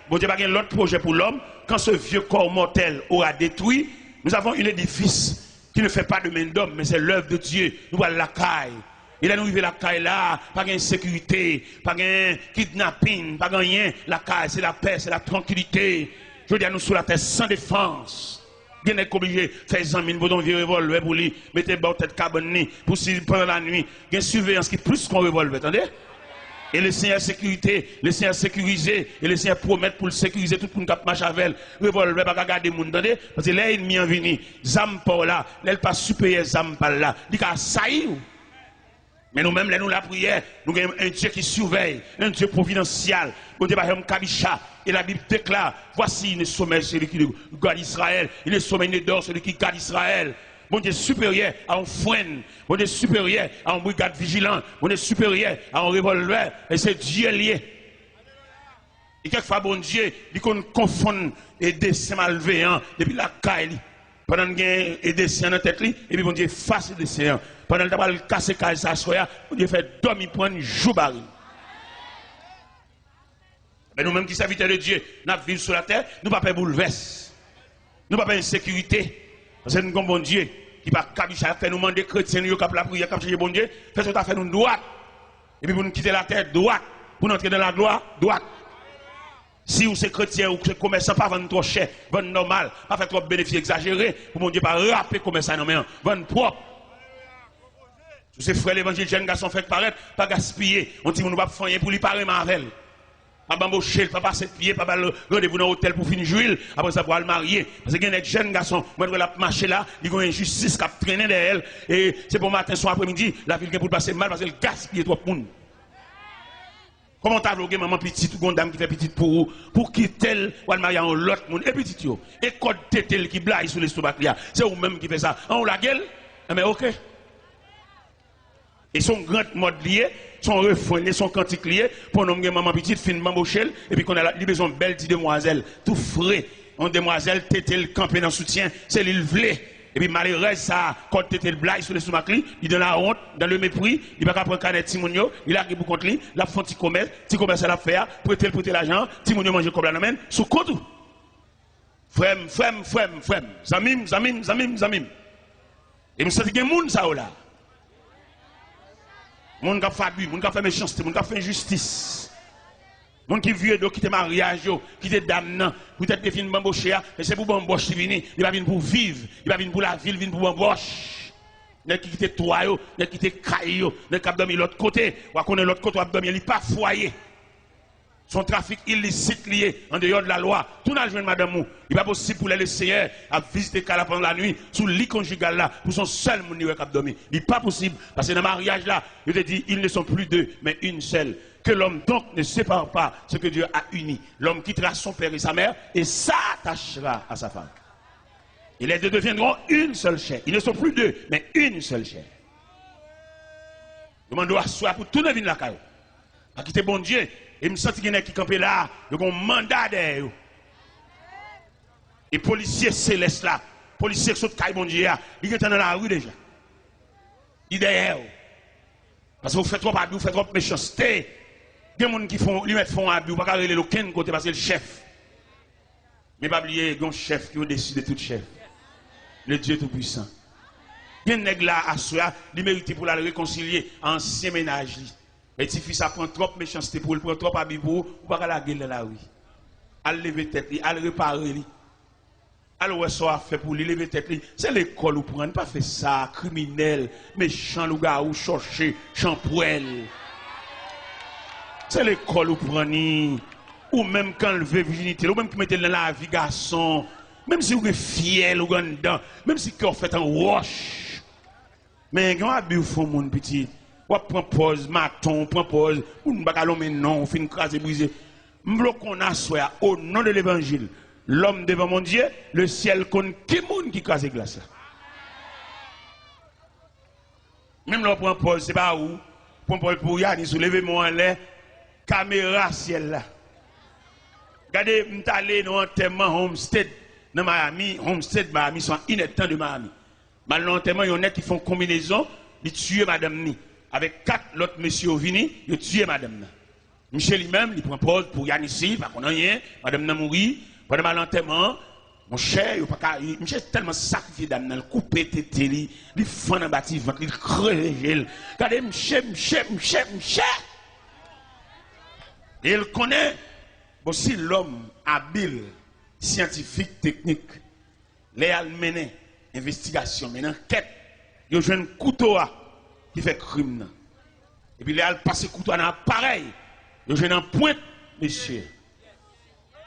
bon Dieu n'a pas l'autre projet pour l'homme. Quand ce vieux corps mortel aura détruit, nous avons un édifice qui ne fait pas de main d'homme, mais c'est l'œuvre de Dieu. Nous allons la caille. Et là, nous arrivons la caille là, pas d'insécurité, pas de kidnapping, pas de rien. La caille, c'est la paix, c'est la tranquillité. Je veux dire, nous sur la terre sans défense. Bien est obligé de faire des amis, pour donner un revolver pour lui, mettez bas tête cabane pour pendant la nuit. Il y a une surveillance qui est plus qu'un revolver, attendez? Et le Seigneur sécurité, le Seigneur sécurisé, et le Seigneur promet pour le sécuriser tout le monde qui marche avec elle. Revolver, pas garder le monde, attendez? Parce que là, il m'y en venu. Zam par là, là, il pas supérieur Zam par là. Il a sailli. Mais nous-mêmes, là, nous la prière, nous avons un Dieu qui surveille, un Dieu providentiel. Nous avons Kabisha. Et la Bible déclare, voici le sommet celui qui garde Israël. Il est sommet d'or celui qui garde Israël. Bon Dieu supérieur à un frein. Bon Dieu supérieur à un brigade vigilant. Bon Dieu supérieur à un revolver. Et c'est Dieu lié. Et quelquefois, bon Dieu, il confond et dessin malveillant depuis la caille. Pendant qu'il y a des séants dans la tête, et puis bon Dieu face des séants. Pendant qu'il y a cassé caille sa soya, bon Dieu fait dormir pour un jour baril. Mais nous-mêmes qui serviteurs de Dieu, nous vivons sur la terre, nous ne pouvons pas bouleverser. Nous ne pouvons pas insécurité. Parce que nous avons bon Dieu qui va faire nous demander chrétiens, nous avons la prière, nous avons bon Dieu, fait tout à fait nous droite. Et puis pour nous quitter la terre, droite. Pour nous entrer dans la gloire, droite. Si vous êtes chrétien ou êtes commerçant, pas vendre trop cher, vendre normal, pas faire trop de bénéfices exagérés, pour mon Dieu, pas rappeler commerçant, non mais vendre propre. Tous ces frères l'évangile, jeunes garçons fait paraître, pas gaspiller. On dit, on ne va pas faire pour lui parler Marvel. Pas bambocher, pas passer de pied, pas rendez-vous dans l'hôtel pour finir jouer, après ça pour le marier. Parce qu'il y a des jeunes garçons, moi je la marcher là, ils ont une injustice qui a traîné derrière elle, et c'est pour matin, soir, après-midi, la ville qui pour passer mal parce qu'elle gaspille trop de monde. Comment t'as vlogué maman petite ou une dame qui fait petite pour quitter ou le marier en l'autre monde et petite yo. Et code tétel qui blague sur l'estomac là, c'est vous même qui fait ça. On la gueule, mais OK. Et son grand mode lié, son refrain, son cantique lié, pour nous maman petite fin bambochel et puis qu'on a besoin de belle petite demoiselle, tout frais, une demoiselle tétel campé dans soutien, c'est l'île vlé. Et puis malheureusement, ça, quand tu étais le blague sur le stomac, il donne la honte, dans le mépris, il va pas prendre canette Timonio, il a qui pour contre lui, il fait un petit commerce à la faire, prêter l'argent, Timonio mange comme la main, sous compte. Frème, zamim. Et nous sentons qu'il y a des gens ça là. Les gens qui ont fait abus, les gens qui ont fait méchanceté, les gens qui ont fait injustice. Les gens qui viennent quitter le mariage, quitter les dames, peut-être qu'ils viennent bambocher, et c'est pour bamboche qui viennent, ils ne viennent pour vivre, ils viennent pour la ville, ils viennent pour bamboche. Ils qui quittent toi, ils qui quittent caillou, ils qui dorment de l'autre côté, ou qu'on est l'autre côté, ils dorment, ils pas foyer. Son trafic illicite lié en dehors de la loi. Tout n'a joué madame mou. Il n'est pas possible pour les seigneurs à visiter Kala pendant la nuit sous le lit conjugal là pour son seul moun qui a dormi. Il n'est pas possible parce que dans le mariage là, je te dis, ils ne sont plus deux, mais une seule. Que l'homme donc ne sépare pas ce que Dieu a uni. L'homme quittera son père et sa mère et s'attachera à sa femme. Et les deux deviendront une seule chair. Ils ne sont plus deux, mais une seule chair. Je m'en dois asseoir pour tout le monde la caillou. Pas quitter bon Dieu. Et me sens qu'il y en a qui campent là, ils ont un mandat derrière. Et policiers célestes là, policiers qui sont de bon Dieu, ils sont dans la rue déjà. Ils sont derrière. Parce que vous faites trop abus, vous faites trop méchanceté. Il y a des gens qui font, lui font abus, vous ne pouvez pas aller aucun côté parce que c'est le chef. Mais pas oublier, il y a un chef qui est au-dessus de tout chef. Le Dieu Tout-Puissant. Il y a un nègre là à soi, il mérite pour la réconcilier ancien ménage. Et si fils prend trop méchanceté pour le prendre trop abus pour vous, vous ne pouvez pas la gueule dans la rue. Al lever tête, al réparer. Al ouais ça fait pour lui lever tête. C'est l'école où prendre, pas fait ça, criminel, méchant, le gars ou chercher, champoel. C'est l'école où prendre. Ou même quand lever virginité, ou même qui mettez dans la vie garçon, même si vous êtes fier, ou dedans, même si vous faites un roche. Mais quand vous faites mon petit, vous prenez pause, maton, prenez pause, ou ne pas mais non, vous finissez craser, briser. M'bloquons à soi au nom de l'évangile. L'homme devant mon Dieu, le ciel compte qui monde qui crase glace. Même là, prend pause, c'est pas où. Prend pause pour Yannis, soulevez-moi en l'air, caméra ciel là. Regardez, je suis allé dans un enterrement Homestead dans Miami. Homestead, Miami, sont inactants de Miami. Dans l'enterrement, il y en a qui font combinaison, ils tuent madame Ni. Avec 4 autres messieurs venus, ils tuent madame Ni. Michel lui-même, il prend pause pour Yann ici, pas qu'on a rien, madame Ni mourit, pendant l'enterrement, mon cher, Michel est tellement sacrifié d'âme, il coupe tête, il fend dans le bâtiment, il crève. Regardez, Michel. Et il connaît. Bon, si l'homme habile, scientifique, technique, les a mené investigation, mené enquête, il y a un couteau qui fait crime. Et puis il a passé couteau dans l'appareil, il y a un pointe, monsieur.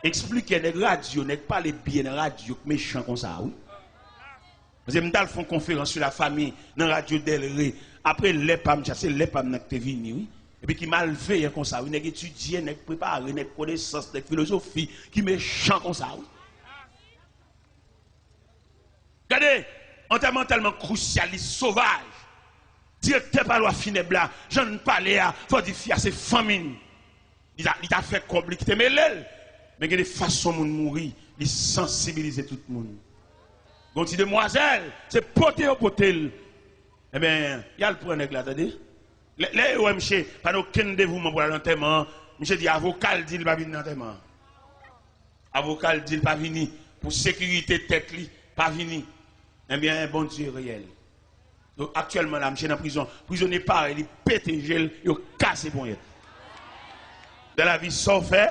Expliquez les radios, n'est pas les bien radio méchants comme ça, oui. Parce que nous font conférence sur la famille dans la radio d'Elré. Après, les PAM, c'est les PAM qui sont venus, oui. Et puis qui mal fait comme ça, il a étudié, il a préparé, il a connaissance, il a philosophie, qui méchant comme ça. Regardez, enterrement tellement crucialiste, sauvage. Directeur par loi funèbre là, j'en parle là, faut dire fier c'est famine. Il a fait compliquer, mais l'aile. Mais il y a des façons de mourir, il sensibilise tout le monde. Quand il dit demoiselle, c'est poté au potel. Eh bien, il y a le point là, attendez. Les OMC, pas aucun dévouement pour l'enterrement. Monsieur dit, avocat dit, il va venir l'enterrement. Avocat dit, il va venir. Pour sécurité tête, pas venir. Eh bien, bon Dieu réel. Donc, actuellement, là, monsieur dans la prison. Prisonnier pareil, il pète un gel, il casse pour rien. Dans la vie, sans fait.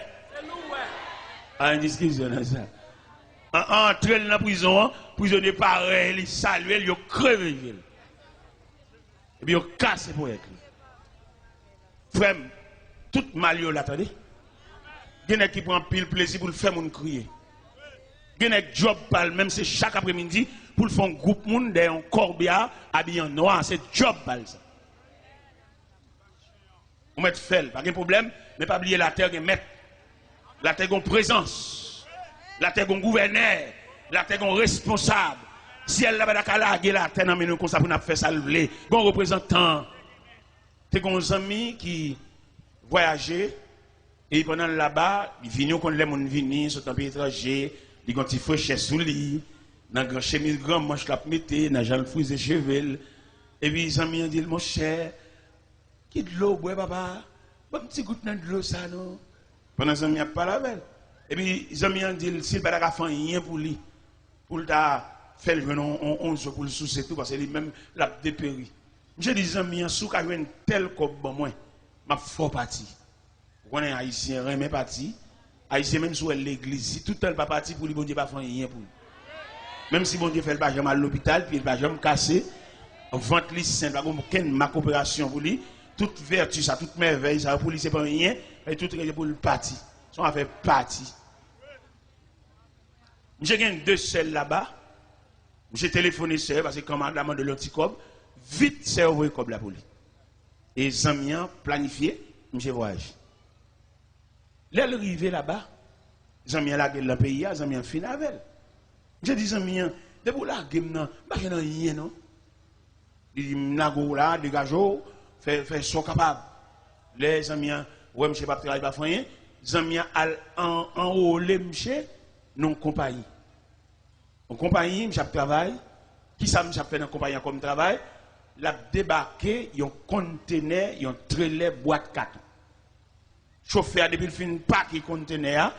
Ah, une discussion, ça. Entrer dans la prison, prisonnier pareil, il salue, il crève un gel. Et puis, il casse pour rien. Frère, tout mal là, attendez. Il y a qui prend pile plaisir pour le faire mon crier. Il y a job pal, même c'est chaque après-midi, pour le faire un groupe monde dans un corbia habillé en noir, c'est job pal ça. On met fait, pas de problème, mais pas oublier la terre est maître. La terre est présence. La terre est gouverneur. La terre est responsable. Si elle n'a pas de la terre, nous comme ça pour nous faire ça le bon représentant. C'est un ami qui voyageait et pendant là-bas, il vient quand les gens viennent, sont un pays étranger, ils ont des fraîcheurs sous lui, dans une chemise grand manche la mettre, dans un frise de cheveux. Et puis les amis ont dit, mon cher, qui de l'eau, bois papa, un petit goutte de l'eau ça non. Pendant les amis n'ont pas la belle. Et puis les amis ont dit, s'il n'a pas fait rien pour lui, pour le faire le jeune 11 pour le soucier tout, parce que lui-même l'a dépéri. Je dis aux amis, si vous avez un tel comme moi, je suis fort parti. Vous êtes haïtien, remets parti. Haïtien, même si vous êtes l'église, si tout le temps pas parti pour lui, bon Dieu pas faire rien pour lui. Même si bon Dieu fait le pajama à l'hôpital, puis le pajama cassé, vente lui saint, pas ma coopération pour lui, toute vertu, ça, toute merveille, ça, pour lui, c'est pas rien, et tout est pour le parti. Ça, on fait partie. J'ai gagné 2 selles là-bas. J'ai téléphoné seul parce que comme madame de l'anticob, vite c'est envoyé comme la police. Et Zamian planifié, j'ai voyagé. Là, arrivé là-bas, Zamian la gueule dans le pays, Zamian fin avec elle. J'ai dit Zamian, de pour la gueule, non, je n'ai rien, non. Il dit, nago là, dégageau, fait son capable. Les Zamian, ouais, monsieur, pas travailler, pas rien. Zamian en haut, les monsieur, non compagnie. En compagnie, je travaille. Qui ça me fait dans compagnie comme travail? La débarqué, un conteneur, un trailer boîte carton. Chauffeur depuis le fin paquet conteneur,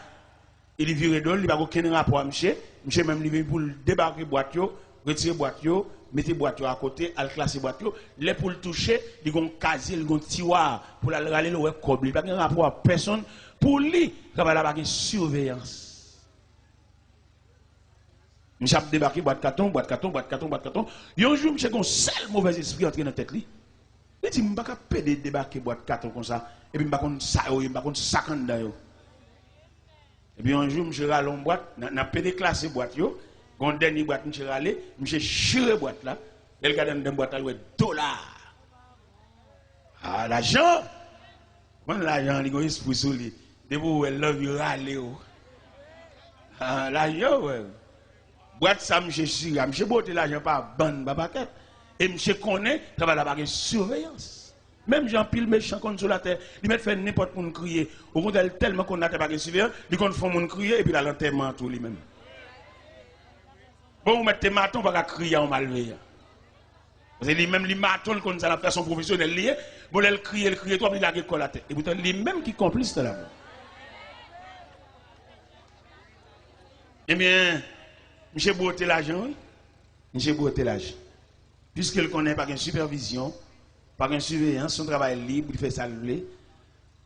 il vire d'ol, il va aucun rapport à monsieur. Monsieur même lui pour débarquer boîte yo, retirer boîte yo, mettre boîte yo à côté, al classer boîte yo, les pour le toucher, il gon casier, il gon tiroir pour la râler le cob, il pas un rapport à personne pour lui, ça va la pas surveillance. Je suis débarqué, boîte carton, boîte carton, boîte carton, boîte carton. Et un jour, je suis un seul mauvais esprit entré dans la tête. Il dit, je ne peux pas débarquer boîte carton comme ça. Et puis, je ne peux pas ça dedans. Et puis, un jour, je suis allé en boîte, je suis pédé classé boîte. Quand dernier boîte, je suis allé, je suis chiré boîte là. Et le gars dans la boîte, il dit, $. Ah, l'argent. Quand l'argent, il y a un esprit sur lui. Depuis où elle love you, râler. Ah, l'argent, ouais. Boîte ça, monsieur Sira, monsieur Boté l'argent pas bonne, babaquette. Et monsieur connaît, ça va la baguette surveillance. Même Jean Pile méchant contre sur la terre, il met fait n'importe quoi crier. Au contraire, tellement qu'on a baguette surveillance, il compte faire mon crier et puis la l'enterrement tout lui-même. Bon, vous mettez maton, pas crier en malveillant. Parce que lui-même, les matons, quand ça la fait son professionnel lié, bon, elle crie, toi, il a la colle la tête. Et pourtant, lui-même qui complice de la mort. Eh bien, monsieur Boté l'argent, oui. Monsieur Boté l'argent. Puisqu'il connaît pas une supervision, pas une surveillance, son travail libre, il fait ça le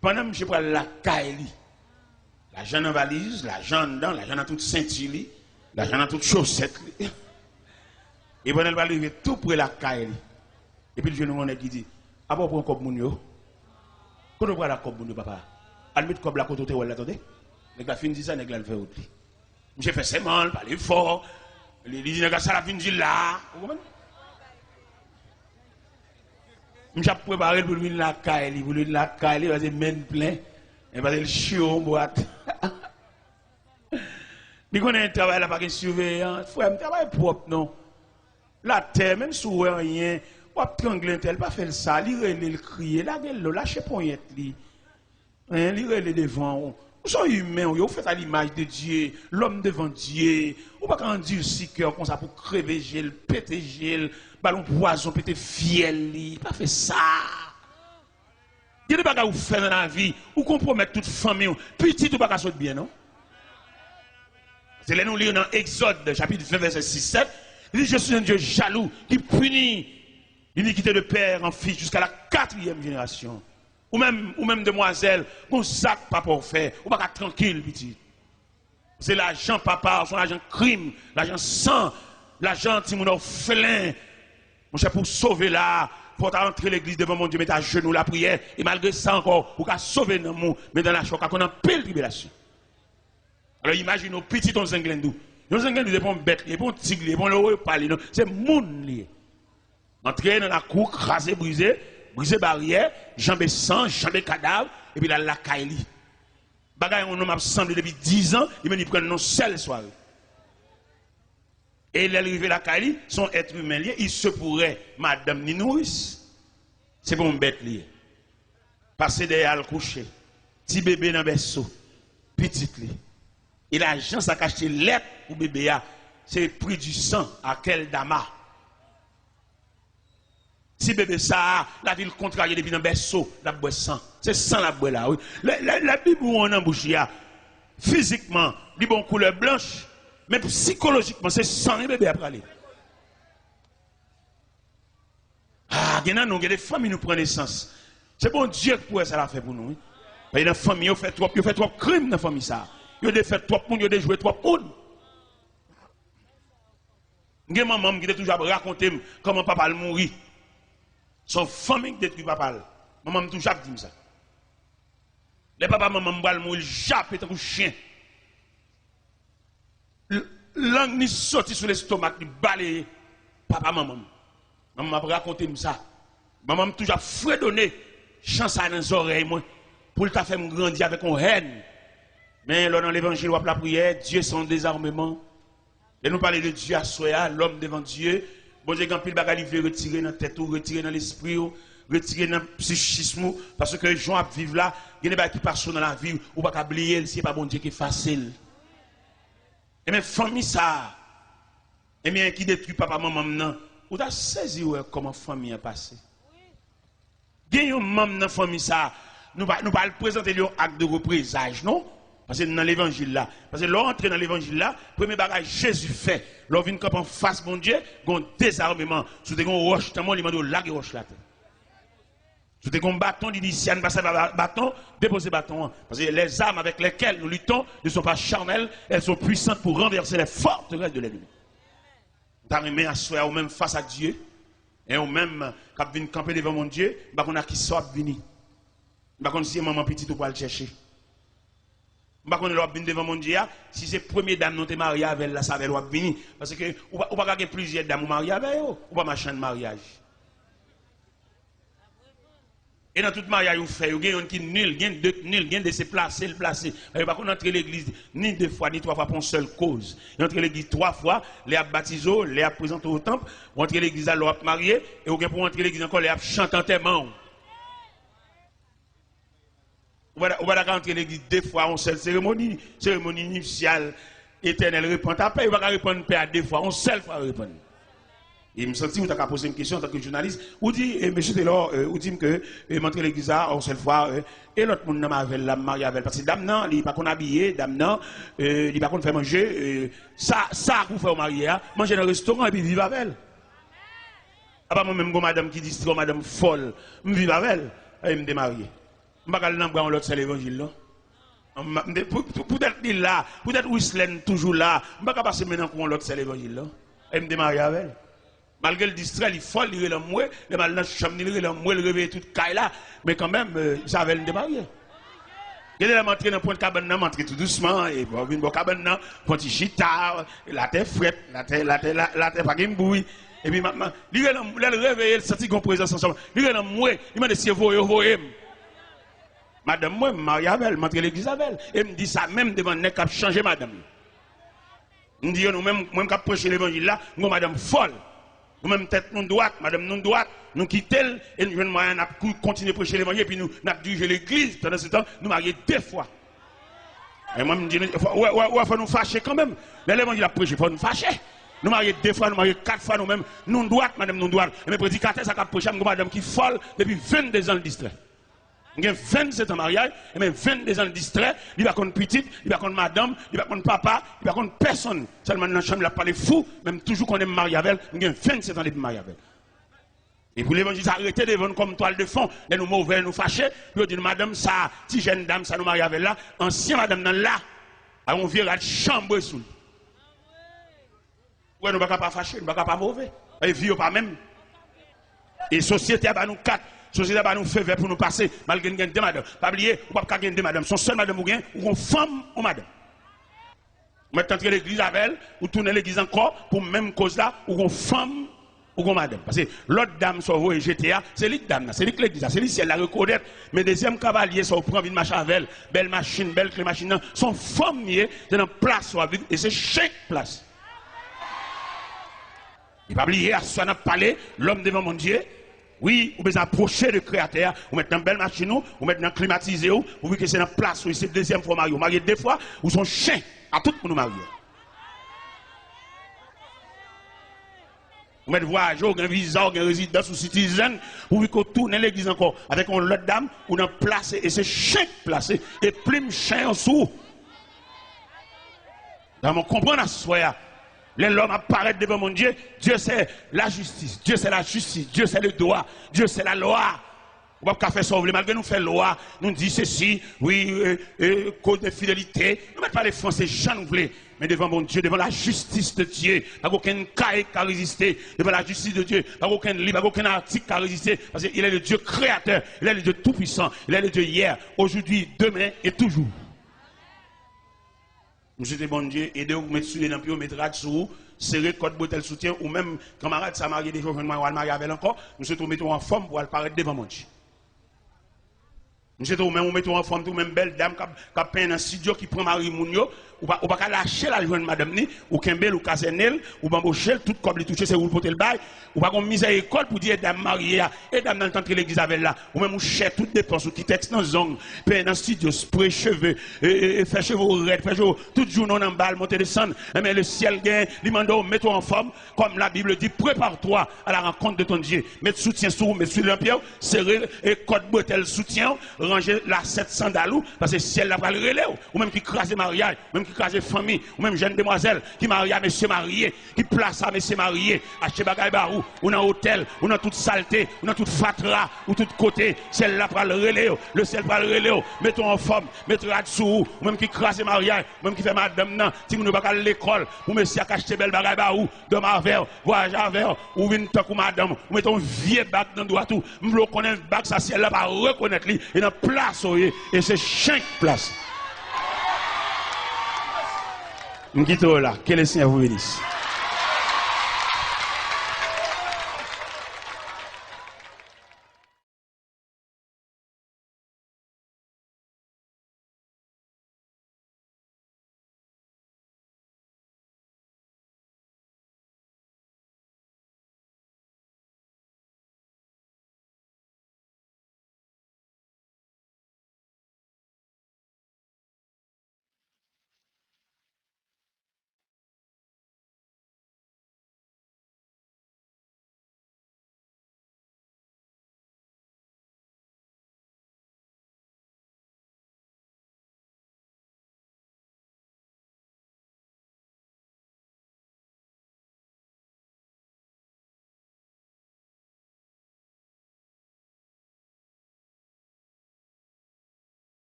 pendant que monsieur prend la caille, l'argent en valise, l'argent dedans, l'argent dans toute ceinture, l'argent dans toute chaussette. Et pendant qu'il va arriver tout près la caille. Et puis le jeune homme qui dit, ah bon, prends comme mon quand on prend la comme mon papa, on met comme la côte où elle attendez. Les gars finissent ça, les gars le fait autre. J'ai fait ses mal, parler fort. Il dit, ça la fin de là. J'ai préparé pour lui la caille, pour lui la caille, il va se mettre plein. Il va se chier en boîte. Il connaît un travail là, pas de surveillance. Frère, un travail propre, non. La terre, même si vous rien, vous avez trangler tel, pas faire ça, il crier, la gueule, lâchez poignette, il relève devant. Vous êtes humains, vous faites à l'image de Dieu, l'homme devant Dieu. Vous ne pouvez pas dire si cœur comme ça pour crever gel, péter gel, ballon poison, péter fiel. Pas fait ça. Il y a des bagages que vous faites dans la vie, vous compromettez toute famille, petit ou pas sauter bien, non? C'est là nous lisons dans Exode, chapitre 20, verset 6-7. Il dit, je suis un Dieu jaloux qui punit l'iniquité de père en fils jusqu'à la 4e génération. Ou même demoiselle, qu'on sac pas pour faire, ou pas tranquille, petit. C'est l'argent papa, son argent crime, l'argent sang, l'argent timoun félin. Mon cher, pour sauver là, pour entrer l'église devant mon Dieu, mettre à genoux la prière, et malgré ça encore, pour qu'à sauver dans mon, mais dans la choc, qu'on a pile tribulation. Alors imagine nos petits ton zinglendou. Nos zinglendou, c'est pas un bête, c'est pas un tigre, c'est pas un parler, c'est moun lié. Entrer dans la cour, craser, briser barrière, jambes sang, jambes cadavre, et puis la caille. Bagay on homme absent depuis 10 ans, il me prend non seule soirée. Et il est arrivé la caille, son être humain lié, il se pourrait, madame ni nourrice. C'est pour un bête lié. Passer derrière le coucher, petit bébé dans le berceau, petit lié. Et l'argent, ça cache lettre pour bébé, c'est prix du sang à quel dama. Si bébé ça, la ville contrariée depuis dans le berceau, la boue sang. C'est sang la boue là, oui. La Bible où on embouche, physiquement, il bon couleur blanche, mais psychologiquement, c'est sang et bébé après aller. Ah, il y a des familles qui nous prennent naissance. C'est bon Dieu pour ça l'a fait pour nous. Oui. Il y a des familles qui ont fait trop crimes dans la famille ça. Ils ont fait trop monde, ils ont joué trop monde. Il y a maman qui a toujours raconté comment papa mourit. Son famille détruit papa. Maman tout jappe dit ça. Les papa maman m'bral mourir jappe tant que chien. Langue ni sorti sur l'estomac ni balayer papa maman. Maman m'a raconté ça. Maman m'a toujours fredonné chance dans les oreilles moi pour t'a faire grandir avec une haine. Mais là dans l'évangile ou la prière, Dieu son désarmement. Et nous parler de Dieu à soi, l'homme devant Dieu. Bon Dieu, quand pile bagaille veut retirer dans la tête ou retirer dans l'esprit ou retirer dans le psychisme parce que les gens vivent là, il y a des gens qui passent dans la vie ou pas oublier, c'est pas bon Dieu qui est facile. Et bien famille ça. Et bien qui détruit papa maman non, ou t'as saisi comment famille a passé. Il y a un membre dans la famille ça, nous pas le présenter un acte de représage non? Parce que dans l'évangile là, parce que l'entrée dans l'évangile là, premier bagage Jésus fait, l'on vient en face mon Dieu, gon désarmement, sous des gon roche, tellement il m'a dit la roche là. Sous des gon bâton, il dit si on passe bâton, déposer bâton parce que les armes avec lesquelles nous luttons ne sont pas charnelles, elles sont puissantes pour renverser les forteresses de l'ennemi. T'arriver à soi ou même face à Dieu et ou même quand vient camper devant mon Dieu, bah on a qui sort venir. Bah on si maman petite ou pas le chercher. Par contre, l'on vient devant mon Dieu, si c'est première dame non te marié avec elle, ça va venir. Parce que, ou pas gagner plusieurs dames mariées avec eux, ou pas machin de mariage. Et dans tout mariage, vous faites, vous avez qui nul, vous avez de se placer, le placer. Vous pas entrer l'église ni 2 fois, ni 3 fois pour une seule cause. Vous entrez l'église 3 fois, les a baptisés, les a présentés au temple, vous entrez l'église à l'Europe marié, et vous pour entrer l'église encore, les a chanté en témoin. On va rentrer l'église 2 fois en seule cérémonie initiale, éternelle, répondre. Après, on va répondre à 2 fois, en seule fois répondre. Et je me sens que vous avez posé une question en tant que journaliste. Vous dites, monsieur Taylor, vous dites que m'entrer l'église en seule fois, et l'autre monde n'a pas la mariée avec. Parce que dame non, il n'est pas qu'on habillé, dame non, il n'est pas qu'on fait manger. Ça, vous faites au marié, manger dans le restaurant et puis vivre avec elle. Ah bah moi-même, madame qui dit, madame folle, je vis avec elle, et me démarier. Je ne vais pas aller dans l'autre, c'est l'évangile. Peut-être il là, peut-être Whistler toujours là. Je ne vais pas passer maintenant pour l'autre, c'est l'évangile. Et me démarrer avec elle. Malgré le distrait, il faut il est moi, le mal dans la chambre, il est moi, il réveille toute caille là. Mais quand même, ça va le démarrer. Il est rentré dans le point de cabane, il rentré tout doucement, et bon, il cabane, point de chita, la terre frette, la terre pas de bouille. Et puis maintenant, il est réveillé, il sent qu'on présence ensemble. Il est moi, il m'a dit si vous voyez. Madame, moi, je me marie avec elle, je m'entre l'église avec elle. Et me dit ça même devant le qui a changé madame. Je me dit, nous-mêmes, moi, qui a prêché l'évangile là, nous, madame folle. Nous-mêmes, tête non droite, madame non droite, nous quittons et nous venons à continuer à prêcher l'évangile, puis nous avons dirigé l'église. Pendant ce temps, nous marions 2 fois. Et moi, je me dis, il faut nous fâcher quand même. L'évangile a prêché, il faut nous fâcher. Nous marions 2 fois, nous marions 4 fois nous-mêmes. Non droite, madame non droite. Et mes prédicateurs, ça a prêché, madame qui folle depuis 22 ans de distrait. Il y a 27 ans de mariage, et même 22 ans de distrait, il va contre petite, il va contre madame, il va contre papa, il va contre personne. Seulement dans la chambre, il n'a pas les fous, même toujours qu'on est marié avec elle, il y a 27 ans de mariage avec elle. Et pour l'évangile, arrêtez de vendre comme toile de fond, les nous mauvais, nous fâchés, puis on dit, madame, ça, si jeune dame, ça nous marie avec là, ancien madame, dans là, on vient à la chambre sous. Ouais, nous ne pouvons pas fâcher, nous ne pouvons pas mauvais. Et vie pas même. Et société, à nous 4. Société va nous faire pour nous passer, malgré nous gagner 2 madames. Pas oublier, ou pas gagner 2 madames. Son seul madame ou gain, ou une femme ou madame. Maintenant, entrer l'église avec elle, ou tourner l'église encore, pour même cause là, ou une femme ou une madame. Parce que l'autre dame, sur GTA, c'est l'autre dame, c'est l'église, c'est l'église, elle la reconnaître. Mais deuxième cavalier, ça prend une machine avec elle, belle machine, belle clé machine, son femme, c'est dans place, et c'est chaque place. Il va oublier, à soi, n'a parlé, l'homme devant mon Dieu. Oui, vous pouvez approcher le créateur, vous mettez dans une belle machine, vous mettez dans climatisé, vous voyez que c'est dans place, c'est la deuxième fois marié. Vous mariez 2 fois, vous sont chiens à tout le monde marié. Vous mettez voyageur, vous avez un visa, vous avez une résidence ou citizen, vous voyez qu'on tourne l'église encore avec une autre dame, vous avez placé, et c'est chien placé, et plume chien en dessous. Dans mon comprendre à soi. L'homme apparaît devant mon Dieu, Dieu c'est la justice, Dieu c'est la justice, Dieu c'est le droit, Dieu c'est la loi. On va pas faire ça, malgré nous faire loi, nous dit ceci, oui, code de fidélité. Nous ne mettons pas les Français, j'en voulais. Mais devant mon Dieu, devant la justice de Dieu, pas aucun cahier qui a résisté. Devant la justice de Dieu, pas aucun livre, pas aucun article qui a résisté. Parce qu'il est le Dieu créateur, il est le Dieu tout-puissant, il est le Dieu hier, aujourd'hui, demain et toujours. Monsieur te bon Dieu, aidez-vous à mettre sur les lampions, mettre sous, serrer code bouteille soutien, ou même camarade, ça marié des jours, je vais marier avec encore, monsieur te mettons en forme pour apparaître devant mon Dieu. Monsieur te mettons en forme, tout même belle dame qui a peint dans un studio qui prend Marie Mounio, ou pas lâcher la jeune madame ni, ou Kembel, ou Casenel, ou Bambochel, tout comme les toucher, c'est où le poter le bail, ou pas comme mise à école pour dire dame mariée, et dame dans le temps que l'église avait là, ou même ou cher toutes dépenses, ou qui texte dans zone, peint dans studio, spray cheveux, et faire cheveux raides, faire cheveux, tout jour non en balle, monter descendre, mais le ciel gagne, l'imando, mets-toi en forme, comme la Bible dit, prépare-toi à la rencontre de ton Dieu, mets soutien sur, mets sur l'empire, serrer, et code bretelle soutien, ranger la 700 dalou, parce que ciel la va le relais, ou même qui crase mariage, même qui crase famille, ou même jeune demoiselle qui marie à monsieur marié, qui place à monsieur marié, acheter bagaille barou, ou dans hôtel, ou dans toute saleté, ou dans toute fatra, ou tout côté, celle là pour le relais, le ciel pour le relais, mettons en forme, mettons à dessous, ou même qui crase mariage, même qui fait madame nan, si nous ne pas à l'école, ou monsieur a acheté belle bagaille barou, de ma verre, voyage à verre, ou vin tant que madame, ou mettons vieux bac dans droit tout, m'lo connaît bac ça ciel là pas reconnaître lui, et dans place et c'est chaque place. Nous quittons là. Que le Seigneur vous bénisse.